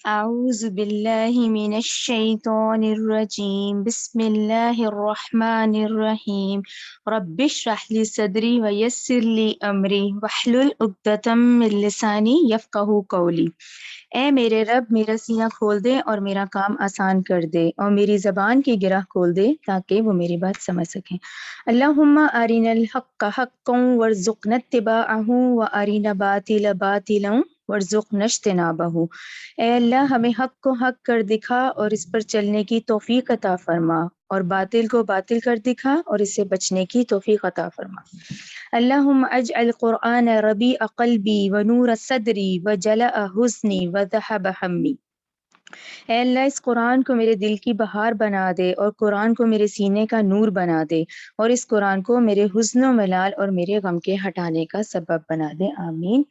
أعوذ بالله من الشيطان الرجيم بسم الله الرحمن الرحيم رب اشرح لي صدري ويسر لي أمري واحلل عقدة من لساني يفقهوا قولي۔ اے میرے رب میرا سینہ کھول دے اور میرا کام آسان کر دے اور میری زبان کی گرہ کھول دے تاکہ وہ میری بات سمجھ سکیں۔ اللہم ارنا الحق حقا وارزقنا اتباعہ وارنا باطل باطلا وارزقنا اجتنابہ۔ اے اللہ ہمیں حق کو حق کر دکھا اور اس پر چلنے کی توفیق عطا فرما، اور باطل کو باطل کر دکھا اور اس سے بچنے کی توفیق عطا فرما۔ اللہم اجعل قرآن ربیع قلبی ونور صدری وجلاء حزنی وذہب ہمی۔ اے اللہ اس قرآن کو میرے دل کی بہار بنا دے اور قرآن کو میرے سینے کا نور بنا دے، اور اس قرآن کو میرے حزن و ملال اور میرے غم کے ہٹانے کا سبب بنا دے، آمین۔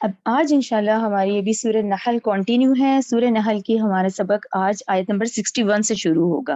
اب آج انشاءاللہ ہماری یہ بھی سورہ نحل کنٹینیو ہے۔ سورہ نحل کی ہمارا سبق آج آیت نمبر 61 سے شروع ہوگا۔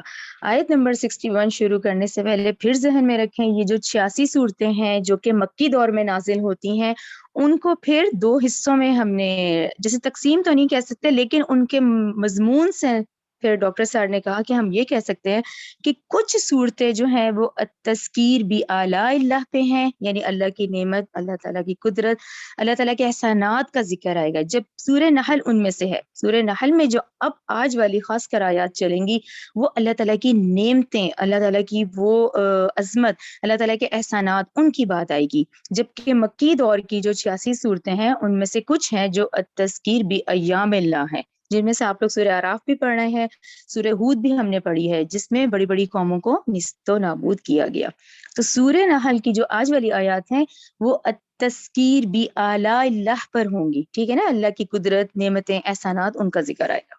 آیت نمبر 61 شروع کرنے سے پہلے پھر ذہن میں رکھیں یہ جو 86 صورتیں ہیں جو کہ مکی دور میں نازل ہوتی ہیں، ان کو پھر دو حصوں میں ہم نے جیسے تقسیم تو نہیں کہہ سکتے، لیکن ان کے مضمون سے پھر ڈاکٹر صاحب نے کہا کہ ہم یہ کہہ سکتے ہیں کہ کچھ صورتیں جو ہیں وہ تذکیر بھی آلاء اللہ پہ ہیں، یعنی اللہ کی نعمت، اللہ تعالیٰ کی قدرت، اللہ تعالیٰ کے احسانات کا ذکر آئے گا، جب سورہ نحل ان میں سے ہے۔ سورہ نحل میں جو اب آج والی خاص کر آیات چلیں گی وہ اللہ تعالیٰ کی نعمتیں، اللہ تعالیٰ کی وہ عظمت، اللہ تعالیٰ کے احسانات، ان کی بات آئے گی، جبکہ مکی دور کی جو 86 صورتیں ہیں ان میں سے کچھ ہیں جو التذکیر بایام اللہ ہیں، جن میں سے آپ لوگ سورہ اعراف بھی پڑھ رہے ہیں، سورہ ہود بھی ہم نے پڑھی ہے جس میں بڑی بڑی قوموں کو نیست و نابود کیا گیا۔ تو سورہ نحل کی جو آج والی آیات ہیں وہ تذکیر بھی آلاء اللہ پر ہوں گی، ٹھیک ہے نا، اللہ کی قدرت، نعمتیں، احسانات، ان کا ذکر آئے گا۔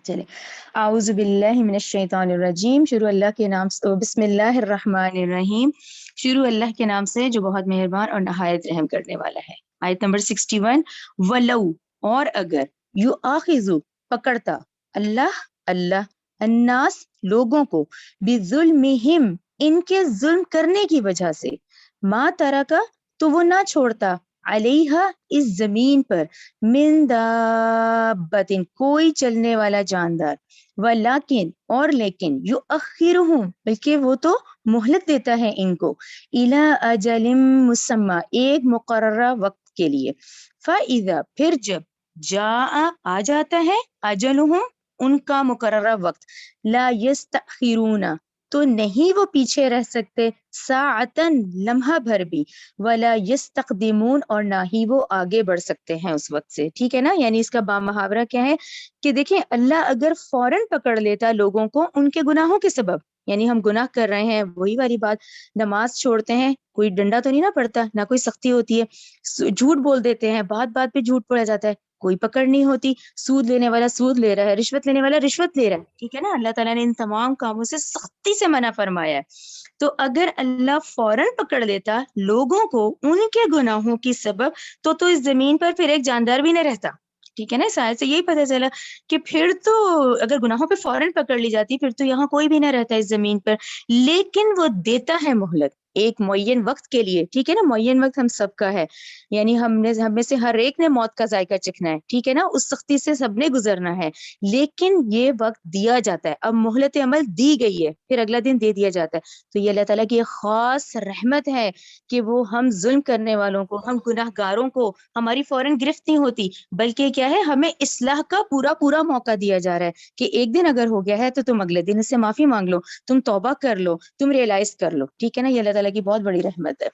چلے، اعوذ باللہ من الشیطان الرجیم، شروع اللہ کے نام سے، بسم اللہ الرحمن الرحیم، شروع اللہ کے نام سے جو بہت مہربان اور نہایت رحم کرنے والا ہے۔ آیت نمبر 61، ولو، اور اگر، یؤاخذ، پکڑتا، اللہ الناس، لوگوں کو، بظلمہم، ان کے ظلم کرنے کی وجہ سے، ما ترکا، تو وہ نہ چھوڑتا، علیہا، اس زمین پر، من دابت، کوئی چلنے والا جاندار، ولیکن، اور لیکن، یؤخرہم، بلکہ وہ تو مہلت دیتا ہے ان کو، الی اجل مسمی، ایک مقررہ وقت کے لیے، فاذا، پھر جب، جاء، آ جاتا ہے، اجلہم، ان کا مقررہ وقت، لا یستأخرون، تو نہیں وہ پیچھے رہ سکتے، ساعتن، لمحہ بھر بھی، ولا یستقدمون، اور نہ ہی وہ آگے بڑھ سکتے ہیں اس وقت سے، ٹھیک ہے نا۔ یعنی اس کا محاورہ کیا ہے کہ دیکھیں اللہ اگر فوراً پکڑ لیتا لوگوں کو ان کے گناہوں کے سبب، یعنی ہم گناہ کر رہے ہیں، وہی والی بات، نماز چھوڑتے ہیں، کوئی ڈنڈا تو نہیں نہ پڑتا، نہ کوئی سختی ہوتی ہے، جھوٹ بول دیتے ہیں، بات بات پہ جھوٹ پڑا جاتا ہے، کوئی پکڑ نہیں ہوتی، سود لینے والا سود لے رہا ہے، رشوت لینے والا رشوت لے رہا ہے، ٹھیک ہے نا، اللہ تعالیٰ نے ان تمام کاموں سے سختی سے منع فرمایا ہے۔ تو اگر اللہ فوراً پکڑ لیتا لوگوں کو ان کے گناہوں کی سبب تو اس زمین پر پھر ایک جاندار بھی نہ رہتا، ٹھیک ہے نا۔ اس آیت سے یہی پتہ چلا کہ پھر تو اگر گناہوں پہ فوراً پکڑ لی جاتی پھر تو یہاں کوئی بھی نہ رہتا اس زمین پر، لیکن وہ دیتا ہے مہلت ایک معین وقت کے لیے، ٹھیک ہے نا، معین وقت ہم سب کا ہے، یعنی ہم میں سے ہر ایک نے موت کا ذائقہ چکھنا ہے، ٹھیک ہے نا، اس سختی سے سب نے گزرنا ہے، لیکن یہ وقت دیا جاتا ہے، اب مہلت عمل دی گئی ہے، پھر اگلا دن دے دیا جاتا ہے۔ تو یہ اللہ تعالیٰ کی ایک خاص رحمت ہے کہ وہ ہم ظلم کرنے والوں کو، ہم گناہ گاروں کو، ہماری فوراً گرفت نہیں ہوتی، بلکہ کیا ہے، ہمیں اصلاح کا پورا موقع دیا جا رہا ہے کہ ایک دن اگر ہو گیا ہے تو تم اگلے دن اس سے معافی مانگ لو، تم توبہ کر لو، تم ریئلائز کر لو، ٹھیک ہے نا۔ یہ اللہ تعالیٰ کی بہت بڑی رحمت ہے۔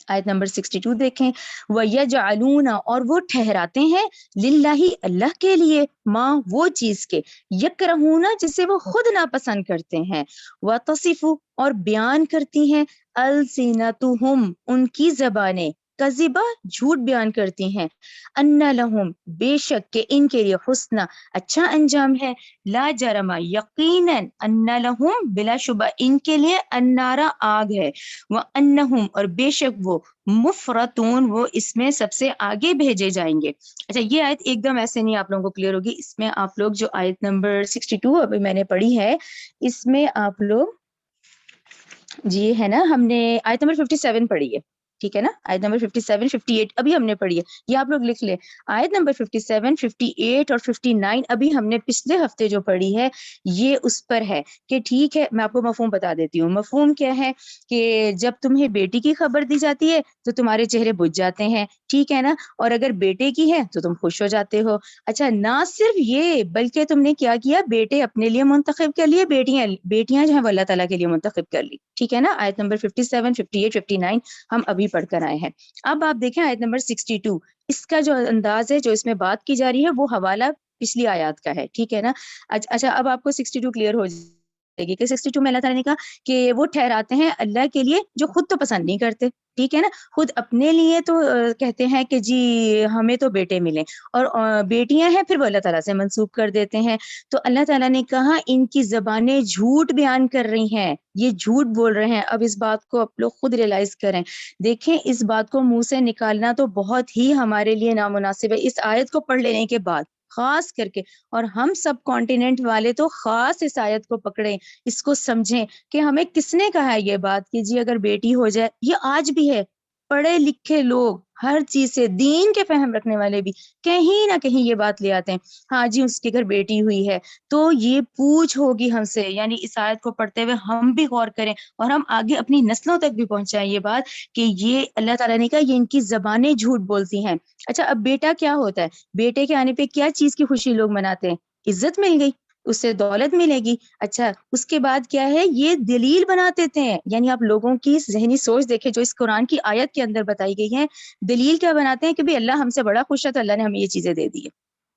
آیت نمبر 62 دیکھیں، وَيَجْعَلُونَ، اور وہ ٹھہراتے ہیں، للہ، اللہ کے لیے، ماں، وہ چیز کے، یکرہون، جسے وہ خود ناپسند کرتے ہیں، وَتَصِفُ، اور بیان کرتی ہیں، السنتہم، ان کی زبانیں، کذبا، جھوٹ بیان کرتی ہیں، ان لہم، بے شک کہ ان کے لیے، حسنہ، اچھا انجام ہے، لا جرم، یقیناً، ان لہم، بلا شبہ ان کے لیے، النار، آگ ہے، وَأَنَّهُمْ، اور بے شک وہ، مفرتون، وہ اس میں سب سے آگے بھیجے جائیں گے۔ اچھا، یہ آیت ایک دم ایسے نہیں آپ لوگوں کو کلیئر ہوگی، اس میں آپ لوگ جو آیت نمبر 62 ابھی میں نے پڑھی ہے، اس میں آپ لوگ، جی ہے نا، ہم نے آیت نمبر 57 پڑھی ہے، ٹھیک ہے نا. آیت نمبر 57 58 ابھی ہم نے پڑھی ہے, یہ آپ لوگ لکھ لیں. آیت نمبر 57 58 اور 59 ابھی ہم نے پچھلے ہفتے جو پڑھی ہے یہ اس پر ہے کہ ٹھیک ہے. میں آپ کو مفہوم بتا دیتی ہوں. مفہوم کیا ہے کہ جب تمہیں بیٹی کی خبر دی جاتی ہے تو تمہارے چہرے بجھ جاتے ہیں, ٹھیک ہے نا, اور اگر بیٹے کی ہے تو تم خوش ہو جاتے ہو. اچھا نہ صرف یہ بلکہ تم نے کیا کیا, بیٹے اپنے لیے منتخب کر لیے, بیٹیاں جو ہیں وہ اللہ تعالیٰ کے لیے منتخب کر لی, ٹھیک ہے نا. آیت نمبر 57 58 59 ہم ابھی پڑھ کر آئے ہیں. اب آپ دیکھیں آیت نمبر 62, اس کا جو انداز ہے جو اس میں بات کی جا رہی ہے وہ حوالہ پچھلی آیات کا ہے, ٹھیک ہے نا. اچھا اب آپ کو 62 کلیئر ہو جائے گی کہ 62 میں اللہ تعالیٰ نے کہا کہ وہ ٹھہراتے ہیں اللہ کے لیے جو خود تو پسند نہیں کرتے, ٹھیک ہے نا. خود اپنے لیے تو کہتے ہیں کہ جی ہمیں تو بیٹے ملیں, اور بیٹیاں ہیں پھر وہ اللہ تعالیٰ سے منسوب کر دیتے ہیں. تو اللہ تعالیٰ نے کہا ان کی زبانیں جھوٹ بیان کر رہی ہیں, یہ جھوٹ بول رہے ہیں. اب اس بات کو آپ لوگ خود ریئلائز کریں. دیکھیں اس بات کو منہ سے نکالنا تو بہت ہی ہمارے لیے نامناسب ہے اس آیت کو پڑھ لینے کے بعد خاص کر کے, اور ہم سب کانٹیننٹ والے تو خاص اس آیت کو پکڑیں, اس کو سمجھیں کہ ہمیں کس نے کہا ہے یہ بات کہ جی اگر بیٹی ہو جائے. یہ آج بھی ہے, پڑھے لکھے لوگ ہر چیز سے دین کے فہم رکھنے والے بھی کہیں نہ کہیں یہ بات لے آتے ہیں, ہاں جی اس کے گھر بیٹی ہوئی ہے تو یہ پوچھ ہوگی ہم سے. یعنی اس آیت کو پڑھتے ہوئے ہم بھی غور کریں اور ہم آگے اپنی نسلوں تک بھی پہنچائیں یہ بات کہ یہ اللہ تعالیٰ نے کہا یہ ان کی زبانیں جھوٹ بولتی ہیں. اچھا اب بیٹا کیا ہوتا ہے, بیٹے کے آنے پہ کیا چیز کی خوشی لوگ مناتے ہیں, عزت مل گئی, اس سے دولت ملے گی. اچھا اس کے بعد کیا ہے, یہ دلیل بنا دیتے ہیں. یعنی آپ لوگوں کی ذہنی سوچ دیکھیں جو اس قرآن کی آیت کے اندر بتائی گئی ہے, دلیل کیا بناتے ہیں کہ بھی اللہ ہم سے بڑا خوش ہے تو اللہ نے ہمیں یہ چیزیں دے دی ہے.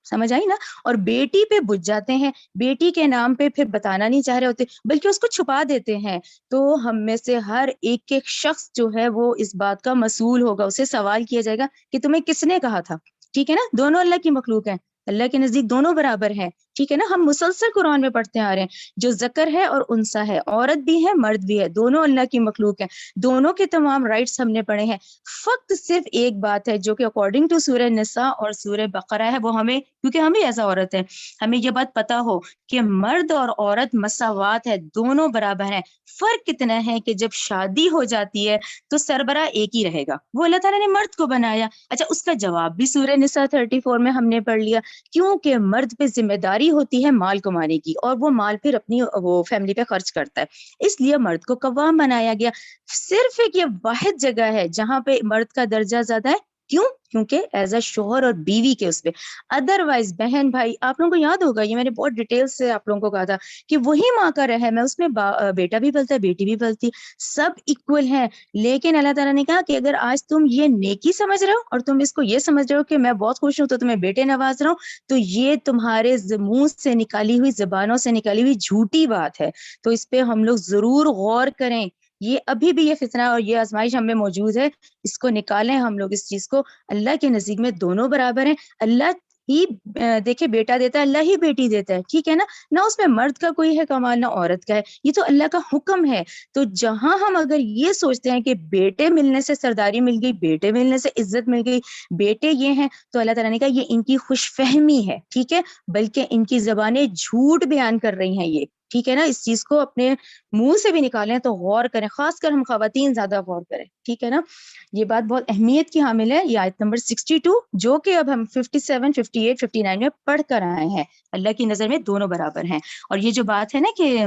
سمجھ آئی نا. اور بیٹی پہ بجھ جاتے ہیں, بیٹی کے نام پہ پھر بتانا نہیں چاہ رہے ہوتے بلکہ اس کو چھپا دیتے ہیں. تو ہم میں سے ہر ایک شخص جو ہے وہ اس بات کا مسئول ہوگا, اسے سوال کیا جائے گا کہ تمہیں کس نے کہا تھا, ٹھیک ہے نا. دونوں اللہ کی مخلوق ہیں, اللہ کے نزدیک دونوں برابر ہیں, ٹھیک ہے نا. ہم مسلسل قرآن میں پڑھتے آ رہے ہیں جو ذکر ہے اور انثی ہے, عورت بھی ہے مرد بھی ہے, دونوں اللہ کی مخلوق ہیں, دونوں کے تمام رائٹس ہم نے پڑھے ہیں. فقط صرف ایک بات ہے جو کہ اکارڈنگ ٹو سورہ نساء اور سورہ بقرہ ہے, وہ ہمیں کیونکہ ہم بھی ایسا عورت ہے ہمیں یہ بات پتا ہو کہ مرد اور عورت مساوات ہے, دونوں برابر ہیں. فرق کتنا ہے کہ جب شادی ہو جاتی ہے تو سربراہ ایک ہی رہے گا, وہ اللہ تعالیٰ نے مرد کو بنایا. اچھا اس کا جواب بھی سورہ نساء 34 میں ہم نے پڑھ لیا, کیونکہ مرد پہ ذمہ داری ہوتی ہے مال کمانے کی, اور وہ مال پھر اپنی وہ فیملی پہ خرچ کرتا ہے, اس لیے مرد کو قوام بنایا گیا. صرف ایک یہ واحد جگہ ہے جہاں پہ مرد کا درجہ زیادہ ہے, کیوں؟ کیونکہ ایز اے شوہر اور بیوی کے اس پہ. ادروائز بہن بھائی آپ لوگوں کو یاد ہوگا, یہ میں نے بہت ڈیٹیل سے آپ لوگوں کو کہا تھا کہ وہی ماں کا رحم ہے, اس میں بیٹا بھی پلتا ہے بیٹی بھی پلتی, سب ایکول ہیں. لیکن اللہ تعالیٰ نے کہا کہ اگر آج تم یہ نیکی سمجھ رہے ہو اور تم اس کو یہ سمجھ رہے ہو کہ میں بہت خوش ہوں تو تمہیں بیٹے نواز رہا ہوں, تو یہ تمہارے منہ سے نکالی ہوئی زبانوں سے نکالی ہوئی جھوٹی بات ہے. تو اس پہ ہم لوگ ضرور غور کریں. یہ ابھی بھی یہ فتنہ اور یہ آزمائش ہم میں موجود ہے, اس کو نکالیں ہم لوگ اس چیز کو. اللہ کے نزدیک میں دونوں برابر ہیں. اللہ ہی دیکھے بیٹا دیتا ہے, اللہ ہی بیٹی دیتا ہے, ٹھیک ہے نا. نہ اس میں مرد کا کوئی ہے کمال نہ عورت کا ہے, یہ تو اللہ کا حکم ہے. تو جہاں ہم اگر یہ سوچتے ہیں کہ بیٹے ملنے سے سرداری مل گئی, بیٹے ملنے سے عزت مل گئی, بیٹے یہ ہیں, تو اللہ تعالیٰ نے کہا یہ ان کی خوش فہمی ہے, ٹھیک ہے, بلکہ ان کی زبانیں جھوٹ بیان کر رہی ہیں یہ, ٹھیک ہے نا. اس چیز کو اپنے منہ سے بھی نکالیں تو غور کریں, خاص کر ہم خواتین زیادہ غور کریں, ٹھیک ہے نا. یہ بات بہت اہمیت کی حامل ہے, یہ آیت نمبر 62 جو کہ اب ہم 57 58 59 میں پڑھ کر آئے ہیں. اللہ کی نظر میں دونوں برابر ہیں. اور یہ جو بات ہے نا کہ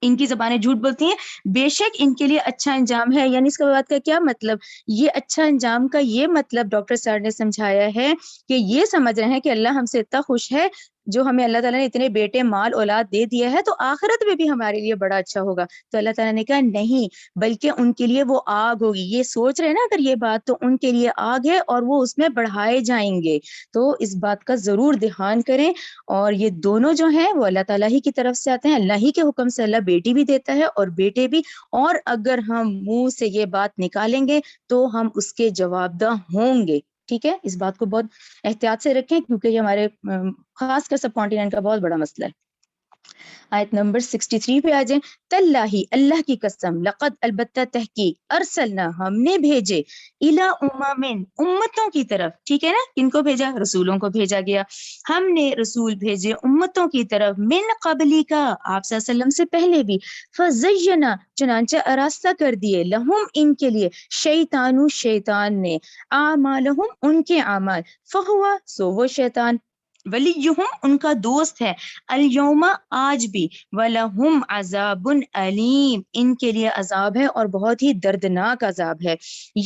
ان کی زبانیں جھوٹ بولتی ہیں, بے شک ان کے لیے اچھا انجام ہے. یعنی اس کا بات کا کیا مطلب, یہ اچھا انجام کا یہ مطلب ڈاکٹر سر نے سمجھایا ہے کہ یہ سمجھ رہے ہیں کہ اللہ ہم سے اتنا خوش ہے جو ہمیں اللہ تعالیٰ نے اتنے بیٹے مال اولاد دے دیا ہے, تو آخرت میں بھی ہمارے لیے بڑا اچھا ہوگا. تو اللہ تعالیٰ نے کہا نہیں, بلکہ ان کے لیے وہ آگ ہوگی. یہ سوچ رہے نا اگر یہ بات, تو ان کے لیے آگ ہے اور وہ اس میں بڑھائے جائیں گے. تو اس بات کا ضرور دھیان کریں. اور یہ دونوں جو ہیں وہ اللہ تعالیٰ ہی کی طرف سے آتے ہیں, اللہ ہی کے حکم سے اللہ بیٹی بھی دیتا ہے اور بیٹے بھی. اور اگر ہم منہ سے یہ بات نکالیں گے تو ہم اس کے جواب دہ ہوں گے, ٹھیک ہے. اس بات کو بہت احتیاط سے رکھیں کیونکہ یہ ہمارے خاص کر سب کانٹیننٹ کا بہت بڑا مسئلہ ہے. آیت نمبر 63 پہ آ جائیں. تاللہ اللہ کی قسم، لقد البتہ تحقیق، ارسلنا ہم نے بھیجے، الی امم امتوں کی طرف. ٹھیک ہے نا، کن کو بھیجا؟ رسولوں کو بھیجا گیا. ہم نے رسول بھیجے امتوں کی طرف، من قبلی کا آپ صلی اللہ علیہ وسلم سے پہلے بھی، فزینا چنانچہ آراستہ کر دیے، لہم ان کے لیے، شیطان شیطان نے، اعمالہم ان کے اعمال، فہوا سو وہ شیطان، ولیہم ان کا دوست ہے، الیوم آج بھی، وَلَهُمْ عَذَابٌ علیم ان کے لیے عذاب ہے اور بہت ہی دردناک عذاب ہے.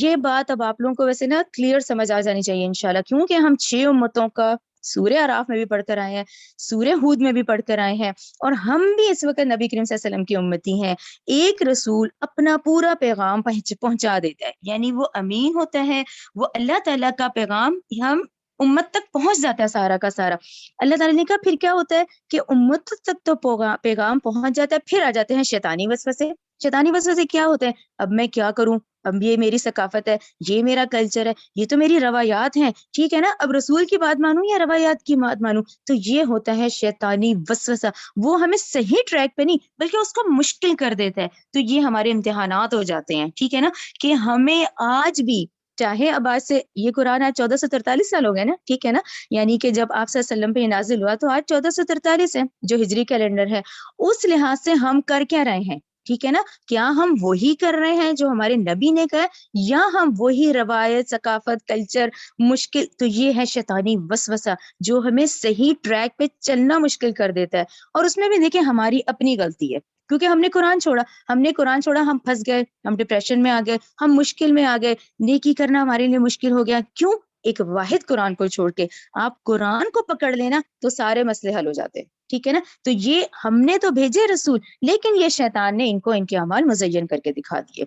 یہ بات اب آپ لوگوں کو ویسے نا کلیئر سمجھ آ جانی چاہیے انشاءاللہ، کیونکہ ہم 6 امتوں کا سورہ اعراف میں بھی پڑھ کر آئے ہیں، سورہ ہود میں بھی پڑھ کر آئے ہیں، اور ہم بھی اس وقت نبی کریم صلی اللہ علیہ وسلم کی امتی ہیں. ایک رسول اپنا پورا پیغام پہنچا دیتا ہے، یعنی وہ امین ہوتا ہے، وہ اللہ تعالیٰ کا پیغام ہم امت تک پہنچ جاتا ہے سارا کا سارا. اللہ تعالیٰ نے کہا پھر کیا ہوتا ہے کہ امت تک تو پیغام پہنچ جاتا ہے، پھر آ جاتے ہیں شیطانی وسوسے. شیطانی وسوسے کیا ہوتے ہیں؟ اب میں کیا کروں، اب یہ میری ثقافت ہے، یہ میرا کلچر ہے، یہ تو میری روایات ہیں، ٹھیک ہے نا، اب رسول کی بات مانوں یا روایات کی بات مانوں. تو یہ ہوتا ہے شیطانی وسوسہ، وہ ہمیں صحیح ٹریک پہ نہیں بلکہ اس کو مشکل کر دیتا ہے. تو یہ ہمارے امتحانات ہو جاتے ہیں، ٹھیک ہے نا، کہ ہمیں آج بھی، چاہے اب آج سے یہ قرآن آج 1443 سال ہو گئے نا، ٹھیک ہے نا، یعنی کہ جب آپ صلی اللہ علیہ وسلم پہ یہ نازل ہوا تو آج 1443 ہے جو ہجری کیلنڈر ہے. اس لحاظ سے ہم کر کیا رہے ہیں، ٹھیک ہے نا، کیا ہم وہی کر رہے ہیں جو ہمارے نبی نے کہا یا ہم وہی روایت، ثقافت، کلچر مشکل. تو یہ ہے شیطانی وسوسہ جو ہمیں صحیح ٹریک پہ چلنا مشکل کر دیتا ہے. اور اس میں بھی دیکھیں ہماری اپنی غلطی ہے، کیونکہ ہم نے قرآن چھوڑا، ہم پھنس گئے، ہم ڈپریشن میں آ گئے، ہم مشکل میں آ گئے، نیکی کرنا ہمارے لیے مشکل ہو گیا. کیوں؟ ایک واحد قرآن کو چھوڑ کے. آپ قرآن کو پکڑ لینا تو سارے مسئلے حل ہو جاتے ہیں، ٹھیک ہے نا. تو یہ ہم نے تو بھیجے رسول، لیکن یہ شیطان نے ان کو ان کے اعمال مزین کر کے دکھا دیے.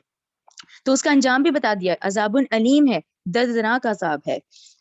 تو اس کا انجام بھی بتا دیا، عذاب علیم ہے، دردناک عذاب ہے.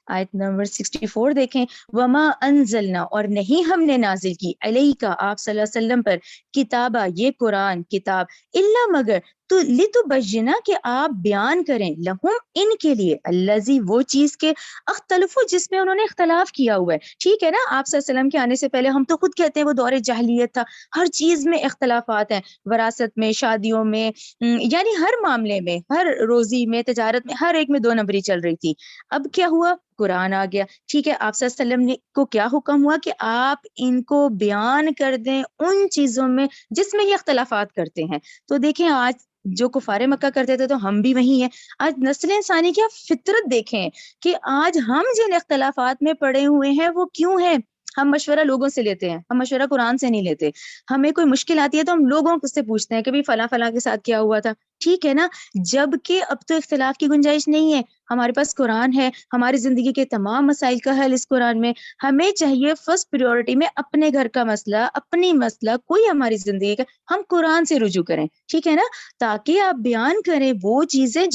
آیت نمبر 64 دیکھیں، وما انزلنا اور نہیں ہم نے نازل کی، علیہ کا آپ صلی اللہ علیہ وسلم پر، کتابہ یہ قرآن کتاب، الا مگر تو لتبینا کہ آپ بیان کریں، لہم ان کے لیے، الذی وہ چیز کے، اختلفو جس میں انہوں نے اختلاف کیا ہوا ہے. ٹھیک ہے نا، آپ صلی اللہ علیہ وسلم کے آنے سے پہلے ہم تو خود کہتے ہیں وہ دور جاہلیت تھا، ہر چیز میں اختلافات ہیں، وراثت میں، شادیوں میں، یعنی ہر معاملے میں، ہر روزی میں، تجارت میں، ہر ایک میں 2 نمبری چل رہی تھی. اب کیا ہوا؟ قرآن آ گیا، ٹھیک ہے، آپ صلی اللہ علیہ وسلم کو کیا حکم ہوا کہ آپ ان کو بیان کر دیں ان چیزوں میں جس میں یہ اختلافات کرتے ہیں. تو دیکھیں آج جو کفار مکہ کرتے تھے تو ہم بھی وہی ہیں. آج نسل انسانی کی فطرت دیکھیں کہ آج ہم جن اختلافات میں پڑے ہوئے ہیں وہ کیوں ہیں. ہم مشورہ لوگوں سے لیتے ہیں، ہم مشورہ قرآن سے نہیں لیتے. ہمیں کوئی مشکل آتی ہے تو ہم لوگوں سے پوچھتے ہیں کہ بھی فلاں فلاں کے ساتھ کیا ہوا تھا، ٹھیک ہے نا. جبکہ اب تو اختلاف کی گنجائش نہیں ہے، ہمارے پاس قرآن ہے، ہماری زندگی کے تمام مسائل کا حل اس قرآن میں. ہمیں چاہیے فرسٹ پریورٹی میں اپنے گھر کا مسئلہ، اپنی مسئلہ، کوئی ہماری زندگی کا، ہم قرآن سے رجوع کریں، ٹھیک ہے نا، تاکہ آپ بیان کریں وہ چیزیں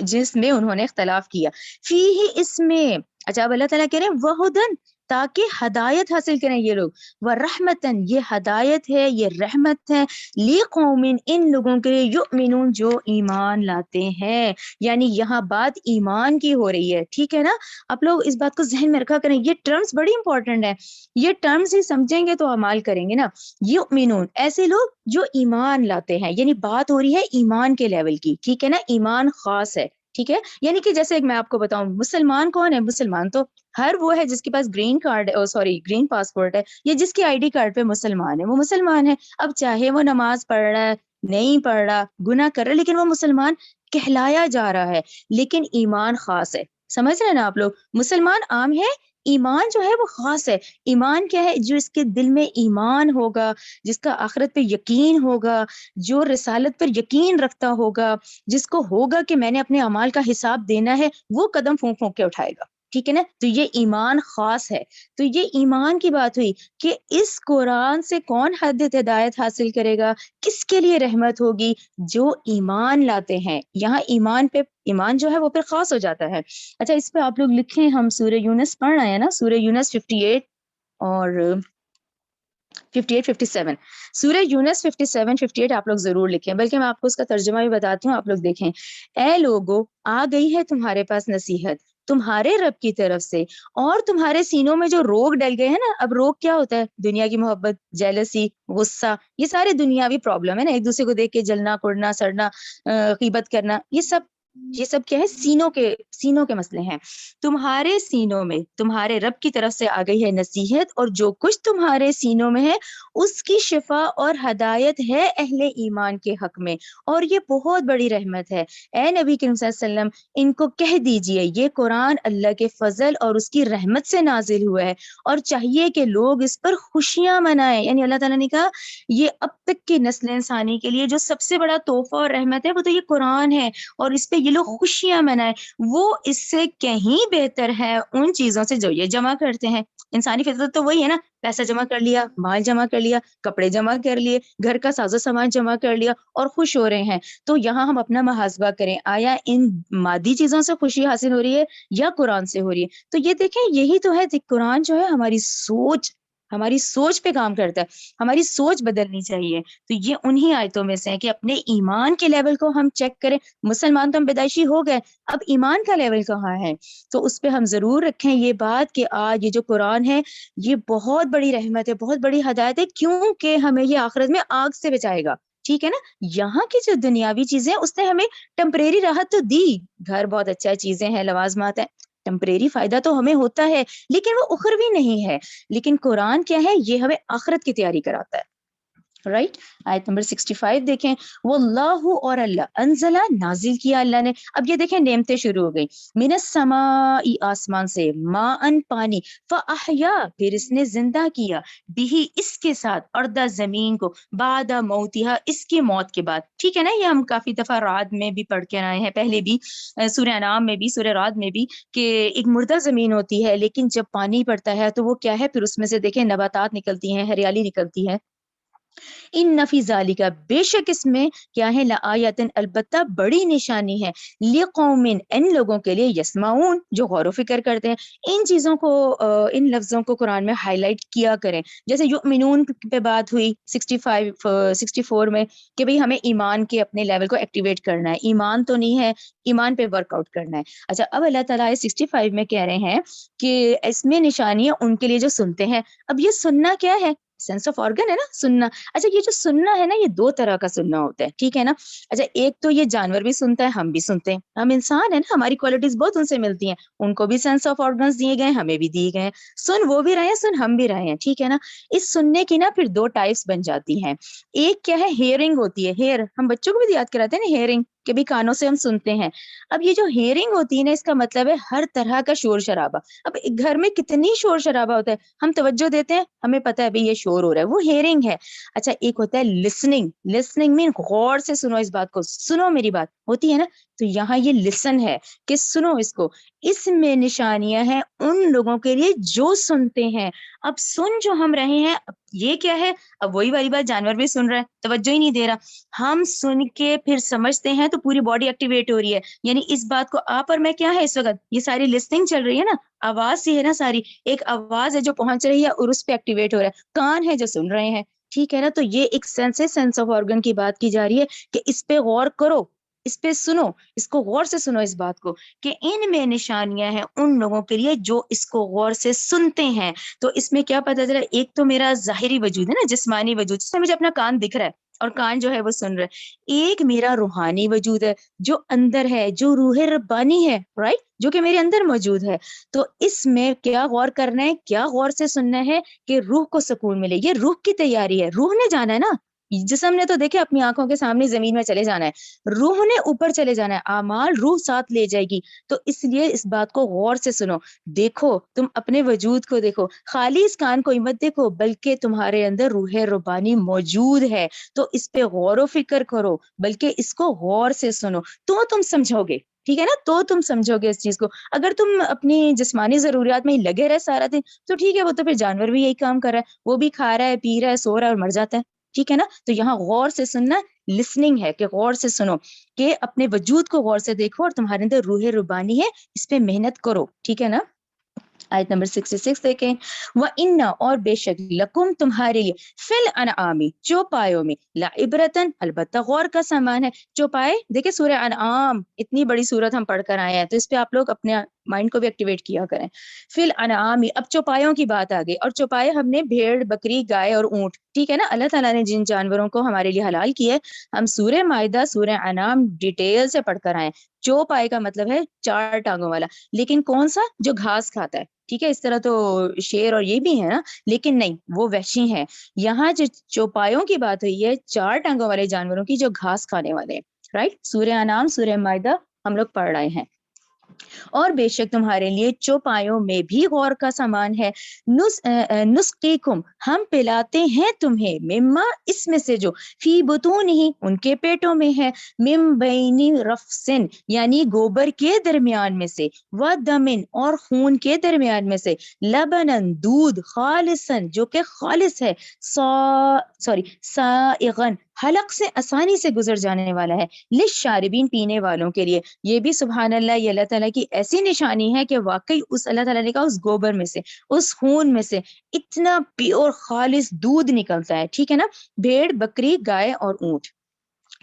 جس میں انہوں نے اختلاف کیا. فیہ اس میں، اچھا اب اللہ تعالیٰ کہہ رہے ہیں وہدن، تاکہ ہدایت حاصل کریں یہ لوگ، ورحمتن یہ ہدایت ہے، یہ رحمت ہے، لقوم ان لوگوں کے لیے، یؤمنون جو ایمان لاتے ہیں. یعنی یہاں بات ایمان کی ہو رہی ہے، ٹھیک ہے نا. آپ لوگ اس بات کو ذہن میں رکھا کریں، یہ ٹرمز بڑی امپورٹنٹ ہے، یہ ٹرمز ہی سمجھیں گے تو اعمال کریں گے نا. یؤمنون ایسے لوگ جو ایمان لاتے ہیں، یعنی بات ہو رہی ہے ایمان کے لیول کی، ٹھیک ہے نا، ایمان خاص ہے، ٹھیک ہے. یعنی کہ جیسے میں آپ کو بتاؤں، مسلمان کون ہے؟ مسلمان تو ہر وہ ہے جس کے پاس گرین پاسپورٹ ہے، یا جس کی ID کارڈ پہ مسلمان ہے، وہ مسلمان ہے. اب چاہے وہ نماز پڑھ رہا ہے، نہیں پڑھ رہا، گناہ کر رہا ہے، لیکن وہ مسلمان کہلایا جا رہا ہے. لیکن ایمان خاص ہے، سمجھ رہے ہیں نا آپ لوگ. مسلمان عام ہے، ایمان جو ہے وہ خاص ہے. ایمان کیا ہے؟ جو اس کے دل میں ایمان ہوگا، جس کا آخرت پہ یقین ہوگا، جو رسالت پر یقین رکھتا ہوگا، جس کو ہوگا کہ میں نے اپنے اعمال کا حساب دینا ہے، وہ قدم پھونک پھونک کے اٹھائے گا، ٹھیک ہے نا. تو یہ ایمان خاص ہے. تو یہ ایمان کی بات ہوئی کہ اس قرآن سے کون حد ہدایت حاصل کرے گا، کس کے لیے رحمت ہوگی؟ جو ایمان لاتے ہیں. یہاں ایمان جو ہے وہ پھر خاص ہو جاتا ہے. اچھا اس پہ آپ لوگ لکھیں، ہم سورہ یونس پڑھ رہے ہیں نا، سورہ یونس 58 اور 58-57، سورہ یونس 57-58 آپ لوگ ضرور لکھیں، بلکہ میں آپ کو اس کا ترجمہ بھی بتاتی ہوں، آپ لوگ دیکھیں. اے لوگو، آ گئی ہے تمہارے پاس نصیحت تمہارے رب کی طرف سے، اور تمہارے سینوں میں جو روگ ڈل گئے ہیں نا، اب روگ کیا ہوتا ہے؟ دنیا کی محبت، جیلسی، غصہ، یہ سارے دنیاوی پرابلم ہے نا، ایک دوسرے کو دیکھ کے جلنا، کڑنا، سڑنا، غیبت کرنا، یہ سب کیا ہے؟ سینوں کے مسئلے ہیں۔ تمہارے سینوں میں تمہارے رب کی طرف سے آ گئی ہے نصیحت، اور جو کچھ تمہارے سینوں میں ہے اس کی شفا اور ہدایت ہے اہل ایمان کے حق میں، اور یہ بہت بڑی رحمت ہے۔ اے نبی کریم صلی اللہ علیہ وسلم، ان کو کہہ دیجئے یہ قرآن اللہ کے فضل اور اس کی رحمت سے نازل ہوا ہے، اور چاہیے کہ لوگ اس پر خوشیاں منائیں۔ یعنی اللہ تعالیٰ نے کہا یہ اب تک کی نسل انسانی کے لیے جو سب سے بڑا تحفہ اور رحمت ہے وہ تو یہ قرآن ہے، اور اس پہ یہ لوگ خوشیاں منائیں۔ وہ اس سے کہیں بہتر ہے ان چیزوں سے جو یہ جمع کرتے ہیں۔ انسانی فطرت تو وہی ہے نا، پیسہ جمع کر لیا، مال جمع کر لیا، کپڑے جمع کر لیے، گھر کا ساز و سامان جمع کر لیا اور خوش ہو رہے ہیں۔ تو یہاں ہم اپنا محاسبہ کریں، آیا ان مادی چیزوں سے خوشی حاصل ہو رہی ہے یا قرآن سے ہو رہی ہے؟ تو یہ دیکھیں، یہی تو ہے قرآن جو ہے ہماری سوچ پہ کام کرتا ہے، ہماری سوچ بدلنی چاہیے۔ تو یہ انہی آیتوں میں سے ہے کہ اپنے ایمان کے لیول کو ہم چیک کریں۔ مسلمان تو ہم پیدائشی ہو گئے، اب ایمان کا لیول کہاں ہے؟ تو اس پہ ہم ضرور رکھیں یہ بات کہ آج یہ جو قرآن ہے یہ بہت بڑی رحمت ہے، بہت بڑی ہدایت ہے، کیونکہ ہمیں یہ آخرت میں آگ سے بچائے گا۔ ٹھیک ہے نا؟ یہاں کی جو دنیاوی چیزیں اس نے ہمیں ٹمپریری راحت تو دی، گھر بہت اچھا چیزیں ہیں، لوازمات ہیں، ٹمپریری فائدہ تو ہمیں ہوتا ہے، لیکن وہ اخروی نہیں ہے۔ لیکن قرآن کیا ہے؟ یہ ہمیں آخرت کی تیاری کراتا ہے۔ رائٹ، آیت نمبر 65 دیکھیں، واللہ، اور اللہ، انزلہ، نازل کیا اللہ نے۔ اب یہ دیکھیں نعمتیں شروع ہو گئی، من السماء، آسمان سے، ماءن، پانی، فاحیا، پھر اس نے زندہ کیا، بھی، اس کے ساتھ، ارض، زمین کو، بعد موتہا، اس کی موت کے بعد۔ ٹھیک ہے نا؟ یہ ہم کافی دفعہ رعد میں بھی پڑھ کے آئے ہیں، پہلے بھی سورہ انعام میں بھی، سورہ رعد میں بھی، کہ ایک مردہ زمین ہوتی ہے لیکن جب پانی پڑتا ہے تو وہ کیا ہے؟ پھر اس میں سے دیکھیں نباتات نکلتی ہیں، ہریالی نکلتی ہے۔ ان نفی ذالکا، بے شک اس میں کیا ہے؟ لآیۃ، البتہ بڑی نشانی ہے، لقوم، ان لوگوں کے لیے، یسمعون، جو غور و فکر کرتے ہیں۔ ان چیزوں کو، ان لفظوں کو قرآن میں ہائی لائٹ کیا کریں، جیسے یؤمنون پہ بات ہوئی 64 میں، کہ بھئی ہمیں ایمان کے اپنے لیول کو ایکٹیویٹ کرنا ہے، ایمان تو نہیں ہے، ایمان پہ ورک آؤٹ کرنا ہے۔ اچھا، اب اللہ تعالیٰ 65 میں کہہ رہے ہیں کہ اس میں نشانی ہے ان کے لیے جو سنتے ہیں۔ اب یہ سننا کیا ہے؟ سینس آف آرگن ہے نا، سننا۔ اچھا، یہ جو سننا ہے نا، یہ دو طرح کا سننا ہوتا ہے، ٹھیک ہے نا؟ اچھا، ایک تو یہ جانور بھی سنتا ہے، ہم بھی سنتے ہیں، ہم انسان ہیں نا، ہماری کوالٹیز بہت ان سے ملتی ہیں، ان کو بھی سینس آف آرگنز دیے گئے، ہمیں بھی دیے گئے ہیں، سن وہ بھی رہے ہیں، سن ہم بھی رہے ہیں، ٹھیک ہے نا؟ اس سننے کی نا پھر دو ٹائپس بن جاتی ہیں۔ ایک کیا ہے؟ ہیئرنگ ہوتی ہے، ہیئر، ہم بچوں کو بھی یاد کراتے ہیں نا ہیئرنگ، کہ بھی کانوں سے ہم سنتے ہیں۔ اب یہ جو ہیئرنگ ہوتی ہے نا، اس کا مطلب ہے ہر طرح کا شور شرابہ۔ اب گھر میں کتنی شور شرابہ ہوتا ہے، ہم توجہ دیتے ہیں، ہمیں پتہ ہے بھی یہ شور ہو رہا ہے، وہ ہیئرنگ ہے۔ اچھا، ایک ہوتا ہے لسننگ، لسننگ مین غور سے سنو، اس بات کو سنو، میری بات ہوتی ہے نا، تو یہاں یہ لسن ہے کہ سنو اس کو۔ اس میں نشانیاں ہیں ان لوگوں کے لیے جو سنتے ہیں۔ اب سن جو ہم رہے ہیں، یہ کیا ہے؟ اب وہی والی بات، جانور بھی سن رہا ہے، توجہ ہی نہیں دے رہا، ہم سن کے پھر سمجھتے ہیں تو پوری باڈی ایکٹیویٹ ہو رہی ہے۔ یعنی اس بات کو آپ اور میں کیا ہے اس وقت، یہ ساری لسننگ چل رہی ہے نا، آواز سی ہے نا، ساری ایک آواز ہے جو پہنچ رہی ہے اور اس پہ ایکٹیویٹ ہو رہا ہے، کان ہے جو سن رہے ہیں، ٹھیک ہے نا؟ تو یہ ایک سینس آف آرگن کی بات کی جا رہی ہے کہ اس پہ غور کرو، اس پہ سنو، اس کو غور سے سنو، اس بات کو، کہ ان میں نشانیاں ہیں ان لوگوں کے لیے جو اس کو غور سے سنتے ہیں۔ تو اس میں کیا پتہ چلا؟ ایک تو میرا ظاہری وجود ہے نا، جسمانی وجود، جس میں مجھے اپنا کان دکھ رہا ہے اور کان جو ہے وہ سن رہا ہے۔ ایک میرا روحانی وجود ہے جو اندر ہے، جو روح ربانی ہے، رائٹ، جو کہ میرے اندر موجود ہے۔ تو اس میں کیا غور کرنا ہے، کیا غور سے سننا ہے کہ روح کو سکون ملے۔ یہ روح کی تیاری ہے، روح نے جانا ہے نا، جسم نے تو دیکھے اپنی آنکھوں کے سامنے زمین میں چلے جانا ہے، روح نے اوپر چلے جانا ہے، اعمال روح ساتھ لے جائے گی۔ تو اس لیے اس بات کو غور سے سنو، دیکھو، تم اپنے وجود کو دیکھو، خالی اس کان کو مت دیکھو، بلکہ تمہارے اندر روح ربانی موجود ہے، تو اس پہ غور و فکر کرو، بلکہ اس کو غور سے سنو، تو تم سمجھو گے، ٹھیک ہے نا؟ تو تم سمجھو گے اس چیز کو۔ اگر تم اپنی جسمانی ضروریات میں ہی لگے رہے سارا دن تو ٹھیک ہے، وہ تو پھر جانور بھی یہی کام کر رہا ہے، وہ بھی کھا رہا ہے، پی رہا ہے، سو رہا ہے اور مر جاتا ہے، ٹھیک ہے نا؟ تو یہاں غور سے سننا لسننگ ہے، کہ غور سے سنو، کہ اپنے وجود کو غور سے دیکھو، اور تمہارے اندر روح ربانی ہے، اس پہ محنت کرو، ٹھیک ہے نا؟ آیت نمبر 66 دیکھیں، وَإِنَّ، اور بے شک، لَكُمْ، تمہارے لیے، فِي الْأَنْعَامِ، چوپایوں میں، لَعِبْرَةً، البتہ غور کا سامان ہے۔ چوپائے دیکھیں، سورہ انعام اتنی بڑی سورت ہم پڑھ کر آئے ہیں، تو اس پہ آپ لوگ اپنے مائنڈ کو بھی ایکٹیویٹ کیا کریں. فل انعام، اب چوپایوں کی بات آ گئی، اور چوپائے ہم نے بھیڑ، بکری، گائے اور اونٹ، ٹھیک ہے نا. اللہ تعالیٰ نے جن جانوروں کو ہمارے لیے حلال کیا ہے، ہم سورہ مائدہ، سورہ انعام ڈیٹیل سے پڑھ کر آئے. چوپائے کا مطلب ہے 4 ٹانگوں والا، لیکن کون سا؟ جو گھاس کھاتا ہے. ٹھیک ہے، اس طرح تو شیر اور یہ بھی ہے نا، لیکن نہیں، وہ وحشی ہیں. یہاں جو چوپایوں کی بات ہوئی ہے 4 ٹانگوں والے جانوروں کی جو گھاس کھانے والے ہیں. رائٹ، سورہ انعام، سورہ مائدہ ہم لوگ پڑھ رہے ہیں. اور بے شک تمہارے لیے چوپایوں میں بھی غور کا سامان ہے. نسقیکم، ہم پلاتے ہیں تمہیں، مما، اس میں سے جو، فی بطون ہی، ان کے پیٹوں میں ہے، مم بین رفسن، یعنی گوبر کے درمیان میں سے، و دمن، اور خون کے درمیان میں سے، لبنن، دودھ، خالصن، جو کہ خالص ہے، سائغن، حلق سے آسانی سے گزر جانے والا ہے، للشاربین، پینے والوں کے لیے. یہ بھی سبحان اللہ، یہ اللہ تعالیٰ کی ایسی نشانی ہے کہ واقعی اس اللہ تعالیٰ نے کہا اس گوبر میں سے، اس خون میں سے اتنا پیور خالص دودھ نکلتا ہے. ٹھیک ہے نا، بھیڑ، بکری، گائے اور اونٹ.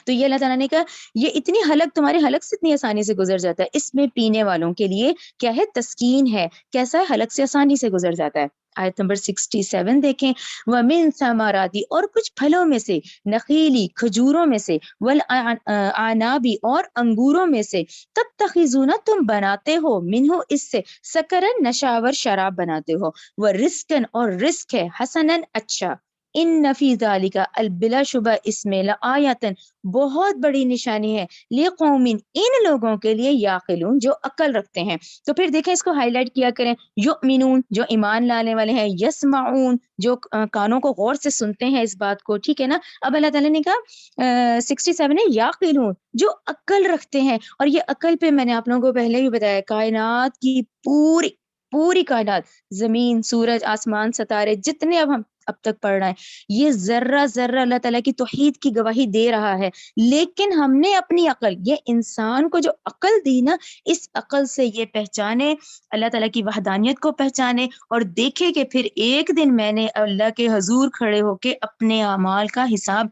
تو یہ اللہ تعالیٰ نے کہا یہ اتنی حلق، تمہارے حلق سے اتنی آسانی سے گزر جاتا ہے. اس میں پینے والوں کے لیے کیا ہے؟ تسکین ہے. کیسا ہے؟ حلق سے آسانی سے گزر جاتا ہے. آیت نمبر 67 دیکھیں، وَمِن ثَمَرَاتِ، اور کچھ پھلوں میں سے، نخیلی، کھجوروں میں سے، وَالْأَعْنَابِ، اور انگوروں میں سے، تَتَّخِذُونَ، تم بناتے ہو، منہ، اس سے، سکرن، نشاور، شراب بناتے ہو، وَرِزْقًا، اور رزق ہے، حسناً، اچھا. ان فی ذالک، البلا شبہ اس میں، لآیاتن، بہت بڑی نشانی ہے، لقوم، ان لوگوں کے لیے، یعقلون، جو عقل رکھتے ہیں. تو پھر دیکھیں، اس کو ہائی لائٹ کیا کریں، یؤمنون، جو ایمان لانے والے ہیں، یسمعون، جو کانوں کو غور سے سنتے ہیں اس بات کو. ٹھیک ہے نا. اب اللہ تعالیٰ نے کہا 67 ہے، یعقلون، جو عقل رکھتے ہیں. اور یہ عقل پہ میں نے آپ لوگوں کو پہلے بھی بتایا، کائنات کی پوری پوری کائنات، زمین، سورج، آسمان، ستارے، جتنے اب ہم اب تک پڑھ رہے ہیں، یہ ذرہ ذرہ اللہ تعالیٰ کی توحید کی گواہی دے رہا ہے. لیکن ہم نے اپنی عقل، یہ انسان کو جو عقل دی نا، اس عقل سے یہ پہچانے، اللہ تعالیٰ کی وحدانیت کو پہچانے، اور دیکھے کہ پھر ایک دن میں نے اللہ کے حضور کھڑے ہو کے اپنے اعمال کا حساب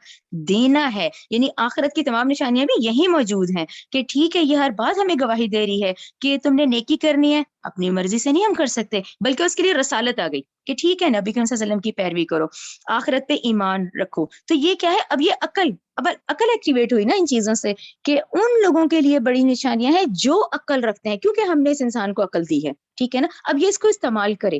دینا ہے. یعنی آخرت کی تمام نشانیاں بھی یہی موجود ہیں کہ ٹھیک ہے، یہ ہر بات ہمیں گواہی دے رہی ہے کہ تم نے نیکی کرنی ہے، اپنی مرضی سے نہیں ہم کر سکتے، بلکہ اس کے لیے رسالت آ گئی کہ ٹھیک ہے، نبی کریم صلی اللہ علیہ وسلم کی پیروی کرو، آخرت پہ ایمان رکھو. تو یہ کیا ہے؟ اب یہ عقل، اب عقل ایکٹیویٹ ہوئی نا ان چیزوں سے، کہ ان لوگوں کے لیے بڑی نشانیاں ہیں جو عقل رکھتے ہیں، کیونکہ ہم نے اس انسان کو عقل دی ہے. ٹھیک ہے نا. اب یہ اس کو استعمال کرے.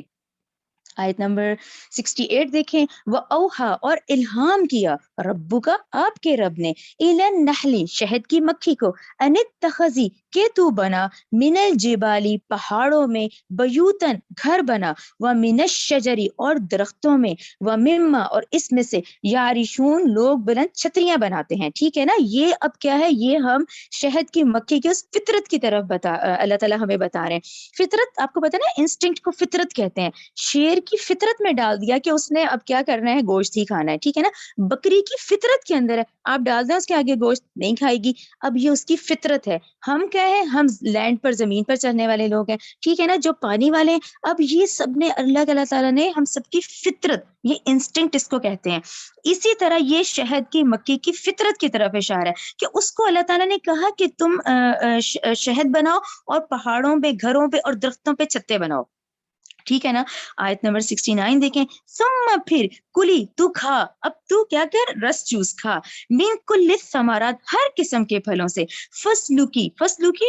آیت نمبر 68 دیکھیں، وَأَوْحَا، اور الہام کیا، ربو کا، آپ کے رب نے، إِلَى النَّحْلِ، شہد کی مکھی کو، أَنِ اتَّخَذِي، کہ تو بنا، مِنَ الْجِبَالِ، پہاڑوں میں، بیوتن، گھر بنا، وَمِنَ الشَّجَرِ، اور درختوں میں، وَمِمَّا، اور اس میں سے، یعرشون، لوگ بلند چھتریاں بناتے ہیں. ٹھیک ہے نا. یہ اب کیا ہے؟ یہ ہم شہد کی مکھی کی اس فطرت کی طرف اللہ تعالیٰ ہمیں بتا رہے ہیں. فطرت آپ کو پتا نا، انسٹنکٹ کو فطرت کہتے ہیں. شیر کی فطرت میں ڈال دیا کہ اس نے اب کیا کرنا ہے؟ گوشت ہی کھانا ہے. ٹھیک ہے نا. بکری کی فطرت کے اندر ہے، آپ ڈال دیں اس کے آگے گوشت، نہیں کھائے گی. اب یہ اس کی فطرت ہے. ہم کیا ہے؟ ہم لینڈ پر، زمین پر چلنے والے لوگ ہیں. ٹھیک ہے نا. جو پانی والے ہیں. اب یہ سب نے اللہ تعالیٰ نے ہم سب کی فطرت، یہ انسٹنکٹ اس کو کہتے ہیں. اسی طرح یہ شہد کی مکھی کی فطرت کی طرف اشارہ ہے کہ اس کو اللہ تعالیٰ نے کہا کہ تم شہد بناؤ، اور پہاڑوں پہ، گھروں پہ اور درختوں پہ چھتے بناؤ. ٹھیک ہے نا. آیت نمبر 69 دیکھیں، ثم، پھر، کلی، تو کھا، اب تو کیا کر؟ رس چوس کھا، من کل الثمرات، ہر قسم کے پھلوں سے، فسلکی،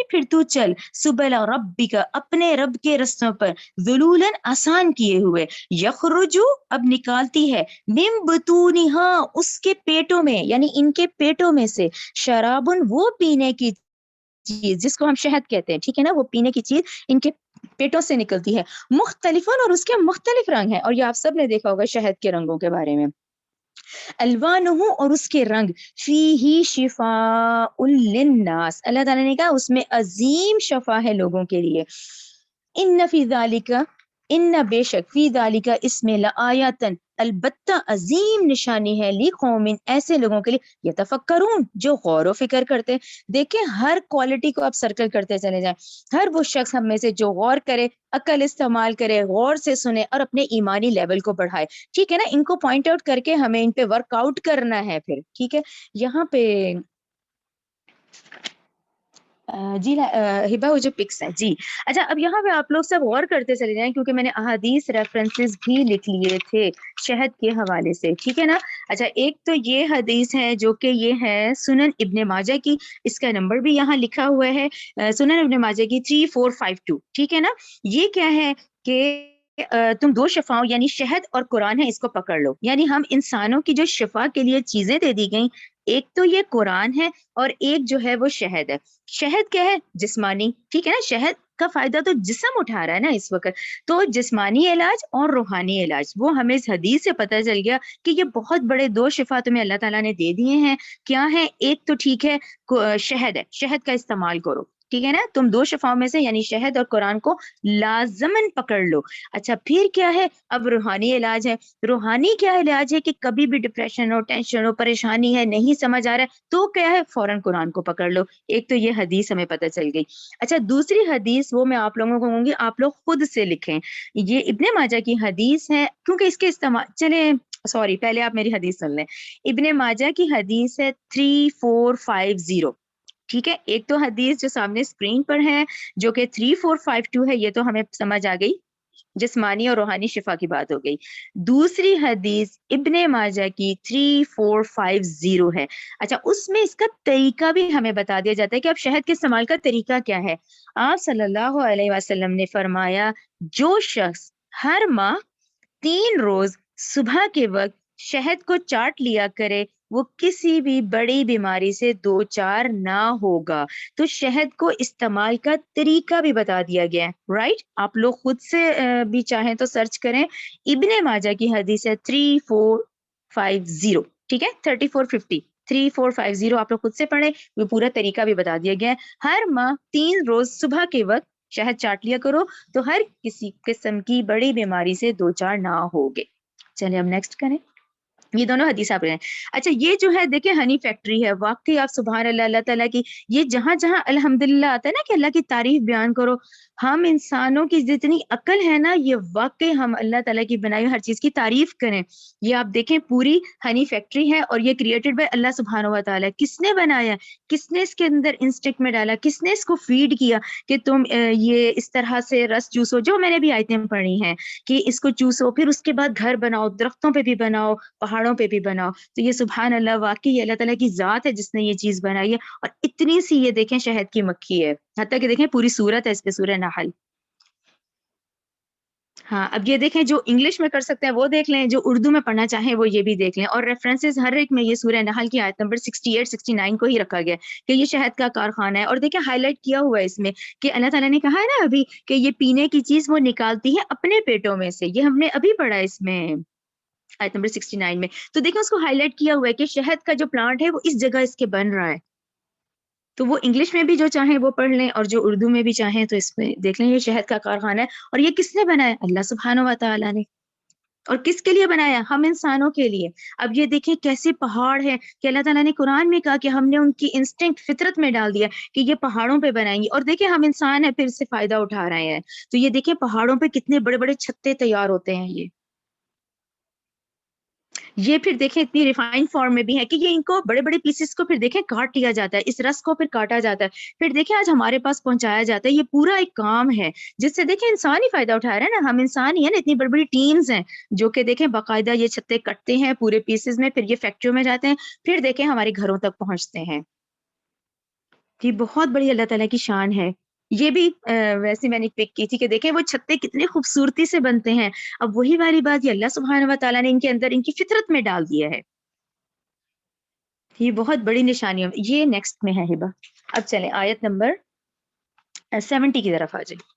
پھر تو چل، سبل ربک، اپنے رب کے رستوں پر، ذلولا، آسان کیے ہوئے، یخرجو، اب نکالتی ہے، من بطونہا، اس کے پیٹوں میں، یعنی ان کے پیٹوں میں سے، شرابن، وہ پینے کی چیز جس کو ہم شہد کہتے ہیں. ٹھیک ہے نا. وہ پینے کی چیز ان کے پیٹوں سے نکلتی ہے، مختلفن، اور اس کے مختلف رنگ ہیں. اور یہ آپ سب نے دیکھا ہوگا شہد کے رنگوں کے بارے میں. الوانہ، اور اس کے رنگ، فیہ شفاء للناس، اللہ تعالیٰ نے کہا اس میں عظیم شفا ہے لوگوں کے لیے. ان فی ذالک، ان، بے شک، فی ذالک، اس میں، لآیاتن، البتہ عظیم نشانی ہے، لقوم، ایسے لوگوں کے لیے، یتفکرون، جو غور و فکر کرتے. دیکھیں ہر کوالٹی کو آپ سرکل کرتے چلے جائیں. ہر وہ شخص ہم میں سے جو غور کرے، عقل استعمال کرے، غور سے سنے، اور اپنے ایمانی لیول کو بڑھائے. ٹھیک ہے نا. ان کو پوائنٹ آؤٹ کر کے ہمیں ان پہ ورک آؤٹ کرنا ہے پھر. ٹھیک ہے. یہاں پہ جی ہبا وہ جو پکس ہے جی. اچھا اب یہاں پہ آپ لوگ سب غور کرتے چلے جائیں کیونکہ میں نے احادیث ریفرنسز بھی لکھ لیے تھے شہد کے حوالے سے, ٹھیک ہے نا. اچھا ایک تو یہ حدیث ہے جو کہ یہ ہے سنن ابن ماجہ کی, اس کا نمبر بھی یہاں لکھا ہوا ہے, سنن ابن ماجہ کی 3452, ٹھیک ہے نا. یہ کیا ہے کہ تم دو شفاؤں یعنی شہد اور قرآن ہے اس کو پکڑ لو, یعنی ہم انسانوں کی جو شفا کے لیے چیزیں دے دی گئیں, ایک تو یہ قرآن ہے اور ایک جو ہے وہ شہد ہے. شہد کیا ہے جسمانی, ٹھیک ہے نا, شہد کا فائدہ تو جسم اٹھا رہا ہے نا اس وقت, تو جسمانی علاج اور روحانی علاج وہ ہمیں اس حدیث سے پتہ چل گیا کہ یہ بہت بڑے دو شفا تمہیں اللہ تعالیٰ نے دے دیے ہیں. کیا ہے, ایک تو ٹھیک ہے شہد ہے, شہد کا استعمال کرو, ٹھیک ہے نا, تم دو شفاؤں میں سے یعنی شہد اور قرآن کو لازماً پکڑ لو. اچھا پھر کیا ہے, اب روحانی علاج ہے. روحانی کیا علاج ہے کہ کبھی بھی ڈپریشن ہو, ٹینشن ہو, پریشانی ہے, نہیں سمجھ آ رہا ہے تو کیا ہے فوراً قرآن کو پکڑ لو. ایک تو یہ حدیث ہمیں پتہ چل گئی. اچھا دوسری حدیث وہ میں آپ لوگوں کو کہوں گی آپ لوگ خود سے لکھیں, یہ ابن ماجہ کی حدیث ہے کیونکہ اس کے استعمال چلیں سوری پہلے آپ میری حدیث سن لیں. ابن ماجہ کی حدیث ہے 3450, ٹھیک ہے. ایک تو حدیث جو سامنے اسکرین پر ہے جو کہ 3452 ہے, یہ تو ہمیں سمجھ آ گئی, جسمانی اور روحانی شفا کی بات ہو گئی. دوسری حدیث ابن ماجہ کی 3450 ہے. اچھا اس میں اس کا طریقہ بھی ہمیں بتا دیا جاتا ہے کہ اب شہد کے استعمال کا طریقہ کیا ہے. آپ صلی اللہ علیہ وسلم نے فرمایا جو شخص ہر ماہ 3 روز صبح کے وقت شہد کو چاٹ لیا کرے وہ کسی بھی بڑی بیماری سے دو چار نہ ہوگا. تو شہد کو استعمال کا طریقہ بھی بتا دیا گیا ہے, رائٹ. آپ لوگ خود سے بھی چاہیں تو سرچ کریں, ابن ماجہ کی حدیث ہے 3450, ٹھیک ہے, 3450 آپ لوگ خود سے پڑھیں, وہ پورا طریقہ بھی بتا دیا گیا ہے. ہر ماہ 3 روز صبح کے وقت شہد چاٹ لیا کرو تو ہر کسی قسم کی بڑی بیماری سے دو چار نہ ہوگے. چلیں اب نیکسٹ کریں, یہ دونوں حدیث آپ رہے ہیں. اچھا یہ جو ہے دیکھیں ہنی فیکٹری ہے, واقعی آپ سبحان اللہ, اللہ تعالیٰ کی یہ جہاں جہاں الحمدللہ آتا ہے نا کہ اللہ کی تعریف بیان کرو, ہم انسانوں کی جتنی عقل ہے نا یہ واقعی ہم اللہ تعالیٰ کی بنائی ہر چیز کی تعریف کریں. یہ آپ دیکھیں پوری ہنی فیکٹری ہے اور یہ کریٹڈ بائی اللہ سبحانہ و تعالیٰ. کس نے بنایا, کس نے اس کے اندر انسٹنکٹ میں ڈالا, کس نے اس کو فیڈ کیا کہ تم یہ اس طرح سے رس چوسو, جو میں نے بھی آیتیں پڑھی ہیں کہ اس کو چوسو, پھر اس کے بعد گھر بناؤ, درختوں پہ بھی بناؤ, پہاڑوں پہ بھی بناؤ. تو یہ سبحان اللہ واقعی اللہ تعالیٰ کی ذات ہے جس نے یہ چیز بنائی ہے. اور اتنی سی یہ دیکھیں شہد کی مکھی ہے, حتیٰ کہ دیکھیں پوری سورت ہے اس پہ, سورہ نحل. ہاں اب یہ دیکھیں جو انگلش میں کر سکتے ہیں وہ دیکھ لیں, جو اردو میں پڑھنا چاہیں وہ یہ بھی دیکھ لیں. اور ریفرنسز ہر ایک میں یہ سورہ نحل کی آیت نمبر 68 69 کو ہی رکھا گیا کہ یہ شہد کا کارخانہ ہے. اور دیکھیں ہائی لائٹ کیا ہوا ہے اس میں کہ اللہ تعالیٰ نے کہا ہے نا ابھی کہ یہ پینے کی چیز وہ نکالتی ہے اپنے پیٹوں میں سے, یہ ہم نے ابھی پڑھا اس میں آیت نمبر 69 میں. تو دیکھیں اس کو ہائی لائٹ کیا ہوا ہے کہ شہد کا جو پلانٹ ہے وہ اس جگہ اس کے بن رہا ہے. تو وہ انگلش میں بھی جو چاہیں وہ پڑھ لیں اور جو اردو میں بھی چاہیں تو اس میں دیکھ لیں. یہ شہد کا کارخانہ ہے اور یہ کس نے بنایا, اللہ سبحانہ و تعالیٰ نے. اور کس کے لیے بنایا, ہم انسانوں کے لیے. اب یہ دیکھیں کیسے پہاڑ ہے کہ اللہ تعالیٰ نے قرآن میں کہا کہ ہم نے ان کی انسٹنکٹ فطرت میں ڈال دیا کہ یہ پہاڑوں پہ بنائیں گے. اور دیکھیں ہم انسان ہیں پھر اس سے فائدہ اٹھا رہے ہیں. تو یہ دیکھیں پہاڑوں پہ کتنے بڑے بڑے چھتے تیار ہوتے ہیں. یہ پھر دیکھیں اتنی ریفائن فارم میں بھی ہے کہ یہ ان کو بڑے بڑے پیسز کو پھر دیکھیں کاٹ لیا جاتا ہے, اس رس کو پھر کاٹا جاتا ہے, پھر دیکھیں آج ہمارے پاس پہنچایا جاتا ہے. یہ پورا ایک کام ہے جس سے دیکھیں انسان ہی فائدہ اٹھا رہا ہے نا, ہم انسان ہی ہیں نا. اتنی بڑی بڑی ٹیمز ہیں جو کہ دیکھیں باقاعدہ یہ چھتے کٹتے ہیں پورے پیسز میں, پھر یہ فیکٹریوں میں جاتے ہیں, پھر دیکھیں ہمارے گھروں تک پہنچتے ہیں. یہ بہت بڑی اللہ تعالیٰ کی شان ہے. یہ بھی ویسے میں نے پک کی تھی کہ دیکھیں وہ چھتے کتنے خوبصورتی سے بنتے ہیں. اب وہی والی بات یہ اللہ سبحانہ و تعالیٰ نے ان کے اندر ان کی فطرت میں ڈال دیا ہے. یہ بہت بڑی نشانی ہے. یہ نیکسٹ میں ہے ہبا. اب چلیں آیت نمبر 70 کی طرف آ جائیں.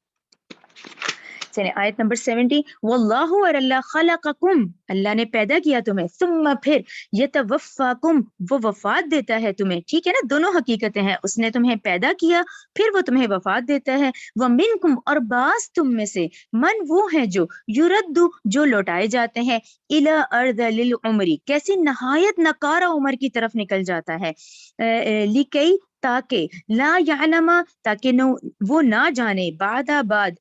چلیں آیت نمبر 70. واللہ اور اللہ خلقکم, اللہ نے پیدا کیا تمہیں, ثم پھر یتوفاکم, وہ وفات دیتا ہے تمہیں. ٹھیک ہے نا, دونوں حقیقتیں ہیں. اس نے تمہیں پیدا کیا پھر وہ تمہیں وفات دیتا ہے. ومنکم, اور بعض تم میں سے, من وہ ہیں جو یردو, جو لوٹائے جاتے ہیں, الی ارذل العمر, کیسی نہایت نکارہ عمر کی طرف نکل جاتا ہے, لکی تاکہ لا یعلم تاکہ وہ نہ جانے بعد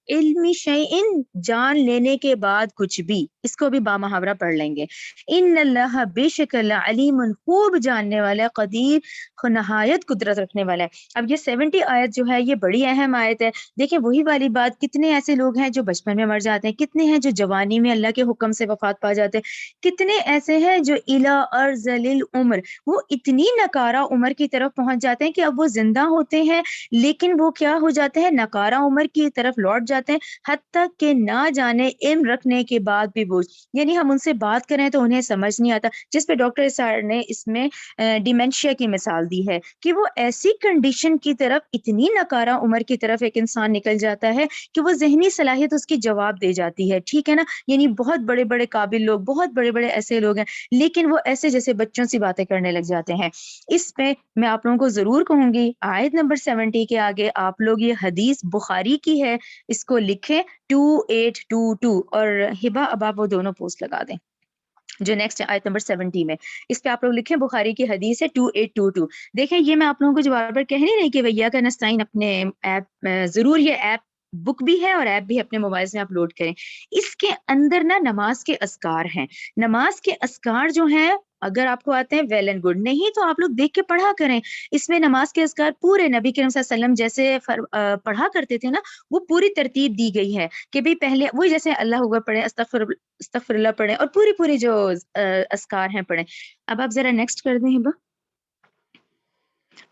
علم شیئن جان لینے کے بعد کچھ بھی. اس کو بھی با محاورہ پڑھ لیں گے. ان اللہ بے شک اللہ علیم خوب جاننے والا قدیر نہایت قدرت رکھنے والا ہے. اب یہ 70 آیت جو ہے یہ بڑی اہم آیت ہے. دیکھیں وہی والی بات, کتنے ایسے لوگ ہیں جو بچپن میں مر جاتے ہیں, کتنے ہیں جو جوانی میں اللہ کے حکم سے وفات پا جاتے ہیں, کتنے ایسے ہیں جو الی ارذل العمر وہ اتنی نکارہ عمر کی طرف پہنچ جاتے ہیں کہ اب وہ زندہ ہوتے ہیں لیکن وہ کیا ہو جاتے ہیں, نکارہ عمر کی طرف لوٹ جاتے ہیں, حتیٰ کہ نہ جانے علم رکھنے کے بعد بھی بوجھ, یعنی ہم ان سے بات کریں تو انہیں سمجھ نہیں آتا. جس پہ ڈاکٹر اسار نے اس میں ڈیمنشیا کی مثال دی ہے کہ وہ ایسی کنڈیشن کی طرف, اتنی نکارہ عمر کی طرف ایک انسان نکل جاتا ہے کہ وہ ذہنی صلاحیت اس کی جواب دے جاتی ہے, ٹھیک ہے نا. یعنی بہت بڑے بڑے قابل لوگ, بہت بڑے بڑے ایسے لوگ ہیں لیکن وہ ایسے جیسے بچوں سے باتیں کرنے لگ جاتے ہیں. اس پہ میں آپ لوگوں کو ضرور کہوں گی آیت نمبر 70 کے آگے آپ لوگ یہ حدیث بخاری کی ہے, اس کو لکھیں 2822, اور ہبا اب آپ وہ دونوں پوسٹ لگا دیں جو نیکسٹ آیت نمبر 70 میں, اس پہ آپ لوگ لکھیں بخاری کی حدیث ہے 2822. دیکھیں یہ میں آپ لوگوں کو جو بار بار کہہ نہیں رہی کہ بھیا کا نستعین اپنے ایپ ضرور یہ ایپ بک بھی ہے اور ایپ بھی اپنے موبائل میں اپلوڈ کریں. اس کے اندر نا نماز کے اذکار ہیں. نماز کے اذکار جو ہیں اگر آپ کو آتے ہیں ویل اینڈ گڈ, نہیں تو آپ لوگ دیکھ کے پڑھا کریں. اس میں نماز کے اذکار پورے نبی کریم صلی اللہ علیہ وسلم جیسے پڑھا کرتے تھے نا, وہ پوری ترتیب دی گئی ہے کہ بھئی پہلے وہی جیسے اللہ اکبر پڑھیں, استغفر اللہ پڑھیں, اور پوری جو اذکار ہیں پڑھیں. اب آپ ذرا نیکسٹ کر دیں ہبا.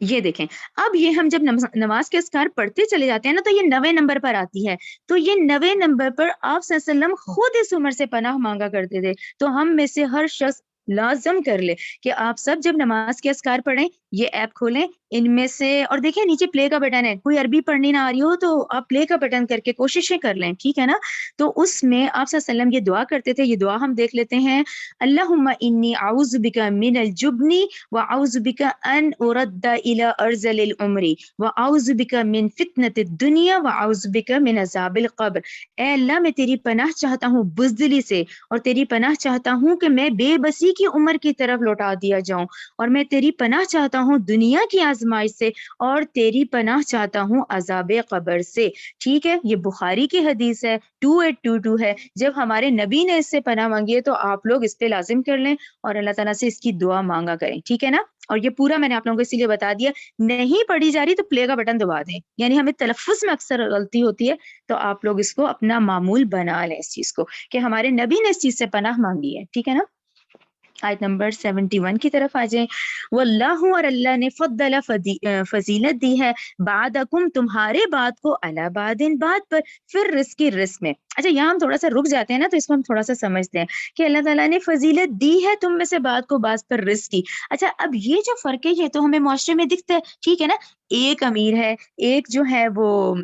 یہ دیکھیں اب یہ ہم جب نماز کے اذکار پڑھتے چلے جاتے ہیں نا تو یہ 90 نمبر پر آتی ہے. تو یہ 90 نمبر پر آپ صلی اللہ علیہ وسلم خود اس عمر سے پناہ مانگا کرتے تھے. تو ہم میں سے ہر شخص لازم کر لے کہ آپ سب جب نماز کے اذکار پڑھیں یہ ایپ کھولیں, ان میں سے, اور دیکھیں نیچے پلے کا بٹن ہے, کوئی عربی پڑھنی نہ آ رہی ہو تو آپ پلے کا بٹن کر کے کوششیں کر لیں, ٹھیک ہے نا. تو اس میں آپ صلی اللہ علیہ وسلم یہ دعا کرتے تھے, یہ دعا ہم دیکھ لیتے ہیں. اللہم انی اعوذ بک من الجبن واعوذ بک ان ارد الی ارذل العمر واعوذ بک من فتنۃ الدنیا واعوذ بک من عذاب القبر. اے اللہ میں تیری پناہ چاہتا ہوں بزدلی سے, اور تیری پناہ چاہتا ہوں کہ میں بے بسی کی عمر کی طرف لوٹا دیا جاؤں, اور میں تیری پناہ چاہتا ہوں دنیا کی آزمائش سے, اور تیری پناہ چاہتا ہوں عذاب قبر سے. ٹھیک ہے, یہ بخاری کی حدیث ہے 2822 ہے. جب ہمارے نبی نے اس سے پناہ مانگی ہے تو آپ لوگ اس پہ لازم کر لیں اور اللہ تعالیٰ سے اس کی دعا مانگا کریں, ٹھیک ہے نا. اور یہ پورا میں نے آپ لوگوں کو اسی لیے بتا دیا, نہیں پڑھی جا رہی تو پلے کا بٹن دبا دیں. یعنی ہمیں تلفظ میں اکثر غلطی ہوتی ہے, تو آپ لوگ اس کو اپنا معمول بنا لیں اس چیز کو کہ ہمارے نبی نے اس چیز سے پناہ مانگی ہے, ٹھیک ہے نا. آیت نمبر 71 کی طرف آ جائیں. واللہ, اور اللہ نے فضل فضیلت دی ہے بعدکم تمہارے بعد کو علی بعدن بعد پر, پھر رزق کی رزق میں. اچھا یہاں ہم تھوڑا سا رک جاتے ہیں نا, تو اس کو ہم تھوڑا سا سمجھتے ہیں کہ اللہ تعالیٰ نے فضیلت دی ہے تم میں سے بعد کو بعض پر رزق کی. اچھا اب یہ جو فرق ہے یہ تو ہمیں معاشرے میں دکھتا ہے, ٹھیک ہے نا. ایک امیر ہے, ایک جو ہے وہ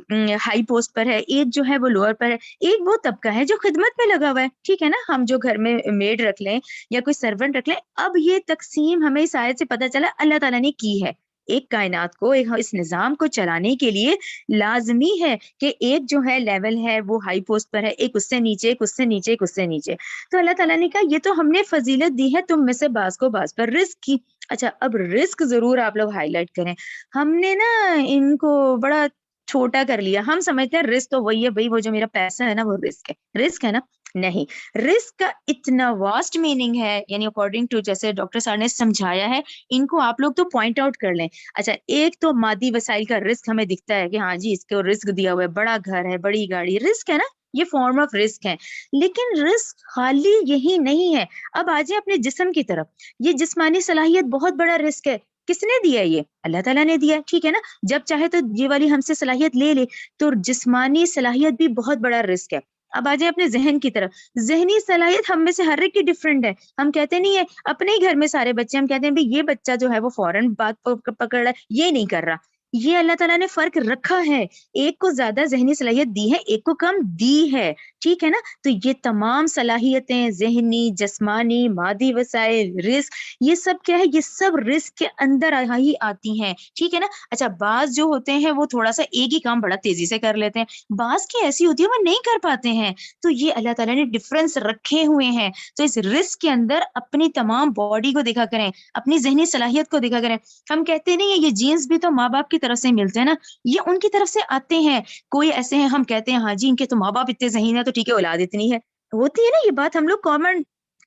ہائی پوسٹ پر ہے, ایک جو ہے وہ لوور پر ہے, ایک وہ طبقہ ہے جو خدمت میں لگا ہوا ہے, ٹھیک ہے نا. ہم جو گھر میں میڈ رکھ لیں یا کوئی سرونٹ رکھ لیں, اب یہ تقسیم ہمیں اس آیت سے پتہ چلا اللہ تعالیٰ نے کی ہے. ایک کائنات کو, ایک اس نظام کو چلانے کے لیے لازمی ہے کہ ایک جو ہے لیول ہے وہ ہائی پوسٹ پر ہے, ایک اس سے نیچے, ایک اس سے نیچے, ایک اس سے نیچے. تو اللہ تعالیٰ نے کہا یہ تو ہم نے فضیلت دی ہے تم میں سے بعض کو بعض پر رزق کی. اچھا اب رزق ضرور آپ لوگ ہائی لائٹ کریں. ہم نے نا ان کو بڑا چھوٹا کر لیا, ہم سمجھتے ہیں رزق تو وہی ہے بھائی, وہ جو میرا پیسہ ہے نا وہ رزق ہے, رزق ہے نا. نہیں, رزق کا اتنا واسٹ میننگ ہے, یعنی اکارڈنگ ٹو جیسے ڈاکٹر صاحب نے سمجھایا ہے, ان کو آپ لوگ تو پوائنٹ آؤٹ کر لیں. اچھا ایک تو مادی وسائل کا رزق ہمیں دکھتا ہے کہ ہاں جی اس کو رزق دیا ہوا ہے, بڑا گھر ہے, بڑی گاڑی, رزق ہے نا, یہ فارم آف رزق ہے. لیکن رزق خالی یہی نہیں ہے. اب آ جائیں اپنے جسم کی طرف. یہ جسمانی صلاحیت بہت بڑا رزق ہے. کس نے دیا یہ؟ اللہ تعالیٰ نے دیا, ٹھیک ہے نا. جب چاہے تو یہ والی ہم سے صلاحیت لے لے. تو جسمانی صلاحیت بھی بہت بڑا رزق ہے. اب آ جائیں اپنے ذہن کی طرف. ذہنی صلاحیت ہم میں سے ہر ایک کی ڈفرینٹ ہے. ہم کہتے نہیں ہے اپنے ہی گھر میں سارے بچے, ہم کہتے ہیں بھائی یہ بچہ جو ہے وہ فوراً بات پکڑ رہا ہے, یہ نہیں کر رہا. یہ اللہ تعالیٰ نے فرق رکھا ہے، ایک کو زیادہ ذہنی صلاحیت دی ہے، ایک کو کم دی ہے، ٹھیک ہے نا؟ تو یہ تمام صلاحیتیں ذہنی، جسمانی، مادی وسائل، رزق، یہ سب کیا ہے؟ یہ سب رزق کے اندر ہی آتی ہیں، ٹھیک ہے نا؟ اچھا، بعض جو ہوتے ہیں وہ تھوڑا سا ایک ہی کام بڑا تیزی سے کر لیتے ہیں، بعض کی ایسی ہوتی ہے وہ نہیں کر پاتے ہیں، تو یہ اللہ تعالیٰ نے ڈفرنس رکھے ہوئے ہیں۔ تو اس رزق کے اندر اپنی تمام باڈی کو دیکھا کریں، اپنی ذہنی صلاحیت کو دیکھا کریں۔ ہم کہتے نہیں ہیں یہ جینز بھی تو ماں باپ کی طرف سے ملتے ہیں نا، یہ ان کی طرف سے آتے ہیں۔ کوئی ایسے ہیں ہم کہتے ہیں ہاں جی ان کے تو ماں باپ اتنے ذہین ہے تو ٹھیک ہے اولاد اتنی ہے، ہوتی ہے نا، یہ بات ہم لوگ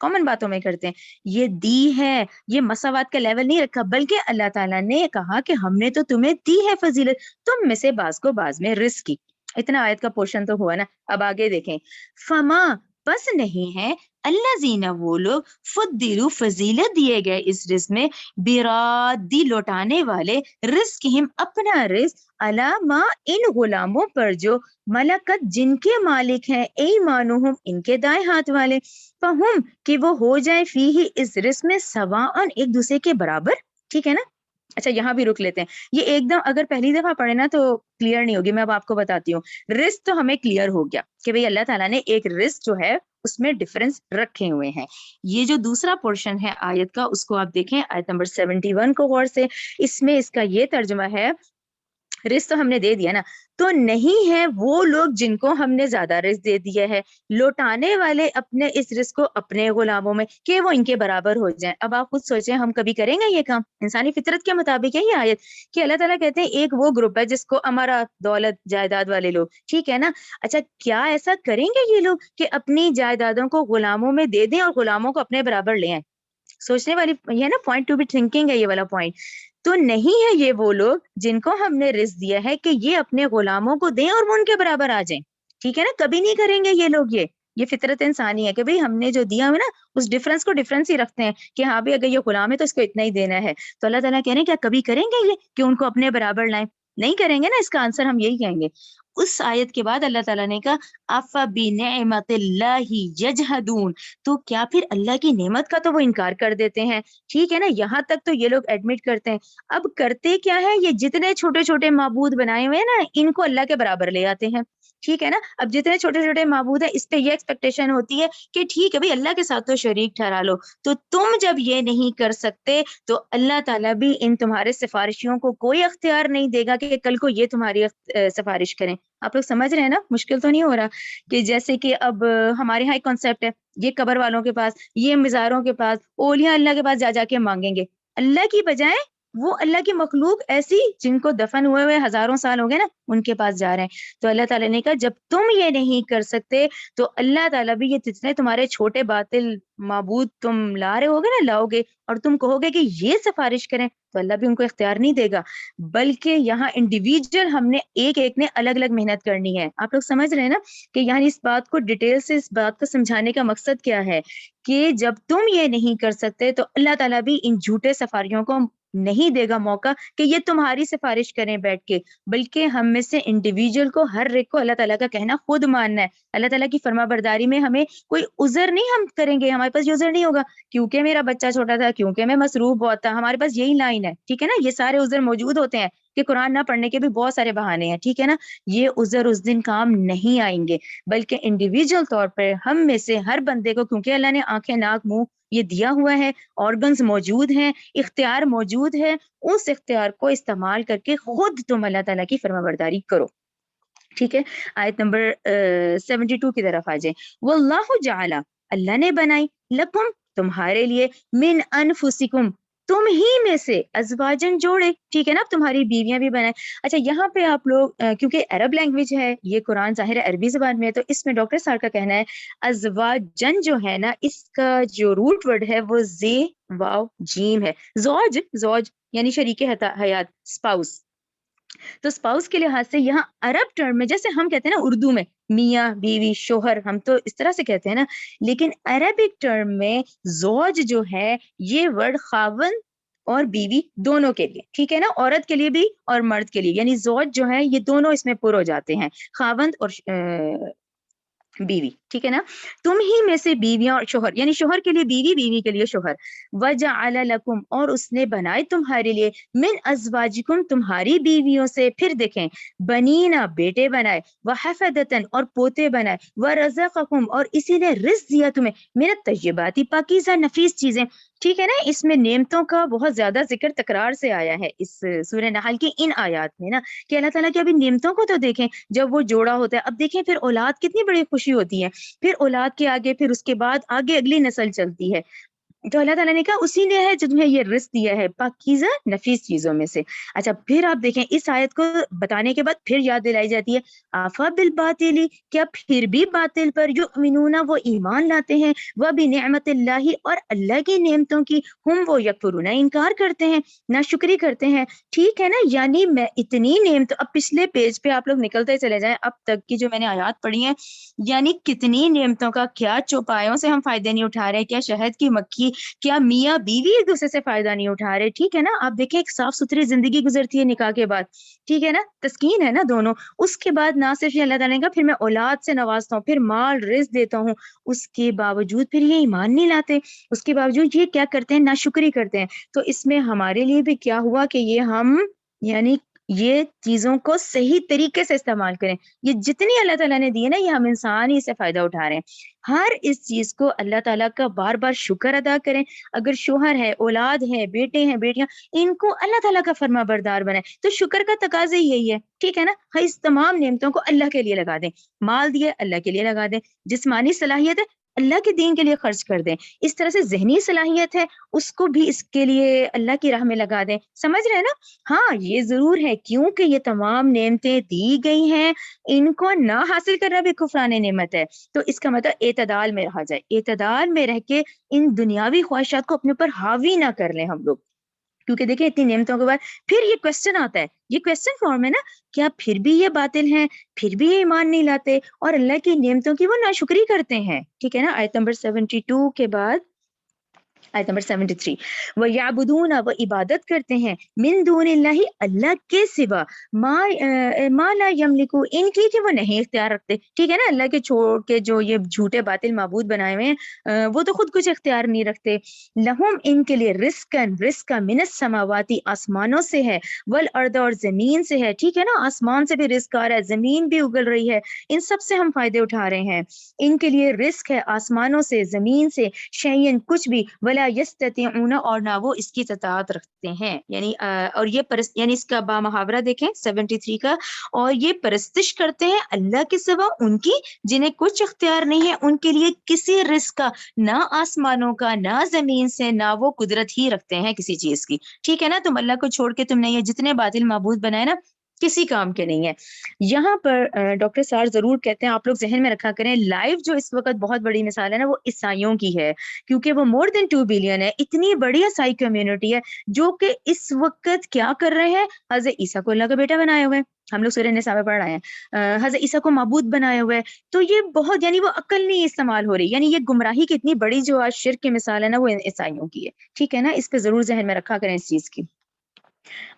کامن باتوں میں کرتے ہیں۔ یہ دی ہے، یہ مساوات کا لیول نہیں رکھا، بلکہ اللہ تعالیٰ نے کہا کہ ہم نے تو تمہیں دی ہے فضیلت، تم میں سے بعض کو بعض میں رزق کی۔ اتنا آیت کا پورشن تو ہوا نا، اب آگے دیکھیں۔ فما، بس نہیں ہے، اللہ زینا، وہ لوگ، فضلوا، فضیلت دیے گئے اس رزق میں، برادی، لوٹانے والے، رزقہم، اپنا رزق، علامہ، ان غلاموں پر جو، ملکت، جن کے مالک ہیں، ایمانہم، ان کے دائیں ہاتھ والے، فہم، کہ وہ ہو جائے فیہ، اس رزق میں، سواءً، ایک دوسرے کے برابر، ٹھیک ہے نا؟ اچھا یہاں بھی رک لیتے ہیں، یہ ایک دم اگر پہلی دفعہ پڑھے نا تو کلیئر نہیں ہوگی، میں اب آپ کو بتاتی ہوں۔ رزق تو ہمیں کلیئر ہو گیا کہ بھئی اللہ تعالیٰ نے ایک رزق جو ہے اس میں ڈفرنس رکھے ہوئے ہیں۔ یہ جو دوسرا پورشن ہے آیت کا، اس کو آپ دیکھیں، آیت نمبر 71 کو غور سے، اس میں اس کا یہ ترجمہ ہے، رزق تو ہم نے دے دیا نا، تو نہیں ہے وہ لوگ جن کو ہم نے زیادہ رزق دے دیا ہے، لوٹانے والے اپنے اس رزق کو اپنے غلاموں میں، کہ وہ ان کے برابر ہو جائیں۔ اب آپ خود سوچیں ہم کبھی کریں گے یہ کام؟ انسانی فطرت کے مطابق ہے یہ آیت، کہ اللہ تعالیٰ کہتے ہیں ایک وہ گروپ ہے جس کو ہمارا دولت جائیداد والے لوگ، ٹھیک ہے نا؟ اچھا کیا ایسا کریں گے یہ لوگ کہ اپنی جائیدادوں کو غلاموں میں دے دیں اور غلاموں کو اپنے برابر لے آئیں؟ سوچنے والی یہ نا پوائنٹ ٹو بی تھنکنگ ہے یہ والا پوائنٹ۔ تو نہیں ہے یہ وہ لوگ جن کو ہم نے رزق دیا ہے کہ یہ اپنے غلاموں کو دیں اور وہ ان کے برابر آ جائیں، ٹھیک ہے نا؟ کبھی نہیں کریں گے یہ لوگ، یہ فطرت انسانی ہے کہ بھئی ہم نے جو دیا ہے نا اس ڈفرنس کو ڈفرنس ہی رکھتے ہیں کہ ہاں بھی اگر یہ غلام ہے تو اس کو اتنا ہی دینا ہے۔ تو اللہ تعالیٰ کہہ رہے ہیں کیا کبھی کریں گے یہ کہ ان کو اپنے برابر لائیں؟ نہیں کریں گے نا، اس کا آنسر ہم یہی کہیں گے۔ اس آیت کے بعد اللہ تعالیٰ نے کہا افبنعمت اللہ یجحدون، تو کیا پھر اللہ کی نعمت کا تو وہ انکار کر دیتے ہیں، ٹھیک ہے نا؟ یہاں تک تو یہ لوگ ایڈمٹ کرتے ہیں۔ اب کرتے کیا ہے؟ یہ جتنے چھوٹے چھوٹے معبود بنائے ہوئے ہیں نا ان کو اللہ کے برابر لے آتے ہیں، ٹھیک ہے نا؟ اب جتنے چھوٹے چھوٹے معبود ہیں اس پہ یہ ایکسپیکٹیشن ہوتی ہے کہ ٹھیک ہے بھئی اللہ کے ساتھ تو شریک ٹھہرا لو، تو تم جب یہ نہیں کر سکتے تو اللہ تعالیٰ بھی ان تمہارے سفارشیوں کو کوئی اختیار نہیں دے گا کہ کل کو یہ تمہاری سفارش کریں۔ آپ لوگ سمجھ رہے ہیں نا؟ مشکل تو نہیں ہو رہا؟ کہ جیسے کہ اب ہمارے یہاں ایک کانسیپٹ ہے، یہ قبر والوں کے پاس، یہ مزاروں کے پاس، اولیاء اللہ کے پاس جا جا کے مانگیں گے، اللہ کی بجائے وہ اللہ کی مخلوق ایسی جن کو دفن ہوئے ہوئے ہزاروں سال ہو گئے نا ان کے پاس جا رہے ہیں۔ تو اللہ تعالیٰ نے کہا جب تم یہ نہیں کر سکتے تو اللہ تعالیٰ بھی یہ جتنے تمہارے چھوٹے باطل معبود تم لا رہے ہوگے نا، لاؤ گے اور تم کہو گے کہ یہ سفارش کریں، تو اللہ بھی ان کو اختیار نہیں دے گا، بلکہ یہاں انڈیویجول ہم نے ایک ایک نے الگ الگ محنت کرنی ہے۔ آپ لوگ سمجھ رہے ہیں نا کہ یعنی اس بات کو ڈیٹیل سے اس بات کو سمجھانے کا مقصد کیا ہے کہ جب تم یہ نہیں کر سکتے تو اللہ تعالیٰ بھی ان جھوٹے سفاریوں کو نہیں دے گا موقع کہ یہ تمہاری سفارش کریں بیٹھ کے، بلکہ ہم میں سے انڈیویجول کو، ہر ایک کو اللہ تعالیٰ کا کہنا خود ماننا ہے۔ اللہ تعالیٰ کی فرما برداری میں ہمیں کوئی عذر نہیں ہم کریں گے، ہمارے پاس یہ عذر نہیں ہوگا کیونکہ میرا بچہ چھوٹا تھا، کیونکہ میں مصروف بہت تھا، ہمارے پاس یہی لائن ہے، ٹھیک ہے نا؟ یہ سارے عذر موجود ہوتے ہیں کہ قرآن نہ پڑھنے کے بھی بہت سارے بہانے ہیں، ٹھیک ہے نا؟ یہ عذر اس دن کام نہیں آئیں گے، بلکہ انڈیویجول طور پر ہم میں سے ہر بندے کو، کیونکہ اللہ نے آنکھیں، ناک، منہ یہ دیا ہوا ہے، آرگنز موجود ہیں، اختیار موجود ہے، اس اختیار کو استعمال کر کے خود تم اللہ تعالیٰ کی فرما برداری کرو، ٹھیک ہے؟ آیت نمبر 72 کی طرف آ جائیں۔ واللہ جعل، اللہ نے بنائی، لکم، تمہارے لیے، من انفسکم، تم ہی میں سے، ازواجن، جوڑے، ٹھیک ہے نا؟ اب تمہاری بیویاں بھی بنائیں۔ اچھا یہاں پہ آپ لوگ کیونکہ عرب لینگویج ہے یہ، قرآن ظاہر ہے عربی زبان میں ہے، تو اس میں ڈاکٹر صاحب کا کہنا ہے ازواجن جو ہے نا اس کا جو روٹ ورڈ ہے وہ زی واو جیم ہے، زوج، زوج یعنی شریک حیات، اسپاؤس۔ تو اسپاؤس کے لحاظ سے یہاں عرب ٹرم میں جیسے ہم کہتے ہیں نا اردو میں میاں بیوی شوہر، ہم تو اس طرح سے کہتے ہیں نا، لیکن عربک ٹرم میں زوج جو ہے یہ ورڈ خاوند اور بیوی دونوں کے لیے، ٹھیک ہے نا؟ عورت کے لیے بھی اور مرد کے لیے، یعنی زوج جو ہے یہ دونوں اس میں پر ہو جاتے ہیں، خاوند اور بیوی۔ ٹھیک ہے نا, تم ہی میں سے بیویاں اور شوہر, یعنی شوہر کے لیے بیوی, بیوی کے لیے شوہر. وَجَعَلَ لَكُمْ, اور اس نے بنائے تمہارے لیے, من ازواجکم, تمہاری بیویوں سے. پھر دیکھیں, بنینا, بیٹے بنائے, وحفدتن, اور پوتے بنائے, ورزقکم, اور اسی نے رزق دیا تمہیں, من الطیبات, پاکیزہ نفیس چیزیں. ٹھیک ہے نا, اس میں نعمتوں کا بہت زیادہ ذکر تکرار سے آیا ہے اس سورہ نحل کی ان آیات میں نا, کہ اللہ تعالیٰ کی ابھی نعمتوں کو تو دیکھیں. جب وہ جوڑا ہوتا ہے, اب دیکھیں پھر اولاد کتنی بڑی خوشی ہوتی ہے, پھر اولاد کے آگے, پھر اس کے بعد آگے اگلی نسل چلتی ہے. تو اللہ تعالیٰ نے کہا اسی نے ہے جو تمہیں یہ رزق دیا ہے پاکیزہ نفیس چیزوں میں سے. اچھا, پھر آپ دیکھیں اس آیت کو بتانے کے بعد پھر یاد دلائی جاتی ہے, آفا بالباطل, کیا پھر بھی باطل پر یؤمنون, وہ ایمان لاتے ہیں, وہ بنعمت اللہ, اور اللہ کی نعمتوں کی, ہم وہ یکفرون, انکار کرتے ہیں, ناشکری کرتے ہیں. ٹھیک ہے نا, یعنی میں اتنی نعمت, اب پچھلے پیج پہ آپ لوگ نکلتے چلے جائیں اب تک کی جو میں نے آیات پڑھی ہیں, یعنی کتنی نعمتوں کا, کیا چوپایوں سے ہم فائدے نہیں اٹھا رہے, کیا شہد کی مکھی, کیا میاں بیوی ایک دوسرے سے فائدہ نہیں اٹھا رہے. ٹھیک ہے نا, آپ دیکھیں ایک صاف ستھری زندگی گزرتی ہے نکاح کے بعد, ٹھیک ہے نا, تسکین ہے نا دونوں. اس کے بعد نہ صرف یہ اللہ تعالیٰ نے کہا پھر میں اولاد سے نوازتا ہوں, پھر مال رزق دیتا ہوں, اس کے باوجود پھر یہ ایمان نہیں لاتے, اس کے باوجود یہ کیا کرتے ہیں, ناشکری کرتے ہیں. تو اس میں ہمارے لیے بھی کیا ہوا کہ یہ ہم یعنی یہ چیزوں کو صحیح طریقے سے استعمال کریں. یہ جتنی اللہ تعالیٰ نے دی ہے نا, یہ ہم انسان ہی سے فائدہ اٹھا رہے ہیں. ہر اس چیز کو اللہ تعالیٰ کا بار بار شکر ادا کریں. اگر شوہر ہے, اولاد ہے, بیٹے ہیں, بیٹیاں, ان کو اللہ تعالیٰ کا فرما بردار بنائیں. تو شکر کا تقاضا یہی ہے, ٹھیک ہے نا, اس تمام نعمتوں کو اللہ کے لیے لگا دیں. مال دیے اللہ کے لیے لگا دیں, جسمانی صلاحیت ہے اللہ کے دین کے لیے خرچ کر دیں. اس طرح سے ذہنی صلاحیت ہے اس کو بھی اس کے لیے اللہ کی راہ میں لگا دیں. سمجھ رہے ہیں نا. ہاں یہ ضرور ہے, کیونکہ یہ تمام نعمتیں دی گئی ہیں, ان کو نہ حاصل کرنا بھی کفران نعمت ہے. تو اس کا مطلب اعتدال میں رہا جائے, اعتدال میں رہ کے ان دنیاوی خواہشات کو اپنے اوپر حاوی نہ کر لیں ہم لوگ. کیونکہ دیکھیں اتنی نعمتوں کے بعد پھر یہ کوشچن آتا ہے, یہ کوشچن فارم ہے نا, کیا پھر بھی یہ باطل ہیں, پھر بھی یہ ایمان نہیں لاتے اور اللہ کی نعمتوں کی وہ ناشکری کرتے ہیں. ٹھیک ہے نا, آیت نمبر 72 کے بعد آیت نمبر 73, وَيَعْبُدُونَ, وہ عبادت کرتے ہیں, من دون اللہ, اللہ کے سوا, ما لا یملکو, ان کی کہ وہ نہیں اختیار رکھتے. ٹھیک ہے نا, اللہ کے چھوڑ کے جو یہ جھوٹے باطل معبود بنائے ہوئے ہیں, وہ تو خود کچھ اختیار نہیں رکھتے. لہم, ان کے لیے, رزق من السماوات, آسمانوں سے ہے, والارض, اور زمین سے ہے. ٹھیک ہے نا, آسمان سے بھی رزق آ رہا ہے, زمین بھی اگل رہی ہے, ان سب سے ہم فائدے اٹھا رہے ہیں. ان کے لیے رزق ہے آسمانوں سے, زمین سے, شیئن, کچھ بھی, ولا یستطیعون, اور نہ وہ اس کی اطاعت رکھتے ہیں. یعنی اور یہ یعنی اس کا با محاورہ دیکھیں 73 کا, اور یہ پرستش کرتے ہیں اللہ کے سوا ان کی, جنہیں کچھ اختیار نہیں ہے ان کے لیے کسی رزق کا, نہ آسمانوں کا, نہ زمین سے, نہ وہ قدرت ہی رکھتے ہیں کسی چیز کی. ٹھیک ہے نا, تم اللہ کو چھوڑ کے تم نے یہ جتنے باطل معبود بنائے نا, کسی کام کے نہیں ہے. یہاں پر ڈاکٹر سار ضرور کہتے ہیں, آپ لوگ ذہن میں رکھا کریں, لائف جو اس وقت بہت بڑی مثال ہے نا, وہ عیسائیوں کی ہے, کیونکہ وہ مور دین 2 بلین ہے. اتنی بڑی عیسائی کمیونٹی ہے جو کہ اس وقت کیا کر رہے ہیں, حضرت عیسیٰ کو اللہ کا بیٹا بنائے ہوئے, ہم لوگ سورہ نساء میں پڑھ رہے ہیں, حضرت عیسیٰ کو معبود بنائے ہوئے. تو یہ بہت, یعنی وہ عقل نہیں استعمال ہو رہی, یعنی یہ گمراہی کی اتنی بڑی جو آج شرک کی مثال ہے نا, وہ عیسائیوں کی ہے. ٹھیک ہے نا, اس پہ ضرور ذہن میں رکھا کریں اس چیز کی.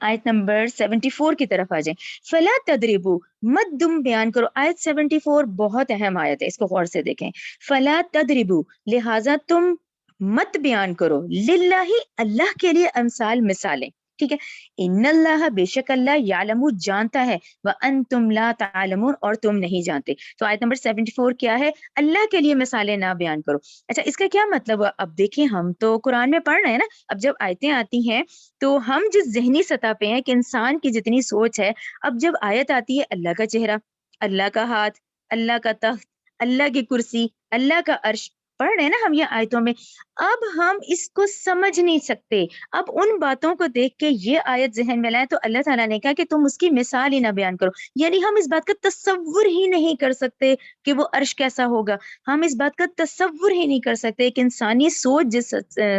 آیت نمبر 74 کی طرف آ جائیں. فلا تدربو, مت تم بیان کرو. آیت 74 بہت اہم آیت ہے, اس کو غور سے دیکھیں. فلا تدربو, لہذا تم مت بیان کرو, للہ, اللہ کے لیے, امثال, مثالیں. ٹھیک ہے, ان اللہ, بے شک اللہ, یعلم, جانتا ہے, وانتم لا تعلمون, اور تم نہیں جانتے. تو آیت نمبر 74 کیا ہے, اللہ کے لیے مثالیں نہ بیان کرو. اچھا, اس کا کیا مطلب ہے؟ اب دیکھیں, ہم تو قرآن میں پڑھ رہے ہیں نا, اب جب آیتیں آتی ہیں تو ہم جس ذہنی سطح پہ ہیں کہ انسان کی جتنی سوچ ہے, اب جب آیت آتی ہے اللہ کا چہرہ, اللہ کا ہاتھ, اللہ کا تخت, اللہ کی کرسی, اللہ کا عرش, پڑھ رہے ہیں نا ہم یہ آیتوں میں, اب ہم اس کو سمجھ نہیں سکتے. اب ان باتوں کو دیکھ کے یہ آیت ذہن میں لائیں تو اللہ تعالیٰ نے کہا کہ تم اس کی مثال ہی نہ بیان کرو. یعنی ہم اس بات کا تصور ہی نہیں کر سکتے کہ وہ عرش کیسا ہوگا, ہم اس بات کا تصور ہی نہیں کر سکتے کہ انسانی سوچ جس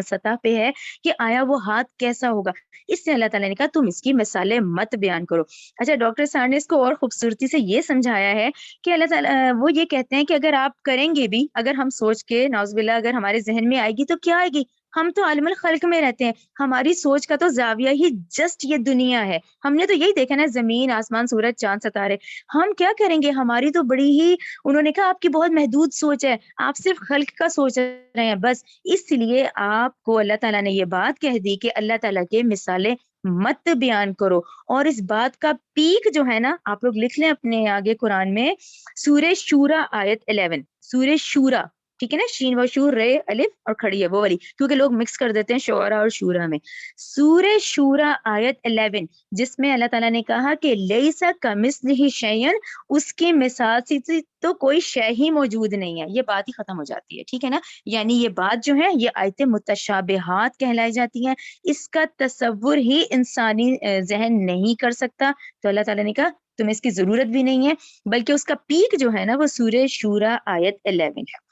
سطح پہ ہے کہ آیا وہ ہاتھ کیسا ہوگا. اس سے اللہ تعالیٰ نے کہا تم اس کی مثالیں مت بیان کرو. اچھا, ڈاکٹر سار نے اس کو اور خوبصورتی سے یہ سمجھایا ہے کہ اللہ تعالیٰ وہ یہ کہتے ہیں کہ اگر آپ کریں گے بھی, اگر ہم سوچ کے نعوذ باللہ اگر ہمارے ذہن میں آئے گی تو کیا آئے گی, ہم تو عالم الخلق میں رہتے ہیں, ہماری سوچ کا تو زاویہ ہی جسٹ یہ دنیا ہے. ہم نے تو یہی دیکھا نا, زمین, آسمان, سورج, چاند, ستارے. ہم کیا کریں گے, ہماری تو بڑی ہی, انہوں نے کہا آپ کی بہت محدود سوچ ہے, آپ صرف خلق کا سوچ رہے ہیں بس. اس لیے آپ کو اللہ تعالیٰ نے یہ بات کہہ دی کہ اللہ تعالیٰ کے مثالیں مت بیان کرو. اور اس بات کا پیک جو ہے نا, آپ لوگ لکھ لیں اپنے آگے قرآن میں, سورہ شورا آیت 11, سورہ شورا, ٹھیک ہے نا, شین و شور رے الف اور کھڑی ہے وہ والی, کیونکہ لوگ مکس کر دیتے ہیں شعرا اور شورا میں. سورہ شورا آیت 11, جس میں اللہ تعالیٰ نے کہا کہ لیسا کمثلہ شیئن, اس کی مثال سے تو کوئی شے ہی موجود نہیں ہے, یہ بات ہی ختم ہو جاتی ہے, ٹھیک ہے نا. یعنی یہ بات جو ہے یہ آیت متشابہات کہلائی جاتی ہیں, اس کا تصور ہی انسانی ذہن نہیں کر سکتا. تو اللہ تعالیٰ نے کہا تمہیں اس کی ضرورت بھی نہیں ہے, بلکہ اس کا پیک جو ہے نا وہ سورہ شورا آیت 11 ہے.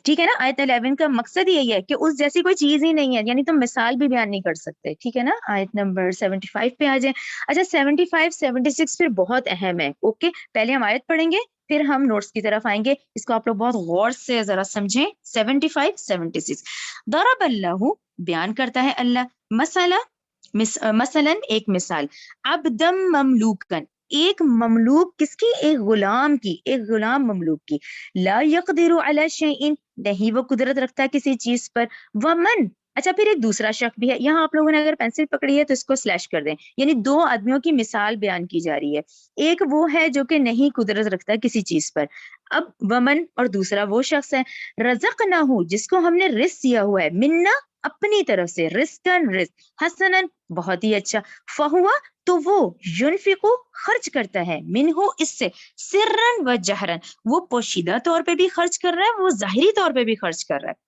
ٹھیک ہے نا, آیت 11 کا مقصد یہی ہے کہ اس جیسی کوئی چیز ہی نہیں ہے, یعنی تم مثال بھی بیان نہیں کر سکتے. ٹھیک ہے نا, آیت نمبر 75 پہ آ جائیں. اچھا 75 76 پھر بہت اہم ہے. اوکے, پہلے ہم آیت پڑھیں گے پھر ہم نوٹس کی طرف آئیں گے, اس کو آپ لوگ بہت غور سے ذرا سمجھیں. 75 76 ضرب اللہ, بیان کرتا ہے اللہ, مثلا ایک مثال, عبدم مملوکن, ایک مملوک کس کی, ایک غلام کی, ایک غلام مملوک کی, لا یقدر علی شیء, نہیں وہ قدرت رکھتا کسی چیز پر, ومن, اچھا پھر ایک دوسرا شخص بھی ہے. یہاں آپ لوگوں نے اگر پینسل پکڑی ہے تو اس کو سلیش کر دیں, یعنی دو آدمیوں کی مثال بیان کی جا رہی ہے. ایک وہ ہے جو کہ نہیں قدرت رکھتا کسی چیز پر, اب ومن, اور دوسرا وہ شخص ہے, رزقناہ, جس کو ہم نے رزق دیا ہوا ہے, منا, اپنی طرف سے, رزقن, رزق, حسنن, بہت ہی اچھا, فہوا, تو وہ, ينفقو, خرچ کرتا ہے, منہو, اس سے, سرن و جہرن, وہ پوشیدہ طور پہ بھی خرچ کر رہا ہے, وہ ظاہری طور پہ بھی خرچ کر رہا ہے.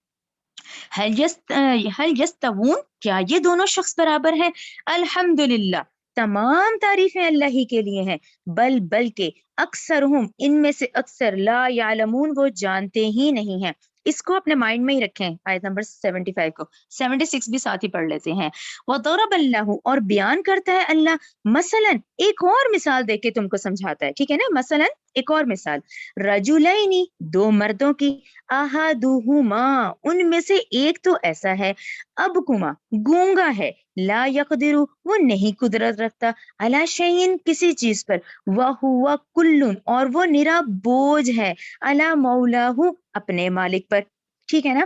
هل یستوون, کیا یہ دونوں شخص برابر ہیں؟ الحمدللہ, تمام تعریفیں اللہ ہی کے لیے ہیں. بلکہ اکثرہم, ان میں سے اکثر, لا یعلمون, وہ جانتے ہی نہیں ہیں. اس کو اپنے مائنڈ میں ہی رکھیں, آیت نمبر 75 کو. 76 بھی ساتھ ہی پڑھ لیتے ہیں. وضرب اللہ, اور بیان کرتا ہے اللہ, مثلا, ایک اور مثال دے کے تم کو سمجھاتا ہے. ٹھیک ہے نا, مثلا ایک اور مثال, رجلین, دو مردوں کی, احدہما, ان میں سے ایک تو ایسا ہے, ابکما, گونگا ہے, لا یقدر, وہ نہیں قدرت رکھتا, علی شیء, کسی چیز پر, وہو کل, اور وہ نرا بوجھ ہے, علی مولاہ, اپنے مالک پر. ٹھیک ہے نا,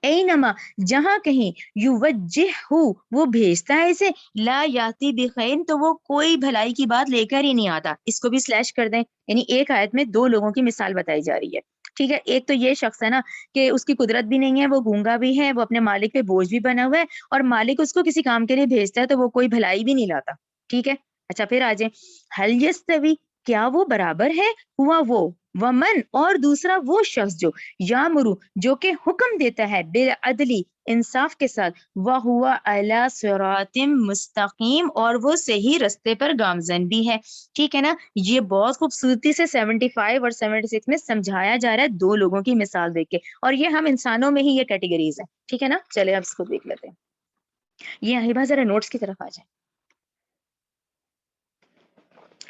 اینما, جہاں کہیں, یوجہہ, وہ بھیجتا ہے اسے, لا یاتی بخیر, تو وہ کوئی بھلائی کی بات لے کر ہی نہیں آتا. اس کو بھی سلیش کر دیں, یعنی ایک آیت میں دو لوگوں کی مثال بتائی جا رہی ہے. ٹھیک ہے, ایک تو یہ شخص ہے نا کہ اس کی قدرت بھی نہیں ہے, وہ گونگا بھی ہے, وہ اپنے مالک پہ بوجھ بھی بنا ہوا ہے, اور مالک اس کو کسی کام کے لیے بھیجتا ہے تو وہ کوئی بھلائی بھی نہیں لاتا. ٹھیک ہے, اچھا پھر آ جائیں, حل یستوی, کیا وہ برابر ہے, ہوا وہ, ومن, اور دوسرا وہ شخص جو, یامرو, جو کہ حکم دیتا ہے, بالعدلی, انصاف کے ساتھ, وہو علی صراط مستقیم, اور وہ صحیح رستے پر گامزن بھی ہے. ٹھیک ہے نا, یہ بہت خوبصورتی سے 75 اور 76 میں سمجھایا جا رہا ہے دو لوگوں کی مثال دیکھ کے, اور یہ ہم انسانوں میں ہی یہ کیٹیگریز ہیں. ٹھیک ہے نا, چلے اب اس کو دیکھ لیتے ہیں. یہ ہیبا ذرا نوٹس کی طرف آ جائیں.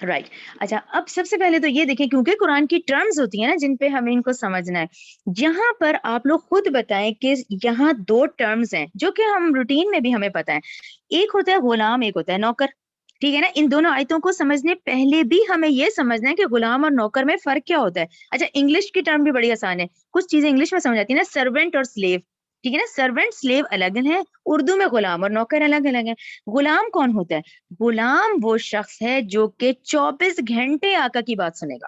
رائٹ, اچھا اب سب سے پہلے تو یہ دیکھیں, کیونکہ قرآن کی ٹرمز ہوتی ہیں نا جن پہ ہمیں ان کو سمجھنا ہے. یہاں پر آپ لوگ خود بتائیں کہ یہاں دو ٹرمز ہیں جو کہ ہم روٹین میں بھی ہمیں پتہ ہے, ایک ہوتا ہے غلام, ایک ہوتا ہے نوکر. ٹھیک ہے نا, ان دونوں آیتوں کو سمجھنے پہلے بھی ہمیں یہ سمجھنا ہے کہ غلام اور نوکر میں فرق کیا ہوتا ہے. اچھا انگلش کی ٹرم بھی بڑی آسان ہے, کچھ چیزیں انگلش میں سمجھ آتی ہیں نا, سرونٹ اور سلیو. ٹھیک ہے نا, سرونٹ سلیو الگ ہے, اردو میں غلام اور نوکر الگ الگ ہے. غلام کون ہوتا ہے, غلام وہ شخص ہے جو کہ 24 گھنٹے آقا کی بات سنے گا.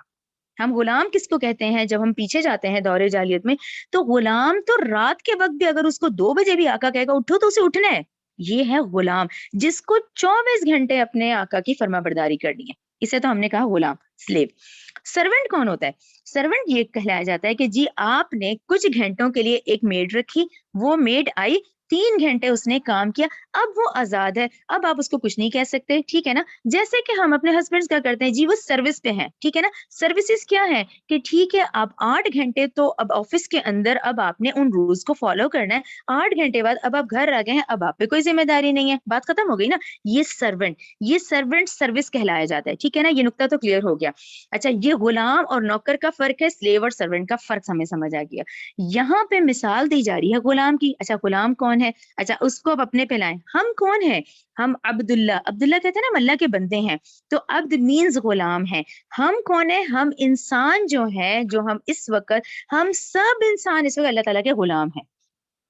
ہم غلام کس کو کہتے ہیں, جب ہم پیچھے جاتے ہیں دور جاہلیت میں, تو غلام تو رات کے وقت بھی اگر اس کو 2 بجے بھی آقا کہے گا اٹھو تو اسے اٹھنا ہے. یہ ہے غلام, جس کو 24 گھنٹے اپنے آقا کی فرما برداری کرنی ہے, اسے تو ہم نے کہا غلام, سلیو. سرونٹ کون ہوتا ہے, سرونٹ یہ کہلایا جاتا ہے کہ جی آپ نے کچھ گھنٹوں کے لیے ایک میڈ رکھی, وہ میڈ آئی, 3 گھنٹے اس نے کام کیا, اب وہ آزاد ہے, اب آپ اس کو کچھ نہیں کہہ سکتے, ٹھیک ہے نا. جیسے کہ ہم اپنے ہسبینڈس کیا کرتے ہیں جی, وہ سروس پہ ہیں, ٹھیک ہے نا. سروسز کیا ہے کہ ٹھیک ہے آپ 8 گھنٹے تو اب آفس کے اندر اب آپ نے ان رولز کو فالو کرنا ہے, 8 گھنٹے بعد اب آپ گھر آ گئے ہیں, اب آپ پہ کوئی ذمہ داری نہیں ہے, بات ختم ہو گئی نا. یہ سرونٹ سروس کہلایا جاتا ہے, ٹھیک ہے نا. یہ نقطہ تو کلیئر ہو گیا. اچھا, یہ غلام اور نوکر کا فرق ہے, سلیو اور سرونٹ کا فرق ہمیں سمجھ آ گیا. یہاں پہ مثال دی جا رہی ہے غلام کی. اچھا, غلام کون ہے؟ اچھا, اس کو اب اپنے پہ لائیں. ہم کون ہیں؟ ہم عبداللہ کہتے ہیں نا, ہم اللہ کے بندے ہیں. تو عبد مینز غلام ہے. ہم کون ہیں؟ ہم انسان جو ہے, جو ہم اس وقت, ہم سب انسان اس وقت اللہ تعالیٰ کے غلام ہیں.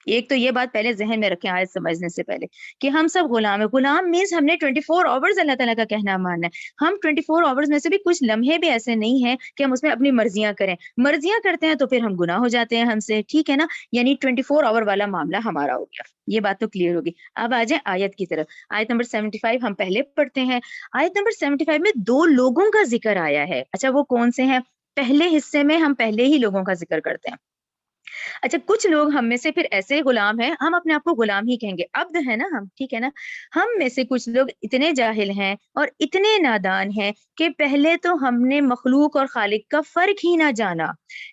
ایک تو یہ بات پہلے ذہن میں رکھیں آیت سمجھنے سے پہلے, کہ ہم سب غلام ہیں. غلام مینز ہم نے 24 آورز اللہ تعالیٰ کا کہنا ماننا ہے. ہم 24 آورز میں سے بھی کچھ لمحے بھی ایسے نہیں ہیں کہ ہم اس میں اپنی مرضیاں کریں. مرضیاں کرتے ہیں تو پھر ہم گناہ ہو جاتے ہیں ہم سے, ٹھیک ہے نا. یعنی 24 آور والا معاملہ ہمارا ہو گیا. یہ بات تو کلیئر ہوگی. اب آ جائیں آیت کی طرف. آیت نمبر 75 ہم پہلے پڑھتے ہیں. آیت نمبر 75 میں 2 لوگوں کا ذکر آیا ہے. اچھا, وہ کون سے ہیں؟ پہلے حصے میں ہم پہلے ہی لوگوں کا ذکر کرتے ہیں. اچھا, کچھ لوگ ہم میں سے پھر ایسے غلام ہیں, ہم اپنے آپ کو غلام ہی کہیں گے, عبد ہے نا ہم, ٹھیک ہے نا. ہم میں سے کچھ لوگ اتنے جاہل ہیں اور اتنے نادان ہیں کہ پہلے تو ہم نے مخلوق اور خالق کا فرق ہی نہ جانا.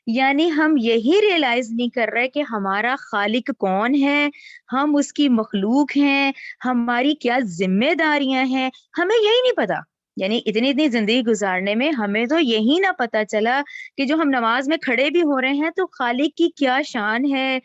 یعنی ہم یہی ریئلائز نہیں کر رہے کہ ہمارا خالق کون ہے, ہم اس کی مخلوق ہیں, ہماری کیا ذمہ داریاں ہیں, ہمیں یہی نہیں پتا. یعنی اتنی زندگی گزارنے میں ہمیں تو یہی نہ پتا چلا کہ جو ہم نماز میں کھڑے بھی ہو رہے ہیں تو خالق کی کیا شان ہے,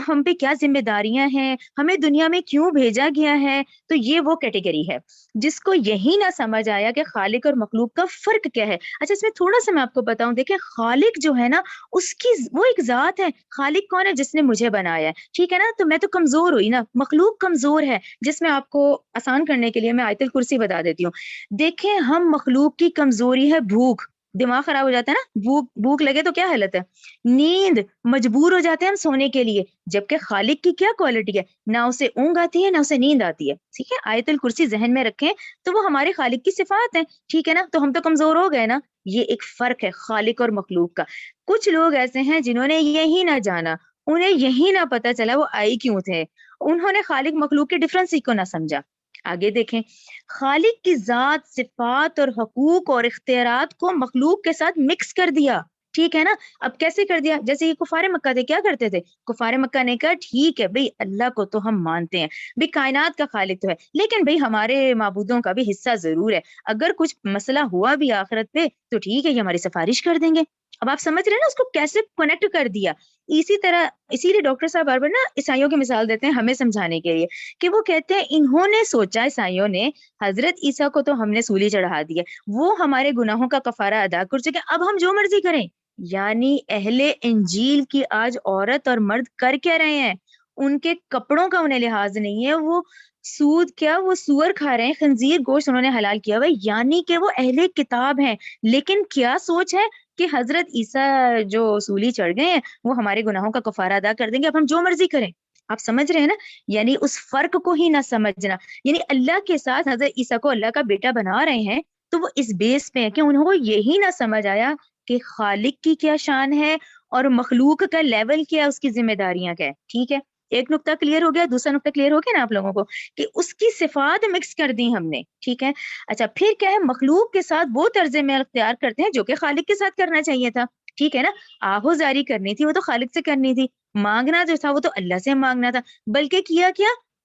ہم پہ کیا ذمہ داریاں ہیں, ہمیں دنیا میں کیوں بھیجا گیا ہے. تو یہ وہ کیٹیگری ہے جس کو یہی نہ سمجھ آیا کہ خالق اور مخلوق کا فرق کیا ہے. اچھا, اس میں تھوڑا سا میں آپ کو بتاؤں, دیکھیں خالق جو ہے نا, اس کی وہ ایک ذات ہے. خالق کون ہے؟ جس نے مجھے بنایا ہے, ٹھیک ہے نا. تو میں تو کمزور ہوئی نا, مخلوق کمزور ہے, جس میں آپ کو آسان کرنے کے لیے میں آیت الکرسی بتا دیتی ہوں. دیکھیں, ہم مخلوق کی کمزوری ہے بھوک, دماغ خراب ہو جاتا ہے نا, بھوک لگے تو کیا حالت ہے, نیند, مجبور ہو جاتے ہیں ہم سونے کے لیے. جبکہ خالق کی کیا کوالٹی ہے, نہ اسے اونگ آتی ہے نہ اسے نیند آتی ہے. ٹھیک ہے, آیت الکرسی ذہن میں رکھیں تو وہ ہمارے خالق کی صفات ہیں, ٹھیک ہے نا. تو ہم تو کمزور ہو گئے نا. یہ ایک فرق ہے خالق اور مخلوق کا. کچھ لوگ ایسے ہیں جنہوں نے یہی نہ جانا, انہیں یہی نہ پتا چلا وہ آئی کیوں تھے, انہوں نے خالق مخلوق کے ڈفرنس ہی کو نہ سمجھا. آگے دیکھیں, خالق کی ذات, صفات اور حقوق اور اختیارات کو مخلوق کے ساتھ مکس کر دیا, ٹھیک ہے نا. اب کیسے کر دیا؟ جیسے یہ کفار مکہ تھے, کیا کرتے تھے کفار مکہ نے کہا ٹھیک ہے بھئی, اللہ کو تو ہم مانتے ہیں بھئی, کائنات کا خالق تو ہے, لیکن بھئی ہمارے معبودوں کا بھی حصہ ضرور ہے. اگر کچھ مسئلہ ہوا بھی آخرت پہ تو ٹھیک ہے, یہ ہماری سفارش کر دیں گے. اب آپ سمجھ رہے ہیں نا اس کو کیسے کنیکٹ کر دیا. اسی طرح, اسی لیے ڈاکٹر صاحب بار بار نا عیسائیوں کی مثال دیتے ہیں ہمیں سمجھانے کے لیے, کہ وہ کہتے ہیں انہوں نے سوچا, عیسائیوں نے, حضرت عیسیٰ کو تو ہم نے سولی چڑھا دیا, وہ ہمارے گناہوں کا کفارہ ادا کر چکے, اب ہم جو مرضی کریں. یعنی اہل انجیل کی آج عورت اور مرد کر کیا رہے ہیں, ان کے کپڑوں کا انہیں لحاظ نہیں ہے, وہ سود, کیا وہ سور کھا رہے ہیں, خنزیر گوشت انہوں نے حلال کیا ہوا ہے. یعنی کہ وہ اہل کتاب ہیں, لیکن کیا سوچ ہے کہ حضرت عیسیٰ جو سولی چڑھ گئے ہیں وہ ہمارے گناہوں کا کفارہ ادا کر دیں گے, اب ہم جو مرضی کریں. آپ سمجھ رہے ہیں نا, یعنی اس فرق کو ہی نہ سمجھنا. یعنی اللہ کے ساتھ حضرت عیسیٰ کو اللہ کا بیٹا بنا رہے ہیں, تو وہ اس بیس پہ ہے کہ انہوں کو یہی نہ سمجھ آیا کہ خالق کی کیا شان ہے اور مخلوق کا لیول کیا ہے, اس کی ذمہ داریاں کیا ہے. ٹھیک ہے, ایک نقطہ کلیئر ہو گیا. دوسرا نقطہ کلیئر ہو گیا نا آپ لوگوں کو, کہ اس کی صفات مکس کر دی ہم نے, ٹھیک ہے. اچھا, پھر کیا ہے, مخلوق کے ساتھ وہ طرز عمل اختیار کرتے ہیں جو کہ خالق کے ساتھ کرنا چاہیے تھا, ٹھیک ہے نا. آہوزاری کرنی تھی وہ تو خالق سے کرنی تھی, مانگنا جو تھا وہ تو اللہ سے مانگنا تھا, بلکہ کیا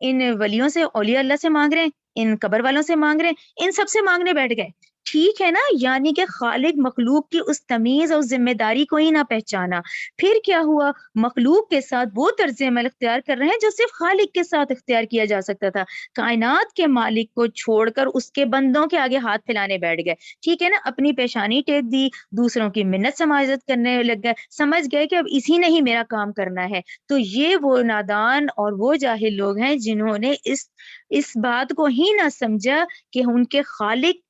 ان ولیوں سے, اولیاء اللہ سے مانگ رہے ہیں, ان قبر والوں سے مانگ رہے ہیں, ان سب سے مانگنے بیٹھ گئے, ٹھیک ہے نا. یعنی کہ خالق مخلوق کی اس تمیز اور ذمہ داری کو ہی نہ پہچانا. پھر کیا ہوا, مخلوق کے ساتھ وہ طرز عمل اختیار کر رہے ہیں جو صرف خالق کے ساتھ اختیار کیا جا سکتا تھا. کائنات کے مالک کو چھوڑ کر اس کے بندوں کے آگے ہاتھ پھیلانے بیٹھ گئے, ٹھیک ہے نا. اپنی پیشانی ٹیک دی, دوسروں کی منت سماجت کرنے لگ گئے, سمجھ گئے کہ اب اسی نے ہی میرا کام کرنا ہے. تو یہ وہ نادان اور وہ جاہل لوگ ہیں جنہوں نے اس بات کو ہی نہ سمجھا کہ ان کے خالق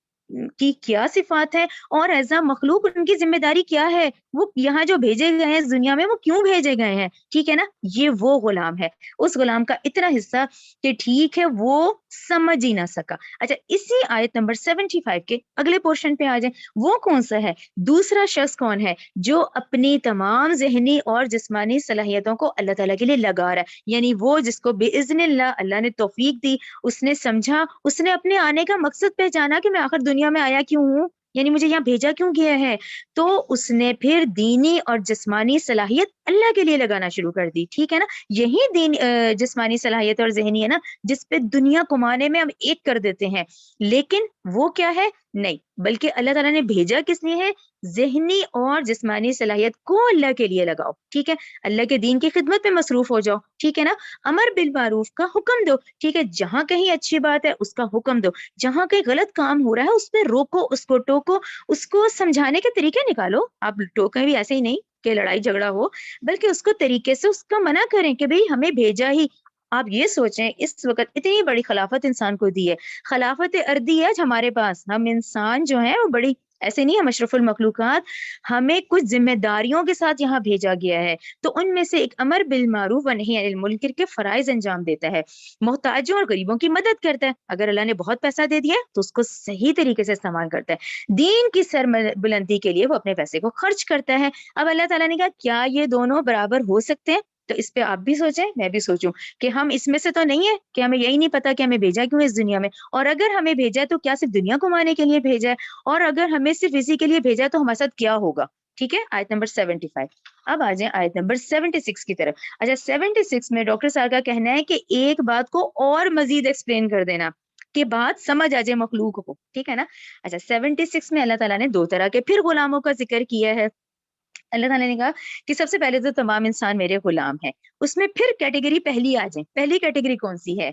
کی کیا صفات ہے اور ایز اے مخلوق ان کی ذمہ داری کیا ہے, وہ یہاں جو بھیجے گئے ہیں اس دنیا میں وہ کیوں بھیجے گئے ہیں, ٹھیک ہے نا. یہ وہ غلام ہے, اس غلام کا اتنا حصہ کہ ٹھیک ہے وہ سمجھ ہی نہ سکا. اچھا, اسی آیت نمبر 75 کے اگلے پورشن پہ آ جائیں, وہ کون سا ہے؟ دوسرا شخص کون ہے جو اپنی تمام ذہنی اور جسمانی صلاحیتوں کو اللہ تعالیٰ کے لیے لگا رہا ہے, یعنی وہ جس کو باذن اللہ نے توفیق دی, اس نے سمجھا, اس نے اپنے آنے کا مقصد پہچانا کہ میں آخر دنیا میں آیا کیوں ہوں, یعنی مجھے یہاں بھیجا کیوں گیا ہے, تو اس نے پھر دینی اور جسمانی صلاحیت اللہ کے لیے لگانا شروع کر دی, ٹھیک ہے نا. یہی جسمانی صلاحیت اور ذہنی ہے نا جس پہ دنیا کمانے میں ہم ایک کر دیتے ہیں, لیکن وہ کیا ہے؟ نہیں, بلکہ اللہ تعالیٰ نے بھیجا کس لیے ہے؟ ذہنی اور جسمانی صلاحیت کو اللہ کے لیے لگاؤ, ٹھیک ہے, اللہ کے دین کی خدمت میں مصروف ہو جاؤ, ٹھیک ہے نا. امر بالمعروف کا حکم دو, ٹھیک ہے, جہاں کہیں اچھی بات ہے اس کا حکم دو, جہاں کہیں غلط کام ہو رہا ہے اس پہ روکو, اس کو ٹوکو, اس کو سمجھانے کے طریقے نکالو. آپ ٹوکیں بھی ایسے ہی نہیں کہ لڑائی جھگڑا ہو, بلکہ اس کو طریقے سے اس کا منع کریں کہ بھئی ہمیں بھیجا ہی. آپ یہ سوچیں اس وقت اتنی بڑی خلافت انسان کو دی ہے, خلافت ارضی ہے ہمارے پاس, ہم انسان جو ہیں وہ بڑی ایسے نہیں, ہم اشرف المخلوقات, ہمیں کچھ ذمہ داریوں کے ساتھ یہاں بھیجا گیا ہے. تو ان میں سے ایک امر بالمعروف و نہی عن المنکر کے فرائض انجام دیتا ہے, محتاجوں اور غریبوں کی مدد کرتا ہے, اگر اللہ نے بہت پیسہ دے دیا تو اس کو صحیح طریقے سے استعمال کرتا ہے, دین کی سر بلندی کے لیے وہ اپنے پیسے کو خرچ کرتا ہے. اب اللہ تعالیٰ نے کہا کیا یہ دونوں برابر ہو سکتے ہیں؟ تو اس پہ آپ بھی سوچیں, میں بھی سوچوں کہ ہم اس میں سے تو نہیں ہے کہ ہمیں یہی نہیں پتا کہ ہمیں بھیجا کیوں اس دنیا میں, اور اگر ہمیں بھیجا تو کیا صرف دنیا کمانے کے لیے بھیجا ہے, اور اگر ہمیں صرف اسی کے لیے بھیجا ہے تو ہمارے ساتھ کیا ہوگا. ٹھیک ہے, آیت نمبر 75. اب آ جائیں آیت نمبر 76 کی طرف. اچھا, 76 میں ڈاکٹر صاحب کا کہنا ہے کہ ایک بات کو اور مزید ایکسپلین کر دینا کہ بات سمجھ آ جائے مخلوق کو, ٹھیک ہے نا. اچھا, 76 میں اللہ تعالیٰ نے دو طرح کے پھر غلاموں کا ذکر کیا ہے. اللہ تعالیٰ نے کہا کہ سب سے پہلے تو تمام انسان میرے غلام ہیں, اس میں پھر کیٹیگری پہلی آ جائیں. پہلی کیٹیگری کون سی ہے؟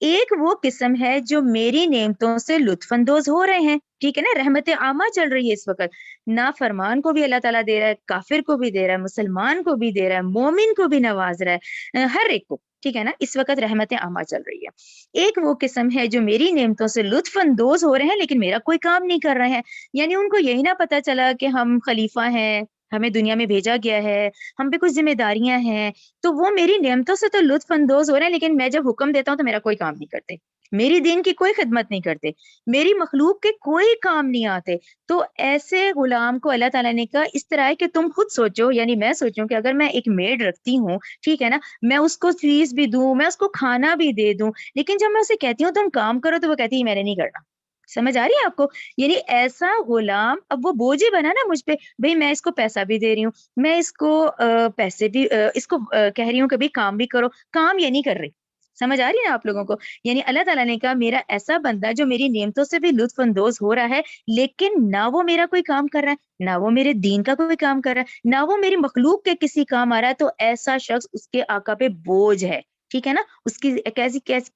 ایک وہ قسم ہے جو میری نعمتوں سے لطف اندوز ہو رہے ہیں, ٹھیک ہے نا, رحمت عامہ چل رہی ہے اس وقت, نافرمان کو بھی اللہ تعالیٰ دے رہا ہے, کافر کو بھی دے رہا ہے, مسلمان کو بھی دے رہا ہے, مومن کو بھی نواز رہا ہے, ہر ایک کو, ٹھیک ہے نا, اس وقت رحمت عامہ چل رہی ہے. ایک وہ قسم ہے جو میری نعمتوں سے لطف اندوز ہو رہے ہیں لیکن میرا کوئی کام نہیں کر رہے ہیں, یعنی ان کو یہی نہ پتا چلا کہ ہم خلیفہ ہیں, ہمیں دنیا میں بھیجا گیا ہے, ہم پہ کچھ ذمہ داریاں ہیں, تو وہ میری نعمتوں سے تو لطف اندوز ہو رہے ہیں لیکن میں جب حکم دیتا ہوں تو میرا کوئی کام نہیں کرتے, میری دین کی کوئی خدمت نہیں کرتے, میری مخلوق کے کوئی کام نہیں آتے. تو ایسے غلام کو اللہ تعالیٰ نے کہا اس طرح ہے کہ تم خود سوچو, یعنی میں سوچوں کہ اگر میں ایک میڈ رکھتی ہوں, ٹھیک ہے نا, میں اس کو فیس بھی دوں, میں اس کو کھانا بھی دے دوں, لیکن جب میں اسے کہتی ہوں تم کام کرو تو وہ کہتی ہے میں نے نہیں کرنا. سمجھ آ رہی ہے آپ کو؟ یعنی ایسا غلام اب وہ بوجھ ہی بنا نا مجھ پہ, بھئی میں اس کو پیسہ بھی دے رہی ہوں, میں اس کو پیسے بھی اس کو کہہ رہی ہوں کہ بھئی کام بھی کرو, کام یہ نہیں کر رہی. سمجھ آ رہی ہے نا آپ لوگوں کو؟ یعنی اللہ تعالیٰ نے کہا میرا ایسا بندہ جو میری نعمتوں سے بھی لطف اندوز ہو رہا ہے لیکن نہ وہ میرا کوئی کام کر رہا ہے, نہ وہ میرے دین کا کوئی کام کر رہا ہے, نہ وہ میری مخلوق کے کسی کام آ رہا ہے, تو ایسا شخص اس کے آقا پہ بوجھ ہے, ٹھیک ہے نا. اس کی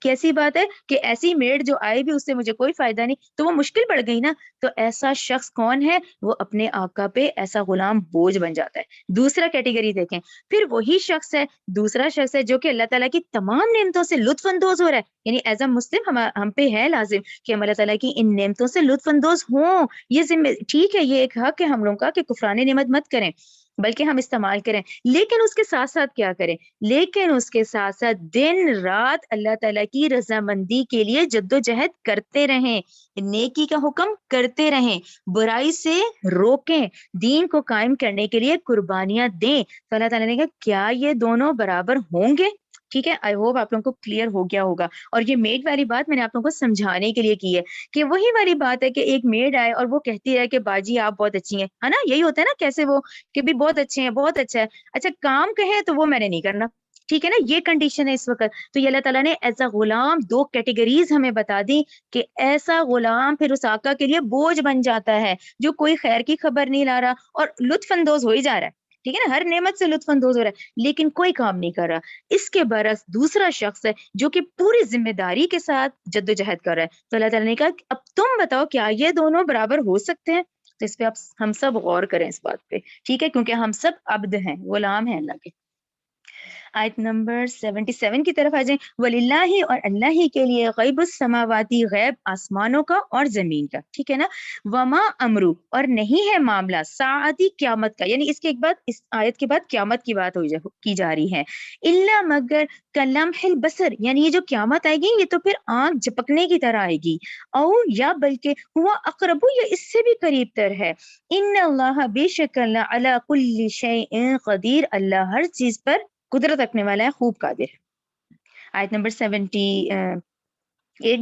کیسی بات ہے کہ ایسی میڈ جو آئے بھی اس سے مجھے کوئی فائدہ نہیں, تو وہ مشکل پڑ گئی نا. تو ایسا شخص کون ہے؟ وہ اپنے آقا پہ ایسا غلام بوجھ بن جاتا ہے. دوسرا کیٹیگری دیکھیں, پھر وہی شخص ہے, دوسرا شخص ہے جو کہ اللہ تعالیٰ کی تمام نعمتوں سے لطف اندوز ہو رہا ہے, یعنی ایز اے مسلم ہم پہ ہے لازم کہ ہم اللہ تعالیٰ کی ان نعمتوں سے لطف اندوز ہوں, یہ ذمہ, ٹھیک ہے, یہ ایک حق ہے ہم لوگوں کا کہ کفران نعمت مت کریں بلکہ ہم استعمال کریں, لیکن اس کے ساتھ ساتھ کیا کریں؟ لیکن اس کے ساتھ ساتھ دن رات اللہ تعالیٰ کی رضامندی کے لیے جدوجہد کرتے رہیں, نیکی کا حکم کرتے رہیں, برائی سے روکیں, دین کو قائم کرنے کے لیے قربانیاں دیں. تو اللہ تعالیٰ نے کہا کیا یہ دونوں برابر ہوں گے؟ ٹھیک ہے, آئی ہوپ آپ لوگوں کو کلیئر ہو گیا ہوگا. اور یہ میڈ والی بات میں نے آپ لوگوں کو سمجھانے کے لیے کی ہے کہ وہی والی بات ہے کہ ایک میڈ آئے اور وہ کہتی ہے کہ باجی آپ بہت اچھی ہیں, ہے نا, یہی ہوتا ہے نا, کیسے وہ کہ بھی بہت اچھے ہیں, بہت اچھا ہے, اچھا کام کہیں تو وہ میں نے نہیں کرنا, ٹھیک ہے نا, یہ کنڈیشن ہے اس وقت. تو یہ اللہ تعالیٰ نے ایسا غلام دو کیٹیگریز ہمیں بتا دی کہ ایسا غلام پھر اس آقا کے لیے بوجھ بن جاتا ہے جو کوئی خیر کی خبر نہیں لا رہا اور لطف اندوز ہو ہی جا رہا ہے, ٹھیک ہے نا, ہر نعمت سے لطف اندوز ہو رہا ہے لیکن کوئی کام نہیں کر رہا. اس کے برعکس دوسرا شخص ہے جو کہ پوری ذمہ داری کے ساتھ جدوجہد کر رہا ہے. تو اللہ تعالیٰ نے کہا اب تم بتاؤ کیا یہ دونوں برابر ہو سکتے ہیں؟ تو اس پہ ہم سب غور کریں اس بات پہ, ٹھیک ہے, کیونکہ ہم سب عبد ہیں, غلام ہیں اللہ کے. آیت نمبر 77 کی طرف آ جائیں. وَلِلَّهِ اور اللہ ہی کے لیے غیب السماواتی غیب آسمانوں کا اور زمین کا. ٹھیک ہے نا. وما امرو اور نہیں ہے معاملہ ساعتی قیامت کا، یعنی اس کے ایک بعد اس آیت کے بعد قیامت کی بات کی جا رہی ہے. الا مگر کلمح البصر یعنی یہ جو قیامت آئے گی یہ تو پھر آنکھ جھپکنے کی طرح آئے گی. او یا بلکہ ہوا اقرب یہ اس سے بھی قریب تر ہے. ان اللہ بے شک اللہ علی کل شیء قدیر اللہ ہر چیز پر قدرت رکھنے والا ہے، خوب قادر. آیت نمبر 78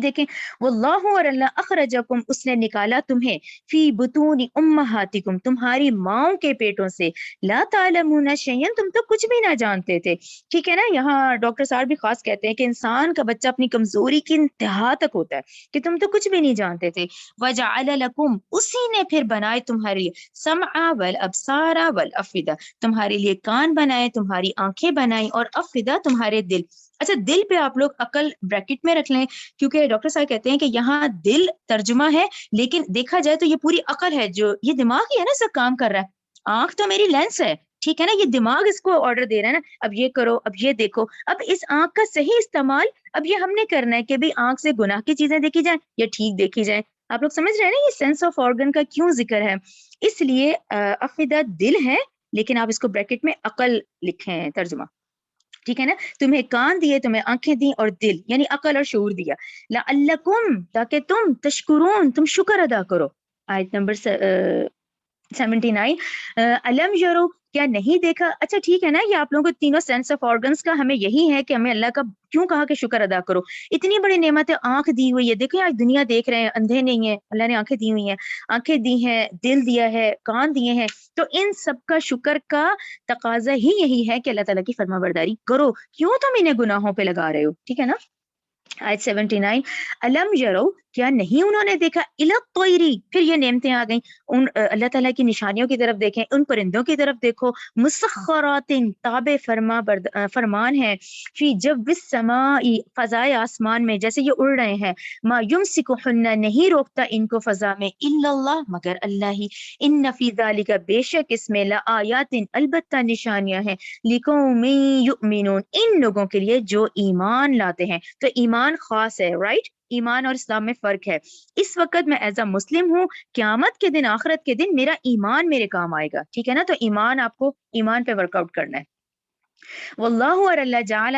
دیکھیں. واللہ اور اللہ اخرجکم اس نے نکالا تمہیں فی بطون امہاتکم تمہاری ماؤں کے پیٹوں سے لا تعلمون شیئا تم تو کچھ بھی نہ جانتے تھے. ٹھیک ہے نا. یہاں ڈاکٹر صاحب بھی خاص کہتے ہیں کہ انسان کا بچہ اپنی کمزوری کی انتہا تک ہوتا ہے کہ تم تو کچھ بھی نہیں جانتے تھے. وجعل لکم اسی نے پھر بنائے تمہارے لیے سمع والابصار والافئدہ تمہارے لیے کان بنائے تمہاری آنکھیں بنائی اور افئدہ تمہارے دل. اچھا دل پہ آپ لوگ عقل بریکٹ میں رکھ لیں کیونکہ ڈاکٹر صاحب کہتے ہیں کہ یہاں دل ترجمہ ہے لیکن دیکھا جائے تو یہ پوری عقل ہے جو یہ دماغ ہی ہے نا سب کام کر رہا ہے. آنکھ تو میری لینس ہے ٹھیک ہے نا، یہ دماغ اس کو آرڈر دے رہا ہے نا اب یہ کرو اب یہ دیکھو. اب اس آنکھ کا صحیح استعمال اب یہ ہم نے کرنا ہے کہ بھی آنکھ سے گناہ کی چیزیں دیکھی جائیں یا ٹھیک دیکھی جائیں. آپ لوگ سمجھ رہے ہیں نا یہ سینس آف آرگن کا کیوں ذکر ہے. اس لیے افئدہ دل ہے لیکن آپ اس کو بریکٹ میں عقل لکھیں ترجمہ. ٹھیک ہے نا. تمہیں کان دیے تمہیں آنکھیں دی اور دل یعنی عقل اور شعور دیا. لعلکم تاکہ تم تشکرون تم شکر ادا کرو. آیت نمبر 79 علم یرو کیا نہیں دیکھا. اچھا ٹھیک ہے نا. یہ آپ لوگوں کو تینوں سینس آف آرگنس کا ہمیں یہی ہے کہ ہمیں اللہ کا کیوں کہا کہ شکر ادا کرو. اتنی بڑی نعمت ہے آنکھ دی ہوئی ہے. دیکھیں آج دنیا دیکھ رہے ہیں اندھے نہیں ہیں اللہ نے آنکھیں دی ہوئی ہیں آنکھیں دی ہیں دل دیا ہے کان دیے ہیں. تو ان سب کا شکر کا تقاضا ہی یہی ہے کہ اللہ تعالیٰ کی فرما برداری کرو. کیوں تم انہیں گناہوں پہ لگا رہے ہو. ٹھیک ہے نا. آیت 79 علم یرو کیا نہیں انہوں نے دیکھا الی الطیری پھر یہ نعمتیں آ گئیں ان اللہ تعالیٰ کی نشانیوں کی طرف دیکھیں ان پرندوں کی طرف دیکھو مسخرات تابع فرمان ہے فی جو السماء فضائے آسمان میں جیسے یہ اڑ رہے ہیں. ما یمسکہن نہیں روکتا ان کو فضا میں الا اللہ مگر اللہ ہی. ان فی ذالک بے شک اس میں لآیات البتہ نشانیاں ہیں لقوم یؤمنون ان لوگوں کے لیے جو ایمان لاتے ہیں. تو ایمان خاص ہے رائٹ. ایمان اور اسلام میں فرق ہے. اس وقت میں ایز اے مسلم ہوں قیامت کے دن آخرت کے دن میرا ایمان میرے کام آئے گا. ٹھیک ہے نا. تو ایمان آپ کو ایمان پہ ورک آؤٹ کرنا ہے. واللہ اور اللہ جعل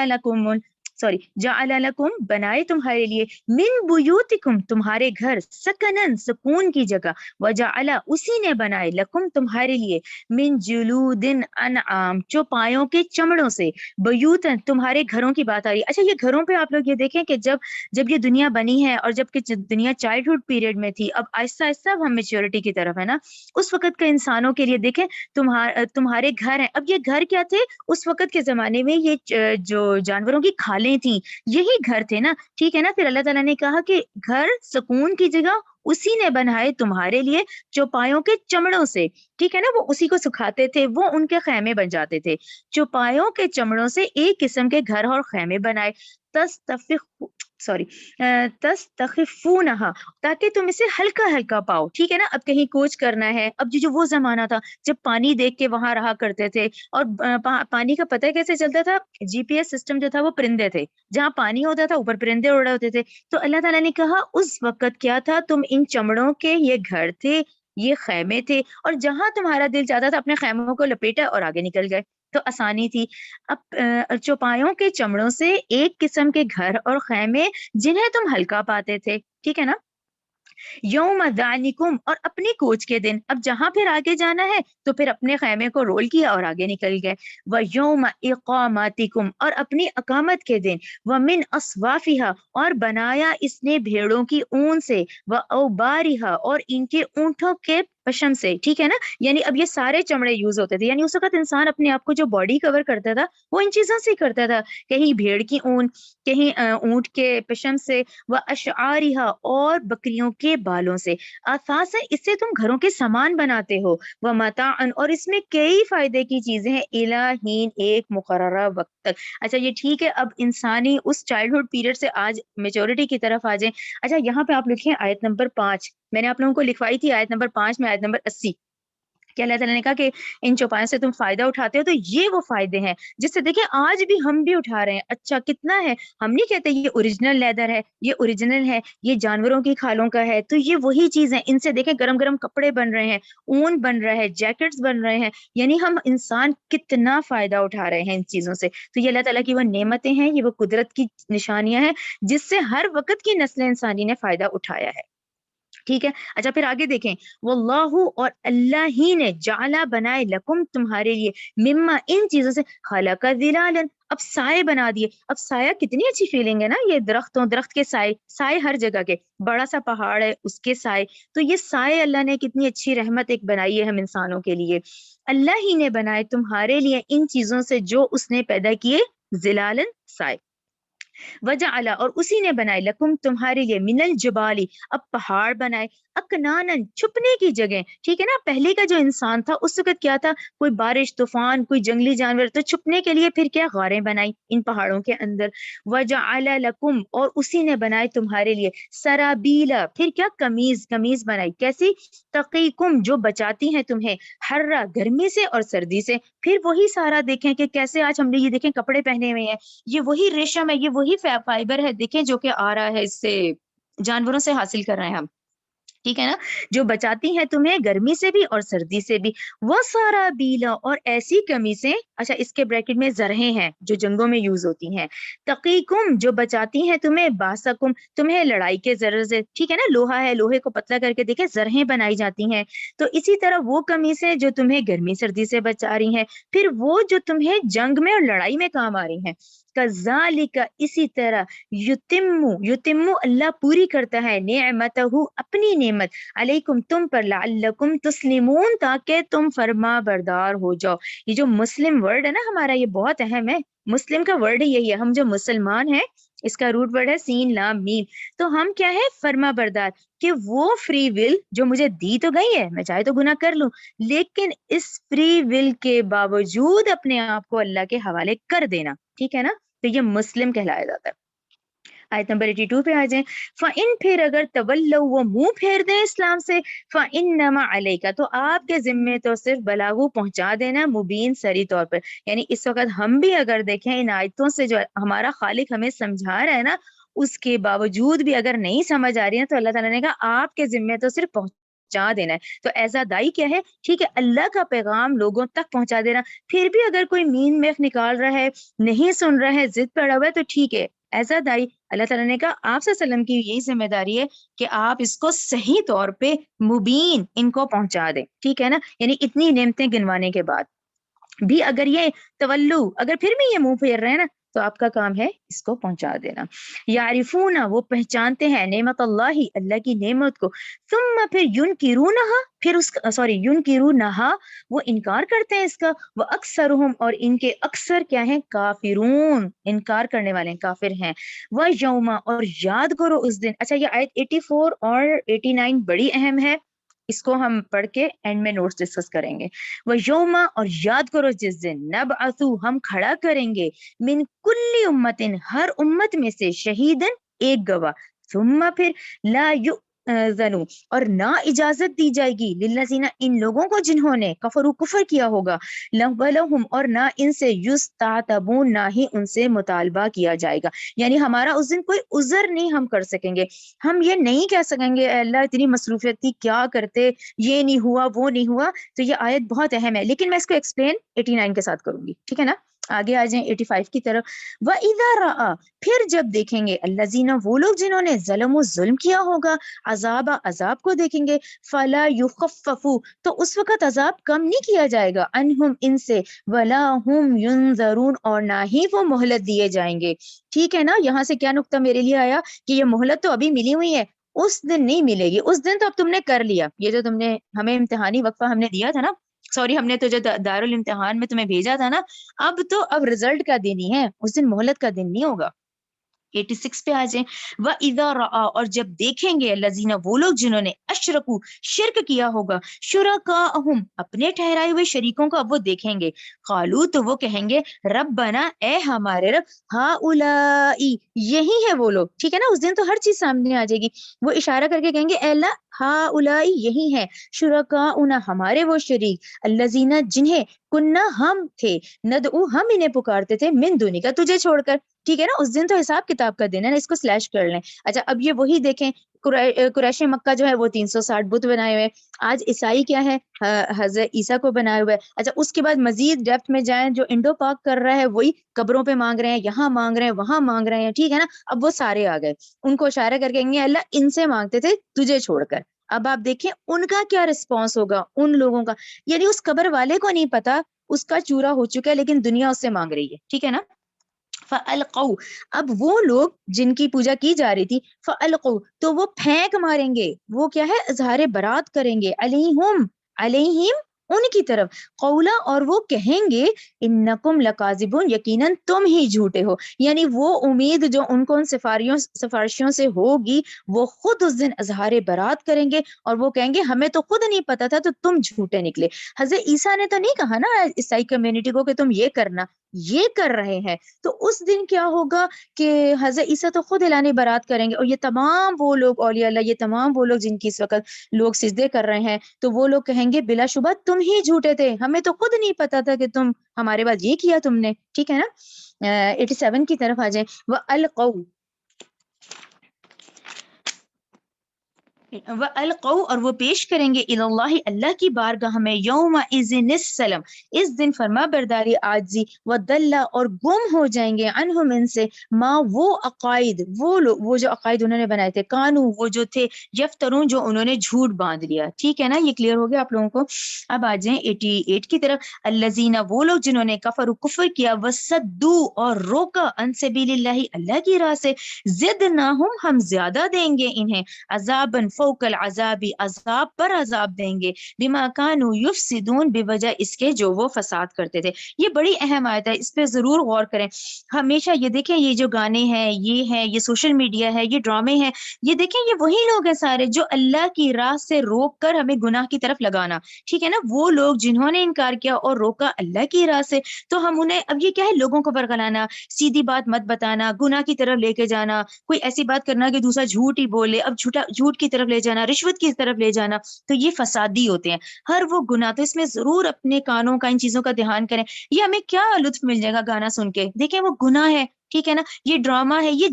لکم بنائے تمہارے لیے من بیوتکم تمہارے گھر سکنن سکون کی جگہ وجعل اسی نے بنائے لکم تمہارے لیے من جلود انعام چوپایوں کے چمڑوں سے بیوتن تمہارے گھروں کی بات آ رہی ہے. اچھا یہ گھروں پہ آپ لوگ یہ دیکھیں کہ جب یہ دنیا بنی ہے اور جب کہ دنیا چائلڈہڈ پیریڈ میں تھی اب آہستہ آہستہ اب ہم میچورٹی کی طرف ہے نا اس وقت کا انسانوں کے لیے دیکھیں تمہارے گھر ہیں. اب یہ گھر کیا تھے اس وقت کے زمانے میں یہ جو جانوروں کی کھالیں تھیں یہی گھر تھے نا. ٹھیک ہے نا. پھر اللہ تعالیٰ نے کہا کہ گھر سکون کی جگہ اسی نے بنائے تمہارے لیے چوپایوں کے چمڑوں سے. ٹھیک ہے نا. وہ اسی کو سکھاتے تھے وہ ان کے خیمے بن جاتے تھے. چوپایوں کے چمڑوں سے ایک قسم کے گھر اور خیمے بنائے تستخفونہا تاکہ تم اسے ہلکا ہلکا پاؤ. ٹھیک ہے نا. اب کہیں کوچ کرنا ہے اب جو وہ زمانہ تھا جب پانی دیکھ کے وہاں رہا کرتے تھے اور پانی کا پتہ کیسے چلتا تھا جی پی ایس سسٹم جو تھا وہ پرندے تھے جہاں پانی ہوتا تھا اوپر پرندے اڑ رہے ہوتے تھے. تو اللہ تعالیٰ نے کہا اس وقت کیا تھا تم ان چمڑوں کے یہ گھر تھے یہ خیمے تھے اور جہاں تمہارا دل چاہتا تھا اپنے خیموں کو لپیٹا اور آگے نکل گئے تو آسانی تھی. اب چوپایوں کے چمڑوں سے ایک قسم کے گھر اور خیمے جنہیں تم ہلکا پاتے تھے. ٹھیک ہے نا. یوم ذالکم اور اپنے کوچ کے دن اب جہاں پھر آگے جانا ہے تو پھر اپنے خیمے کو رول کیا اور آگے نکل گئے. ویوم اقامتکم اور اپنی اقامت کے دن ومن اصوافہا اور بنایا اس نے بھیڑوں کی اون سے واوبارہا اور ان کے اونٹوں کے پشم سے. ٹھیک ہے نا. یعنی اب یہ سارے چمڑے یوز ہوتے تھے یعنی اس وقت انسان اپنے آپ کو جو باڈی کور کرتا تھا وہ ان چیزوں سے کرتا تھا. کہیں بھیڑ کی اون کہیں اونٹ کے پشم سے واشعارہا اور بکریوں کے بالوں سے. اثاثا اس سے تم گھروں کے سامان بناتے ہو ومتاعا اور اس میں کئی فائدے کی چیزیں ہیں الہین ایک مقررہ وقت تک. اچھا یہ ٹھیک ہے. اب انسانی اس چائلڈہڈ پیریڈ سے آج میچورٹی کی طرف آ جائیں. اچھا یہاں پہ آپ لکھیں آیت نمبر 5 میں نے آپ لوگوں کو لکھوائی تھی آیت نمبر 5 میں آیت نمبر 80 کہ اللہ تعالیٰ نے کہا کہ ان چوپایوں سے تم فائدہ اٹھاتے ہو، تو یہ وہ فائدے ہیں جس سے دیکھیں آج بھی ہم بھی اٹھا رہے ہیں. اچھا کتنا ہے، ہم نہیں کہتے یہ اوریجنل لیدر ہے، یہ اوریجنل ہے، یہ جانوروں کی کھالوں کا ہے، تو یہ وہی چیز ہے. ان سے دیکھیں گرم گرم کپڑے بن رہے ہیں، اون بن رہا ہے، جیکٹس بن رہے ہیں. یعنی ہم انسان کتنا فائدہ اٹھا رہے ہیں ان چیزوں سے. تو یہ اللہ تعالیٰ کی وہ نعمتیں ہیں، یہ وہ قدرت کی نشانیاں ہیں جس سے ہر وقت کی نسل انسانی نے فائدہ اٹھایا ہے. ٹھیک ہے. اچھا پھر آگے دیکھیں، واللہ اور اللہ ہی نے جعلا بنائے لکم تمہارے لیے، مما ان چیزوں سے، خلق ظلالا اب سائے بنا دیے. اب سایہ کتنی اچھی فیلنگ ہے نا، یہ درخت کے سائے، سائے ہر جگہ کے، بڑا سا پہاڑ ہے اس کے سائے، تو یہ سائے اللہ نے کتنی اچھی رحمت ایک بنائی ہے ہم انسانوں کے لیے. اللہ ہی نے بنائے تمہارے لیے ان چیزوں سے جو اس نے پیدا کیے، ظلالن سائے. وجعل اور اسی نے بنائے لکم تمہارے لیے من الجبالی اب پہاڑ بنائے، اکنانن چھپنے کی جگہ. ٹھیک ہے نا، پہلے کا جو انسان تھا اس وقت کیا تھا، کوئی بارش طوفان کوئی جنگلی جانور، تو چھپنے کے لیے پھر کیا غاریں بنائی ان پہاڑوں کے اندر. وجعل لکم اور اسی نے بنائے تمہارے لیے سرابیلا پھر کیا قمیض بنائی، کیسی، تقیکم جو بچاتی ہیں تمہیں، حرہ گرمی سے اور سردی سے. پھر وہی سارا دیکھیں کہ کیسے آج ہم نے یہ دیکھیں کپڑے پہنے ہوئے ہیں، یہ وہی ریشم ہے، یہ وہی فائبر ہے، دیکھیں جو کہ آ رہا ہے اس سے، جانوروں سے حاصل کر رہے ہیں ہم. ٹھیک ہے نا، جو بچاتی ہیں تمہیں گرمی سے بھی اور سردی سے بھی. وہ سارا بیلا اور ایسی قمیصیں، اچھا اس کے بریکٹ میں زرہیں ہیں جو جنگوں میں یوز ہوتی ہیں، تقیکم جو بچاتی ہیں تمہیں، باسکم تمہیں لڑائی کے ضرر سے. ٹھیک ہے نا، لوہا ہے، لوہے کو پتلا کر کے دیکھیں زرہیں بنائی جاتی ہیں. تو اسی طرح وہ قمیصیں جو تمہیں گرمی سردی سے بچا رہی ہیں، پھر وہ جو تمہیں جنگ میں اور لڑائی میں کام آ رہی ہیں. کذالک اسی طرح، یتمو اللہ پوری کرتا ہے، نعمتہ اپنی نعمت، علیکم تم پر، لعلکم تسلمون تاکہ تم فرما بردار ہو جاؤ. یہ جو مسلم ورڈ ہے نا ہمارا، یہ بہت اہم ہے. مسلم کا ورڈ ہی یہی ہے، ہم جو مسلمان ہیں اس کا روٹ ورڈ ہے سین لام میم. تو ہم کیا ہے، فرما بردار، کہ وہ فری ول جو مجھے دی تو گئی ہے، میں چاہے تو گناہ کر لوں، لیکن اس فری ول کے باوجود اپنے آپ کو اللہ کے حوالے کر دینا. ٹھیک ہے نا، تو یہ مسلم کہلایا جاتا ہے. آیت نمبر 82 پہ آ جائیں. فَإِن پھر اگر تولوا وہ منہ پھیر دیں اسلام سے، فَإِنَّمَا عَلَيْكَ تو آپ کے ذمے تو صرف بلاغو پہنچا دینا، مبین سری طور پر. یعنی اس وقت ہم بھی اگر دیکھیں ان آیتوں سے جو ہمارا خالق ہمیں سمجھا رہا ہے نا، اس کے باوجود بھی اگر نہیں سمجھ آ رہی ہے تو اللہ تعالیٰ نے کہا آپ کے ذمے تو صرف پہنچا دینا ہے. تو ایزا دائی کیا ہے، ٹھیک ہے، اللہ کا پیغام لوگوں تک پہنچا دینا. پھر بھی اگر کوئی مین میخ نکال رہا ہے، نہیں سن رہا ہے، ضد پہ اڑا ہوا ہے، تو ٹھیک ہے، ایزا دائی اللہ تعالیٰ نے کہا آپ صلی اللہ علیہ وسلم کی یہی ذمہ داری ہے کہ آپ اس کو صحیح طور پہ مبین ان کو پہنچا دیں. ٹھیک ہے نا، یعنی اتنی نعمتیں گنوانے کے بعد بھی اگر یہ تولو، اگر پھر بھی یہ منہ پھیر رہے ہیں نا، تو آپ کا کام ہے اس کو پہنچا دینا. یعرفون وہ پہچانتے ہیں نعمت اللہ اللہ کی نعمت کو، ثم پھر ینکرونہا پھر اس سوری ینکرونہا وہ انکار کرتے ہیں اس کا، وہ اکثرہم اور ان کے اکثر کیا ہیں، کافرون انکار کرنے والے ہیں، کافر ہیں. وہ یوما اور یاد کرو اس دن. اچھا یہ آیت 84 اور 89 بڑی اہم ہے، اس کو ہم پڑھ کے اینڈ میں نوٹس ڈسکس کریں گے. وہ یوما اور یاد کرو جس دن، نبعثو ہم کھڑا کریں گے، من کل امتن ہر امت میں سے، شہیدن ایک گواہ، ثم پھر لا یؤذن اور نہ اجازت دی جائے گی، للذین ان لوگوں کو جنہوں نے کفروا کفر کیا ہوگا، ولہم اور نہ ان سے، یستعتبون نہ ہی ان سے مطالبہ کیا جائے گا. یعنی ہمارا اس دن کوئی عذر نہیں ہم کر سکیں گے، ہم یہ نہیں کہہ سکیں گے اے اللہ اتنی مصروفیت تھی کیا کرتے، یہ نہیں ہوا وہ نہیں ہوا. تو یہ آیت بہت اہم ہے، لیکن میں اس کو ایکسپلین 89 کے ساتھ کروں گی. ٹھیک ہے نا، آگے آ جائیں 85 کی طرف. وَإِذَا رَأَى پھر جب دیکھیں گے، الَّذِينَ وہ لوگ جنہوں نے ظلموا ظلم کیا ہوگا، عذاب کو دیکھیں گے، فَلَا يُخَفَّفُ تو اس وقت عذاب کم نہیں کیا جائے گا، عنہم ان سے، وَلَا هُمْ يُنذَرُونَ اور نہ ہی وہ مہلت دیے جائیں گے. ٹھیک ہے نا، یہاں سے کیا نقطہ میرے لیے آیا کہ یہ مہلت تو ابھی ملی ہوئی ہے، اس دن نہیں ملے گی. اس دن تو اب تم نے کر لیا، یہ جو تم نے ہمیں امتحانی وقفہ ہم نے دیا تھا نا، سوری ہم نے تو جو دارالامتحان میں تمہیں بھیجا تھا نا، اب رزلٹ کا دن ہی ہے، اس دن مہلت کا دن نہیں ہوگا. 86 پہ آ جائیں. وَإِذَا رَأَى اور جب دیکھیں گے، الَّذِينَ وہ لوگ جنہوں نے اشرکو شرک کیا ہوگا، شرکاءہم اپنے ٹھہرائے ہوئے شریکوں کو اب وہ دیکھیں گے، قالو تو وہ کہیں گے، ربنا اے ہمارے رب، ہؤلاء یہی ہے وہ لوگ. ٹھیک ہے نا، اس دن تو ہر چیز سامنے آ جائے گی، وہ اشارہ کر کے کہیں گے اے اللہ ہاؤلائی یہی ہیں، شرکاؤنا ہمارے وہ شریک، الذین جنہیں کننا ہم تھے، ندعو ہم انہیں پکارتے تھے، من دونی کا تجھے چھوڑ کر. ٹھیک ہے نا، اس دن تو حساب کتاب کا دن ہے نا، اس کو سلیش کر لیں. اچھا اب یہ وہی دیکھیں، قریش مکہ جو ہے وہ 360 بت بنائے ہوئے. آج عیسائی کیا ہے، حضرت عیسیٰ کو بنائے ہوئے. اچھا اس کے بعد مزید ڈیپتھ میں جائیں، جو انڈو پاک کر رہا ہے وہی قبروں پہ مانگ رہے ہیں، یہاں مانگ رہے ہیں، وہاں مانگ رہے ہیں. ٹھیک ہے نا، اب وہ سارے آ گئے، ان کو اشارہ کر کے گے اللہ ان سے مانگتے تھے تجھے چھوڑ کر. اب آپ دیکھیں ان کا کیا رسپانس ہوگا ان لوگوں کا، یعنی اس قبر والے کو نہیں پتا اس کا چورا ہو چکا ہے، لیکن دنیا اس سے مانگ رہی ہے. ٹھیک ہے نا. فَأَلْقَوْا، اب وہ لوگ جن کی پوجا کی جا رہی تھی، فَأَلْقَوْا تو وہ پھینک ماریں گے، وہ کیا ہے اظہار برات کریں گے، علیہم ان کی طرف، قولا اور وہ کہیں گے انکم لکاذبون یقیناً تم ہی جھوٹے ہو. یعنی وہ امید جو ان کو ان سفارشیوں سے ہوگی، وہ خود اس دن اظہار برات کریں گے اور وہ کہیں گے ہمیں تو خود نہیں پتا تھا تو تم جھوٹے نکلے. حضرت عیسیٰ نے تو نہیں کہا نا عیسائی کمیونٹی کو کہ تم یہ کرنا، یہ کر رہے ہیں. تو اس دن کیا ہوگا کہ حضرت عیسیٰ تو خود اعلان برات کریں گے، اور یہ تمام وہ لوگ اولیاء اللہ، یہ تمام وہ لوگ جن کی اس وقت لوگ سجدے کر رہے ہیں، تو وہ لوگ کہیں گے بلا شبہ تم ہی جھوٹے تھے، ہمیں تو خود نہیں پتا تھا کہ تم ہمارے بعد یہ کیا تم نے. ٹھیک ہے نا. 87 کی طرف آ جائیں. وَأَلْقَوْا وَأَلْقَوْا اور وہ پیش کریں گے الی اللہ اللہ کی بارگاہ میں، یومئذ السلام اس دن فرما برداری عاجزی، وَضَلَّ اور گم ہو جائیں گے عنہم ان سے، ما وہ عقائد، وہ جو عقائد انہوں نے بنائے تھے، کانو وہ جو تھے، یفترون جو انہوں نے جھوٹ باندھ لیا. ٹھیک ہے نا، یہ کلیئر ہو گیا آپ لوگوں کو. اب آ جائیں 88 کی طرف. الذین وہ لوگ جنہوں نے کفر کیا، وصدو اور روکا، عن سبیل اللہ اللہ کی راہ سے، زدناہم ہم زیادہ دیں گے انہیں، عذاباً فوق العذاب عذاب پر عذاب دیں گے، بما کانوا یفسدون بوجہ اس کے جو وہ فساد کرتے تھے. یہ بڑی اہم آیت ہے، اس پہ ضرور غور کریں. ہمیشہ یہ دیکھیں، یہ جو گانے ہیں، یہ سوشل میڈیا ہے، یہ ڈرامے ہیں، یہ دیکھیں یہ وہی لوگ ہیں سارے جو اللہ کی راہ سے روک کر ہمیں گناہ کی طرف لگانا. ٹھیک ہے نا، وہ لوگ جنہوں نے انکار کیا اور روکا اللہ کی راہ سے، تو ہم انہیں اب یہ کیا ہے لوگوں کو برگلانا، سیدھی بات مت بتانا، گناہ کی طرف لے کے جانا، کوئی ایسی بات کرنا کہ دوسرا جھوٹ ہی بولے، اب جھوٹ کی طرف لے جانا، رشوت کی طرف لے جانا، تو یہ فسادی ہوتے ہیں ہر وہ گناہ. تو اس میں ضرور اپنے کانوں کا ان چیزوں کا دھیان کریں. یہ ہمیں کیا لطف مل جائے گا گانا سن کے، دیکھیں وہ گناہ ہے. ٹھیک ہے نا، یہ ڈرامہ ہے، یہ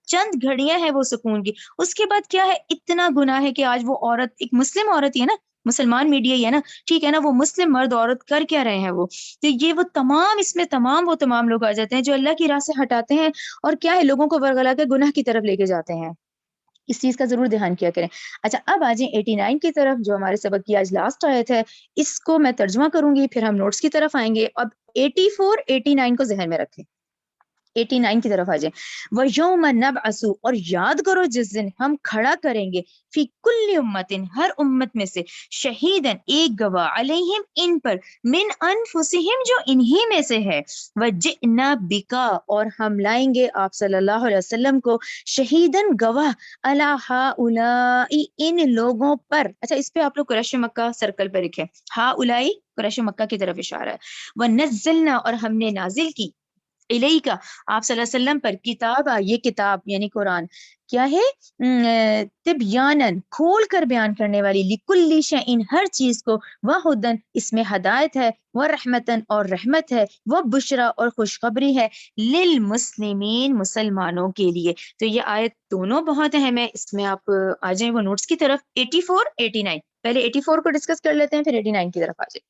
چند گھڑیاں ہیں وہ سکون کی، اس کے بعد کیا ہے اتنا گناہ ہے کہ آج وہ عورت، ایک مسلم عورت ہی ہے نا، مسلمان میڈیا ہی ہے نا، ٹھیک ہے نا، وہ مسلم مرد عورت کر کیا رہے ہیں وہ، تو یہ وہ تمام اس میں تمام لوگ آ جاتے ہیں جو اللہ کی راہ سے ہٹاتے ہیں اور کیا ہے لوگوں کو ورگلا کے گناہ کی طرف لے کے جاتے ہیں. اس چیز کا ضرور دھیان کیا کریں. اچھا اب آ جائیں 89 کی طرف، جو ہمارے سبق کی آج لاسٹ آیت ہے. اس کو میں ترجمہ کروں گی، پھر ہم نوٹس کی طرف آئیں گے. اب 84 89 کو ذہن میں رکھیں. 89 کی طرف آ جائیں. وَيَوْمَ نَبْعَثُ اور یاد کرو جس دن ہم کھڑا کریں گے، فی کل امتن ہر امت میں سے، شہیدن ایک گواہ، علیہم ان پر، من انفسہم جو انہی میں سے ہے، وجئنا بکا اور ہم لائیں گے آپ صلی اللہ علیہ وسلم کو، شہیدن گواہ، علی ہؤلاء ان لوگوں پر. اچھا اس پہ آپ لوگ قریش مکہ سرکل پہ لکھیں، ہؤلاء قریش مکہ کی طرف اشارہ ہے. ونزلنا اور ہم نے نازل کی، الیکا آپ صلی اللہ علیہ وسلم پر، کتاب یہ کتاب یعنی قرآن کیا ہے، تبیانن کھول کر بیان کرنے والی، لکل شیء ہر چیز کو، وہدن اس میں ہدایت ہے، ورحمتن اور رحمت ہے، وبشرا اور خوشخبری ہے، للمسلمین مسلمانوں کے لیے. تو یہ آیت دونوں بہت اہم ہے. اس میں آپ آ جائیں وہ نوٹس کی طرف. 84 89 پہلے 84 کو ڈسکس کر لیتے ہیں، پھر 89 کی طرف آ جائیں.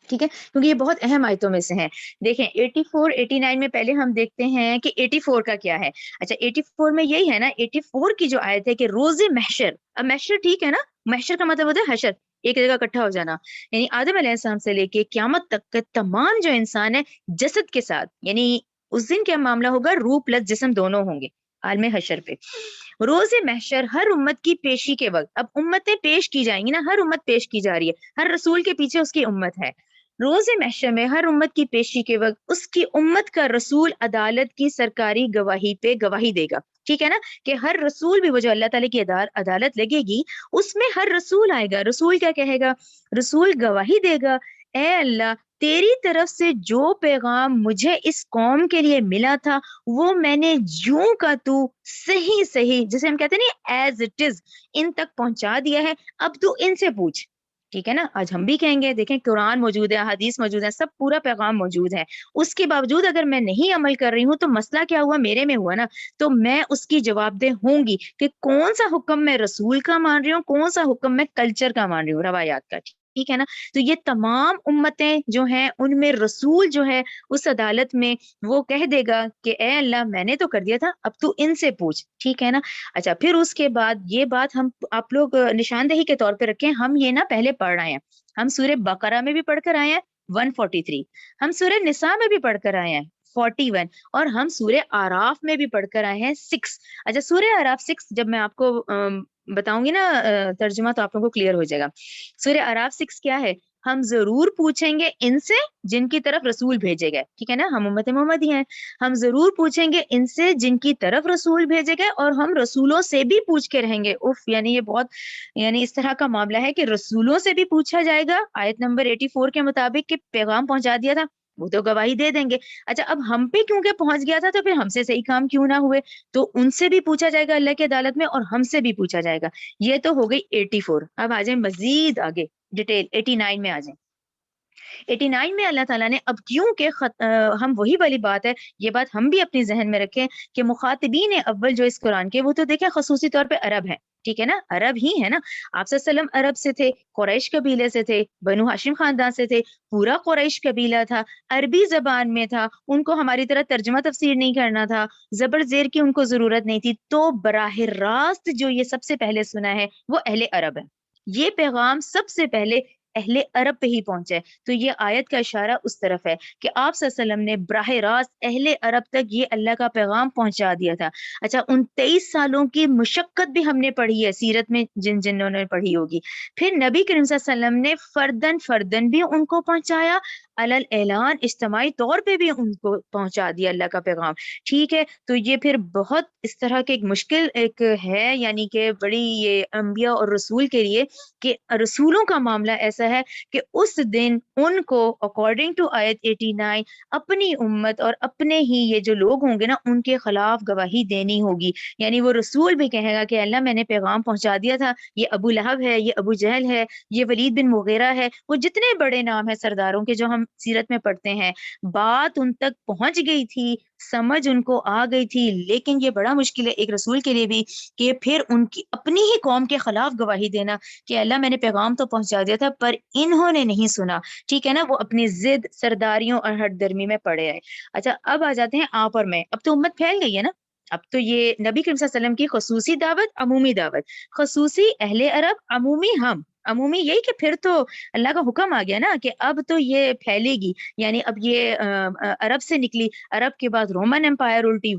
ٹھیک ہے، کیونکہ یہ بہت اہم آیتوں میں سے ہیں. دیکھیں 84 89 میں پہلے ہم دیکھتے ہیں کہ 84 کا کیا ہے. اچھا 84 میں یہی ہے نا، 84 کی جو آیت ہے کہ روز محشر. اب محشر ٹھیک ہے نا، محشر کا مطلب ہوتا ہے حشر، ایک جگہ اکٹھا ہو جانا، یعنی آدم علیہ السلام سے لے کے قیامت تک کے تمام جو انسان ہے جسد کے ساتھ، یعنی اس دن کیا معاملہ ہوگا، روح پلس جسم دونوں ہوں گے عالم حشر پہ. روز محشر ہر امت کی پیشی کے وقت، اب امتیں پیش کی جائیں گی نا، ہر امت پیش کی جا رہی ہے، ہر رسول کے پیچھے اس کی امت ہے. روز محشر میں ہر امت کی پیشی کے وقت اس کی امت کا رسول عدالت کی سرکاری گواہی پہ گواہی دے گا. ٹھیک ہے نا، کہ ہر رسول بھی وہ جو اللہ تعالیٰ کی عدالت لگے گی اس میں ہر رسول آئے گا. رسول کیا کہے گا، رسول گواہی دے گا، اے اللہ تیری طرف سے جو پیغام مجھے اس قوم کے لیے ملا تھا وہ میں نے یوں کا تو صحیح جسے ہم کہتے ہیں نا ایز اٹ از ان تک پہنچا دیا ہے، اب تو ان سے پوچھ. ٹھیک ہے نا. آج ہم بھی کہیں گے دیکھیں قرآن موجود ہے، حدیث موجود ہے، سب پورا پیغام موجود ہے، اس کے باوجود اگر میں نہیں عمل کر رہی ہوں تو مسئلہ کیا ہوا؟ میرے میں ہوا نا. تو میں اس کی جواب دہ ہوں گی کہ کون سا حکم میں رسول کا مان رہی ہوں، کون سا حکم میں کلچر کا مان رہی ہوں، روایات کا. ٹھیک ہے نا. تو یہ تمام امتیں جو ہیں ان میں رسول جو ہے اس عدالت میں وہ کہہ دے گا کہ اے اللہ میں نے تو کر دیا تھا، اب تو ان سے پوچھ. ٹھیک ہے نا. اچھا پھر اس کے بعد یہ بات ہم آپ لوگ نشاندہی کے طور پہ رکھیں، ہم یہ نا پہلے پڑھ رہے ہیں، ہم سورہ بقرہ میں بھی پڑھ کر آئے ہیں 143، ہم سورہ نساء میں بھی پڑھ کر آئے ہیں 41، اور ہم سورہ آراف میں بھی پڑھ کر آئے ہیں 6. اچھا سورہ آراف 6 جب میں آپ کو بتاؤں گی نا ترجمہ تو آپ لوگوں کو کلیئر ہو جائے گا. سورہ آراف 6 کیا ہے؟ ہم ضرور پوچھیں گے ان سے جن کی طرف رسول بھیجے گئے. ٹھیک ہے نا. ہم امت محمدی ہیں، ہم ضرور پوچھیں گے ان سے جن کی طرف رسول بھیجے گئے، اور ہم رسولوں سے بھی پوچھ کے رہیں گے. یعنی یہ بہت یعنی اس طرح کا معاملہ ہے کہ رسولوں سے بھی پوچھا جائے گا آیت نمبر 84 کے مطابق کہ پیغام پہنچا دیا تھا، وہ تو گواہی دے دیں گے. اچھا اب ہم پہ کیونکہ پہنچ گیا تھا تو پھر ہم سے صحیح کام کیوں نہ ہوئے؟ تو ان سے بھی پوچھا جائے گا اللہ کی عدالت میں، اور ہم سے بھی پوچھا جائے گا. یہ تو ہو گئی 84. اب آ جائیں مزید آگے ڈیٹیل 89 میں آ جائیں. 89 میں اللہ تعالیٰ نے اب کیونکہ ہم وہی والی بات ہے، یہ بات ہم بھی اپنی ذہن میں رکھیں کہ مخاطبین اول جو اس قرآن کے وہ تو دیکھیں خصوصی طور پہ عرب ہیں. ٹھیک ہے نا. عرب ہی ہے نا. آپ صلی اللہ علیہ وسلم عرب سے تھے، قریش قبیلے سے تھے، بنو ہاشم خاندان سے تھے، پورا قریش قبیلہ تھا، عربی زبان میں تھا، ان کو ہماری طرح ترجمہ تفسیر نہیں کرنا تھا، زبر زیر کی ان کو ضرورت نہیں تھی. تو براہ راست جو یہ سب سے پہلے سنا ہے وہ اہل عرب ہے. یہ پیغام سب سے پہلے اہل عرب پہ ہی پہنچے. تو یہ آیت کا اشارہ اس طرف ہے کہ آپ صلی اللہ علیہ وسلم نے براہ راست اہل عرب تک یہ اللہ کا پیغام پہنچا دیا تھا. اچھا ان 23 سالوں کی مشقت بھی ہم نے پڑھی ہے سیرت میں، جنہوں نے پڑھی ہوگی. پھر نبی کریم صلی اللہ علیہ وسلم نے فردن بھی ان کو پہنچایا، علل اعلان اجتماعی طور پہ بھی ان کو پہنچا دیا اللہ کا پیغام. ٹھیک ہے. تو یہ پھر بہت اس طرح کے ایک مشکل ایک ہے، یعنی کہ بڑی یہ انبیاء اور رسول کے لیے کہ رسولوں کا معاملہ ایسا ہے کہ اس دن ان کو اکارڈنگ ٹو آیت 89 اپنی امت اور اپنے ہی یہ جو لوگ ہوں گے نا ان کے خلاف گواہی دینی ہوگی. یعنی وہ رسول بھی کہے گا کہ اللہ میں نے پیغام پہنچا دیا تھا، یہ ابو لہب ہے، یہ ابو جہل ہے، یہ ولید بن مغیرہ ہے، وہ جتنے بڑے نام ہیں سرداروں کے جو ہم سیرت میں پڑھتے ہیں، بات ان تک پہنچ گئی تھی، سمجھ ان کو آ گئی تھی. لیکن یہ بڑا مشکل ہے ایک رسول کے لیے بھی کہ پھر ان کی اپنی ہی قوم کے خلاف گواہی دینا کہ اللہ میں نے پیغام تو پہنچا دیا تھا پر انہوں نے نہیں سنا. ٹھیک ہے نا. وہ اپنی ضد سرداریوں اور ہٹ درمی میں پڑے آئے. اچھا اب آ جاتے ہیں آپ اور میں. اب تو امت پھیل گئی ہے نا. اب تو یہ نبی کریم صلی اللہ علیہ وسلم کی خصوصی دعوت، عمومی دعوت، خصوصی اہل عرب، عمومی ہم. عمومی یہی کہ پھر تو اللہ کا حکم آ گیا نا کہ اب تو یہ پھیلے گی. یعنی اب یہ عرب سے نکلی، عرب کے بعد رومن امپائر الٹی،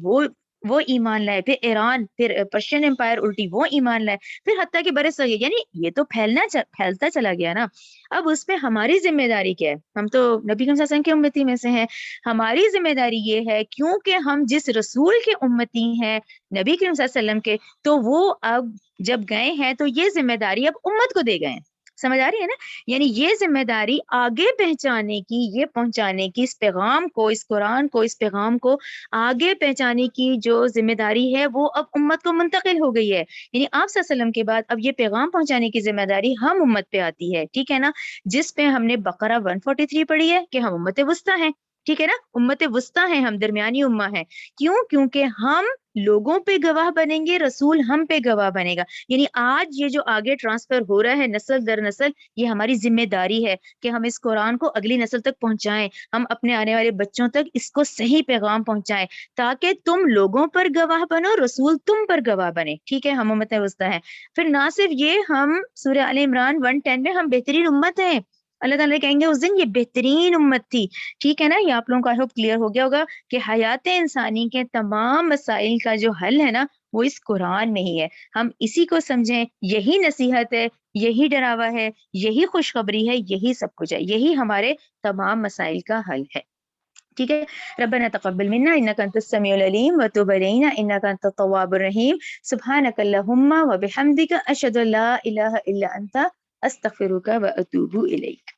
وہ ایمان لائے، پھر ایران، پھر پرشین امپائر الٹی، وہ ایمان لائے، پھر حتیٰ کہ برے صغیر. یعنی یہ تو پھیلتا چلا گیا نا. اب اس پہ ہماری ذمہ داری کیا ہے؟ ہم تو نبی کریم صلی اللہ علیہ وسلم کے امتی میں سے ہیں. ہماری ذمہ داری یہ ہے کیونکہ ہم جس رسول کے امتی ہیں نبی کریم صلی اللہ علیہ وسلم کے، تو وہ اب جب گئے ہیں تو یہ ذمہ داری اب امت کو دے گئے ہیں. سمجھ آ رہی ہے نا. یعنی یہ ذمہ داری آگے پہنچانے کی، یہ پہنچانے کی، اس پیغام کو، اس قرآن کو، اس پیغام کو آگے پہنچانے کی جو ذمہ داری ہے وہ اب امت کو منتقل ہو گئی ہے. یعنی آپ صلی اللہ علیہ وسلم کے بعد اب یہ پیغام پہنچانے کی ذمہ داری ہم امت پہ آتی ہے. ٹھیک ہے نا. جس پہ ہم نے بقرہ 143 پڑھی ہے کہ ہم امت وسطیٰ ہیں. ٹھیک ہے نا. امت وسطیٰ ہیں ہم، درمیانی امہ ہیں. کیوں؟ کیونکہ ہم لوگوں پہ گواہ بنیں گے، رسول ہم پہ گواہ بنے گا. یعنی آج یہ جو آگے ٹرانسفر ہو رہا ہے نسل در نسل، یہ ہماری ذمہ داری ہے کہ ہم اس قرآن کو اگلی نسل تک پہنچائیں، ہم اپنے آنے والے بچوں تک اس کو صحیح پیغام پہنچائیں تاکہ تم لوگوں پر گواہ بنو، رسول تم پر گواہ بنے. ٹھیک ہے. ہم امت وسطیٰ ہیں. پھر نہ صرف یہ، ہم سورہ آل عمران 110 میں ہم بہترین امت ہیں. اللہ تعالیٰ کہیں گے اس دن یہ بہترین امت تھی. ٹھیک ہے نا. یہ آپ لوگوں کو آئی ہوپ کلیئر ہو گیا ہوگا کہ حیات انسانی کے تمام مسائل کا جو حل ہے نا وہ اس قرآن میں ہی ہے. ہم اسی کو سمجھیں. یہی نصیحت ہے، یہی ڈراوا ہے، یہی خوشخبری ہے، یہی سب کچھ ہے، یہی ہمارے تمام مسائل کا حل ہے. ٹھیک ہے. ربنا تقبل منا انك انت السميع العليم وتب علينا انك انت التواب الرحيم. سبحانك اللهم وبحمدك اشهد ان لا اله الا انت استغفرك واتوب اليك.